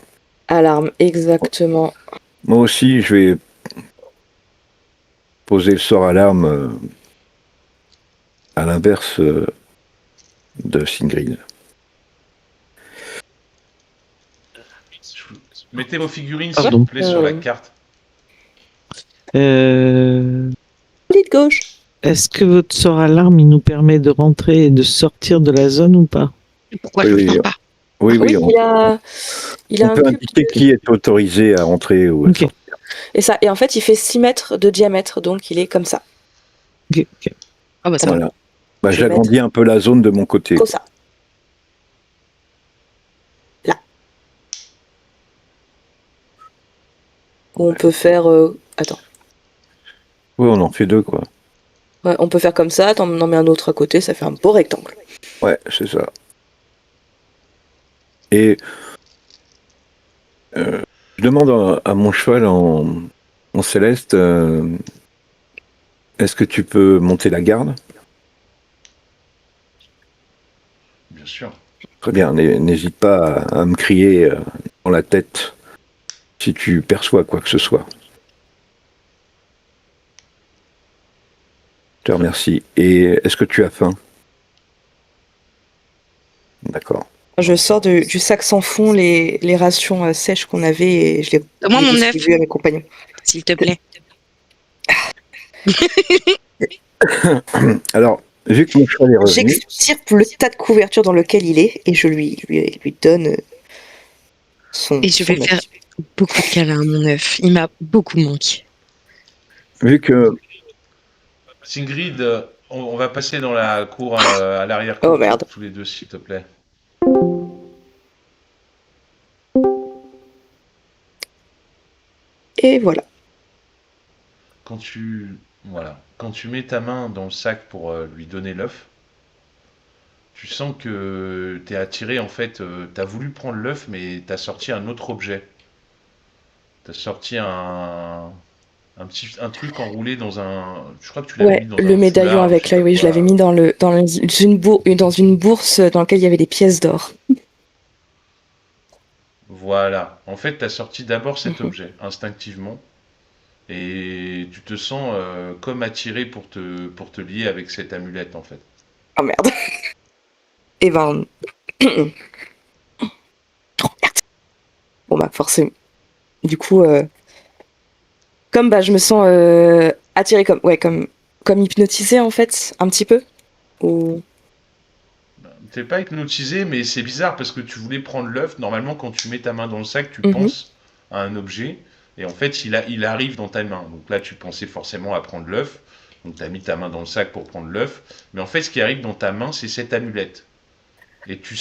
Alarme, exactement. Moi aussi, je vais poser le sort alarme à l'inverse de Singrid. Mettez vos figurines, s'il Pardon. vous plaît, sur la carte. Solide gauche. Est-ce que votre sort alarme, il nous permet de rentrer et de sortir de la zone ou pas? Pourquoi Oui, je oui. ne sors pas? Oui, Oui, on, il a on un peut cube indiquer qui est autorisé à entrer ou à Ok. sortir. et en fait, il fait 6 mètres de diamètre, donc il est comme ça. Ok, ok. Ah bah ça va. Voilà. Bah, Je vais j'agrandis un peu la zone de mon côté. Comme ça. Là. On peut faire. Attends. Oui, on en fait 2, quoi. Ouais, on peut faire comme ça, t'en en mets un autre à côté, ça fait un beau rectangle. Ouais, c'est ça. Et je demande à mon cheval en céleste, est-ce que tu peux monter la garde? Bien sûr. Très bien, n'hésite pas à me crier dans la tête si tu perçois quoi que ce soit. Je te remercie. Et est-ce que tu as faim? D'accord. Je sors du sac sans fond les rations sèches qu'on avait et je les Donne-moi mon œuf, distribue à mes compagnons. s'il te plaît. Alors, vu que mon cheval est revenu, J'extirpe le tas de couverture dans lequel il est et je lui donne son. Et je vais son faire œuf. beaucoup de câlins à mon œuf. Il m'a beaucoup manqué. vu que Singrid, on va passer dans la cour à l'arrière-cour, Oh, merde. tous les deux, s'il te plaît. Et voilà. Quand tu mets ta main dans le sac pour lui donner l'œuf, tu sens que t'es attiré, en fait, t'as voulu prendre l'œuf, mais t'as sorti un autre objet. T'as sorti un truc enroulé dans un. Je crois que tu l'avais mis Ouais, dans le un médaillon foulard, avec je sais l'œil, pas oui, je quoi. l'avais mis dans une bourse dans laquelle il y avait des pièces d'or. Voilà. En fait, tu as sorti d'abord cet Mhm. objet, instinctivement, et tu te sens comme attiré pour te lier avec cette amulette, en fait. Oh merde. Et ben. Oh, merde. Bon bah forcément. Du coup, comme bah je me sens attirée comme hypnotisée en fait, un petit peu. Ou T'es pas hypnotisé, mais c'est bizarre parce que tu voulais prendre l'œuf. Normalement, quand tu mets ta main dans le sac, tu Mhm. penses à un objet, et en fait, il arrive dans ta main. Donc là, tu pensais forcément à prendre l'œuf. Donc tu as mis ta main dans le sac pour prendre l'œuf. Mais en fait, ce qui arrive dans ta main, c'est cette amulette. Et tu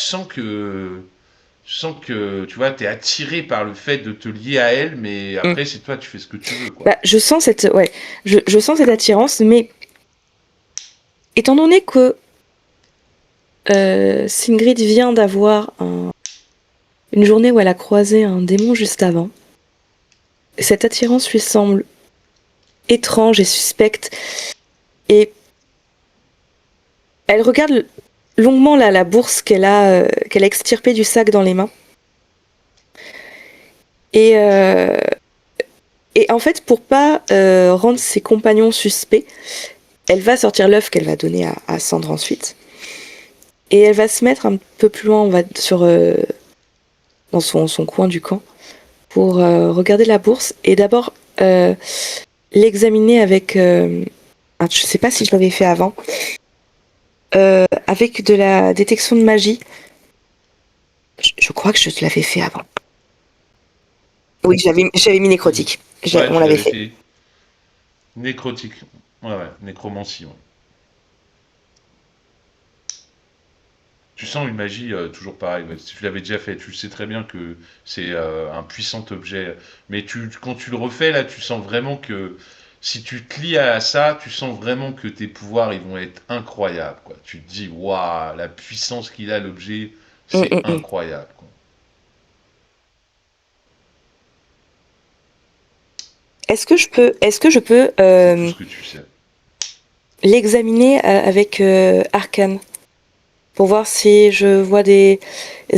vois, t'es attiré par le fait de te lier à elle, mais après, c'est toi, tu fais ce que tu veux, quoi. bah je sens je sens cette attirance, mais étant donné que Singrid vient d'avoir une journée où elle a croisé un démon juste avant, cette attirance lui semble étrange et suspecte. Et elle regarde longuement la bourse qu'elle a extirpée du sac dans les mains. Et, et en fait, pour pas rendre ses compagnons suspects, elle va sortir l'œuf qu'elle va donner à Sandre ensuite. Et elle va se mettre un peu plus loin, on va dans son coin du camp, pour regarder la bourse et d'abord l'examiner avec. Je sais pas si je l'avais fait avant. Avec de la détection de magie. Je crois que je l'avais fait avant. Oui, j'avais mis nécrotique. Ouais, On tu l'avait l'avais fait. Nécrotique. Ouais, nécromancie, ouais. Tu sens une magie toujours pareil. Ouais. Si tu l'avais déjà fait, tu sais très bien que c'est un puissant objet. Mais quand tu le refais, là, tu sens vraiment que si tu te lies à ça, tu sens vraiment que tes pouvoirs, ils vont être incroyables, quoi. Tu te dis, waouh, la puissance qu'il a, l'objet, c'est Mm. incroyable, quoi. Est-ce que je peux C'est tout ce que tu sais. l'examiner avec Arcane pour voir si je vois des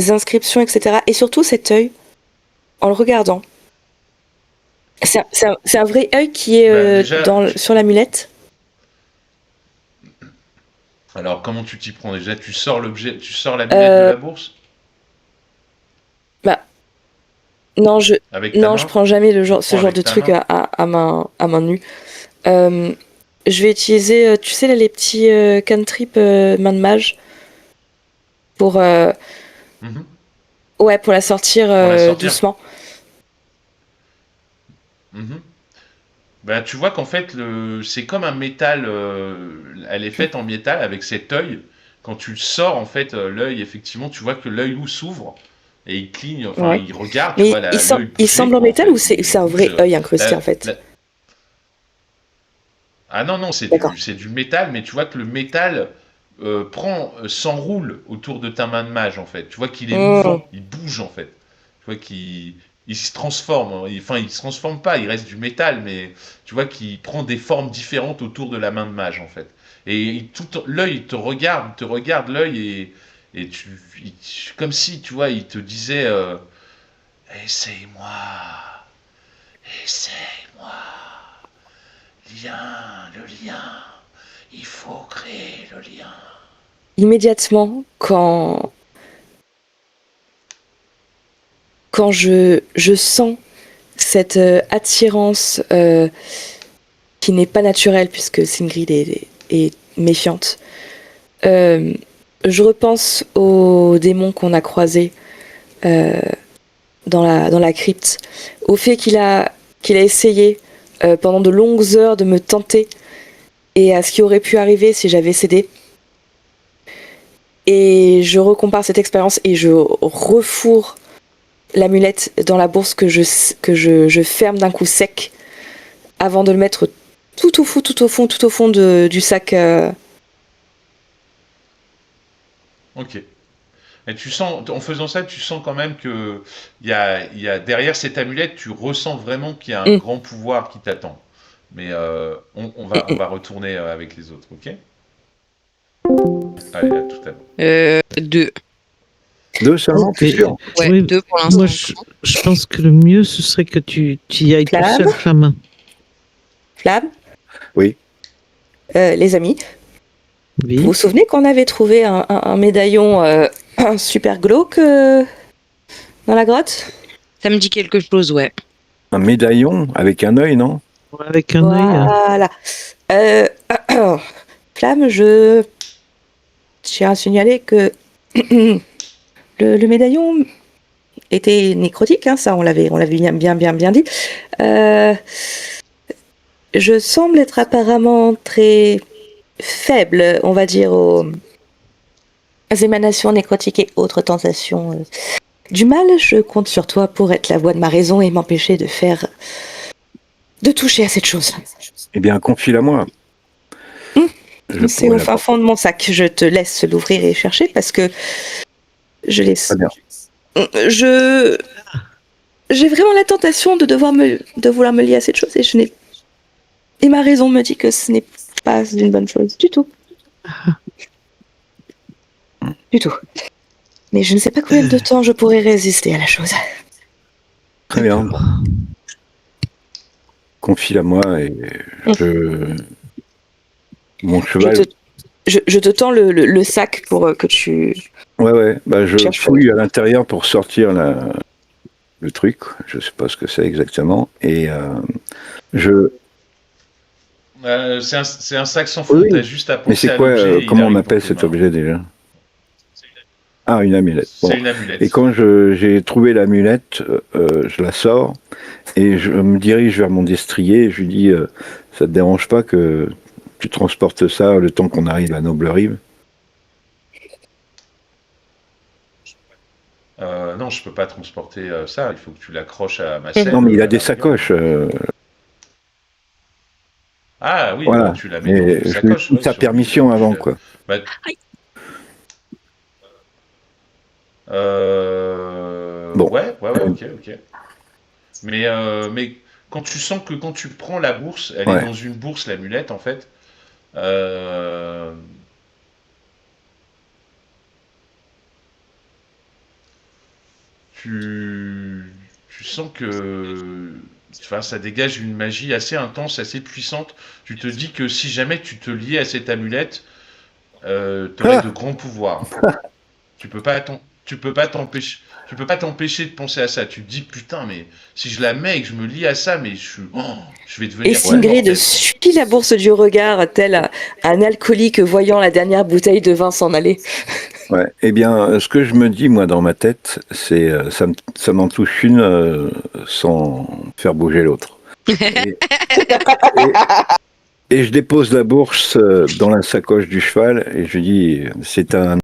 inscriptions, etc. Et surtout cet œil. en le regardant. C'est un vrai œil qui est Déjà, sur l'amulette. alors comment tu t'y prends? Déjà, tu sors l'objet, tu sors l'amulette de Euh, la bourse bah, non, avec ta non, je main? prends jamais Tu le ce prends genre de avec ta truc main? à main nue. Euh, je vais utiliser, tu sais, là, les petits cantrips main de mage pour, Mhm. ouais, pour la sortir Pour la sortir? doucement. Mhm. Ben, tu vois qu'en fait, c'est comme un métal, elle est faite en métal avec cet œil. Quand tu le sors, en fait, l'œil, effectivement, tu vois que l'œil s'ouvre et il cligne, enfin, Ouais. il regarde, tu Mais vois l'œil il bouger, semble en quoi, en métal ou fait. c'est Il un bouge. vrai œil incrusté la- en fait? la- Ah non, non, D'accord. c'est du métal, mais tu vois que le métal s'enroule autour de ta main de mage, en fait. Tu vois qu'il est Hmm. mouvant, il bouge, en fait. Tu vois qu'il se transforme, hein. Enfin, il se transforme pas, il reste du métal, mais tu vois qu'il prend des formes différentes autour de la main de mage, en fait. Et l'œil te regarde l'œil, et comme si, tu vois, il te disait essaye-moi, essaye-moi, le lien, il faut créer le lien. Immédiatement, quand je sens cette attirance qui n'est pas naturelle puisque Singrid est méfiante, euh, je repense aux démons qu'on a croisés euh, dans la crypte, au fait qu'il a essayé pendant de longues heures de me tenter et à ce qui aurait pu arriver si j'avais cédé. Et je recompare cette expérience et je refourre l'amulette dans la bourse je ferme d'un coup sec avant de le mettre tout au fond du sac. Ok. Et tu sens, en faisant ça, tu sens quand même que il y a derrière cette amulette, tu ressens vraiment qu'il y a un Mm, grand pouvoir qui t'attend. Mais on mm. va retourner avec les autres, ok? Allez, à tout à l'heure. Deux. Deux seulement, t'es Et, sûr? Ouais, oui, deux pour moi, l'instant. je pense que le mieux, ce serait que tu y ailles tout Flamme, seul, Flamme. Flamme, Oui. les amis, vous vous Oui. souvenez qu'on avait trouvé un médaillon super glauque dans la grotte? Ça me dit quelque chose, ouais. Un médaillon avec un œil, non? Avec un œil. Voilà. Euh, Flamme, je tiens à signaler que le médaillon était nécrotique, hein, ça on l'avait bien dit. Euh, je semble être apparemment très faible, on va dire, aux émanations nécrotiques et autres tentations du mal. Je compte sur toi pour être la voix de ma raison et m'empêcher de toucher à cette chose. Eh bien, confie-la moi. Je C'est pourrais au la fin porter. fond de mon sac. Je te laisse l'ouvrir et chercher parce que je Très laisse. bien. Je j'ai vraiment la tentation de vouloir me lier à cette chose et ma raison me dit que ce n'est pas une bonne chose du tout. Du tout. Mais je ne sais pas combien de temps je pourrais résister à la chose. Très bien. Bon. D'accord. Confie-la moi et je. Mon Je te, cheval. je te tends le sac pour que tu Ouais, ouais. Bah, je cherches. fouille à l'intérieur pour sortir le truc. Je sais pas ce que c'est exactement. Et je. C'est un sac sans Oui, fond, tu as oui. juste à Mais penser c'est à quoi l'objet et il comment on arrive dans appelle tes cet mains. objet déjà? Ah, une amulette. C'est Bon. une Et amulette. quand j'ai trouvé l'amulette, je la sors et je me dirige vers mon destrier et je lui dis ça te dérange pas que tu transportes ça le temps qu'on arrive à Noble Rive? Non, je peux pas transporter ça, il faut que tu l'accroches à ma Mhm. Non, selle mais il a à des la rigueur. sacoches. Ah oui, bah, Voilà. tu la mets dans Mais une je lui sacoche, demande ouais, sa permission avant, quoi. bah, Bon. ouais, ok. Mais quand tu sens que quand tu prends la bourse, elle est Ouais. dans une bourse, l'amulette, en fait, euh, tu, tu sens que enfin, ça dégage une magie assez intense, assez puissante. Tu te dis que si jamais tu te liais à cette amulette, tu aurais de grands pouvoirs. Tu peux pas tu peux pas t'empêcher. Tu peux pas t'empêcher de penser à ça. Tu te dis putain, mais si je la mets et que je me lie à ça, mais je vais Et devenir Singrid immortel. suit la bourse du regard, tel un alcoolique voyant la dernière bouteille de vin s'en aller. Ouais. Eh bien, ce que je me dis, moi, dans ma tête, c'est ça m'en touche une sans faire bouger l'autre. Et je dépose la bourse dans la sacoche du cheval et je dis, c'est un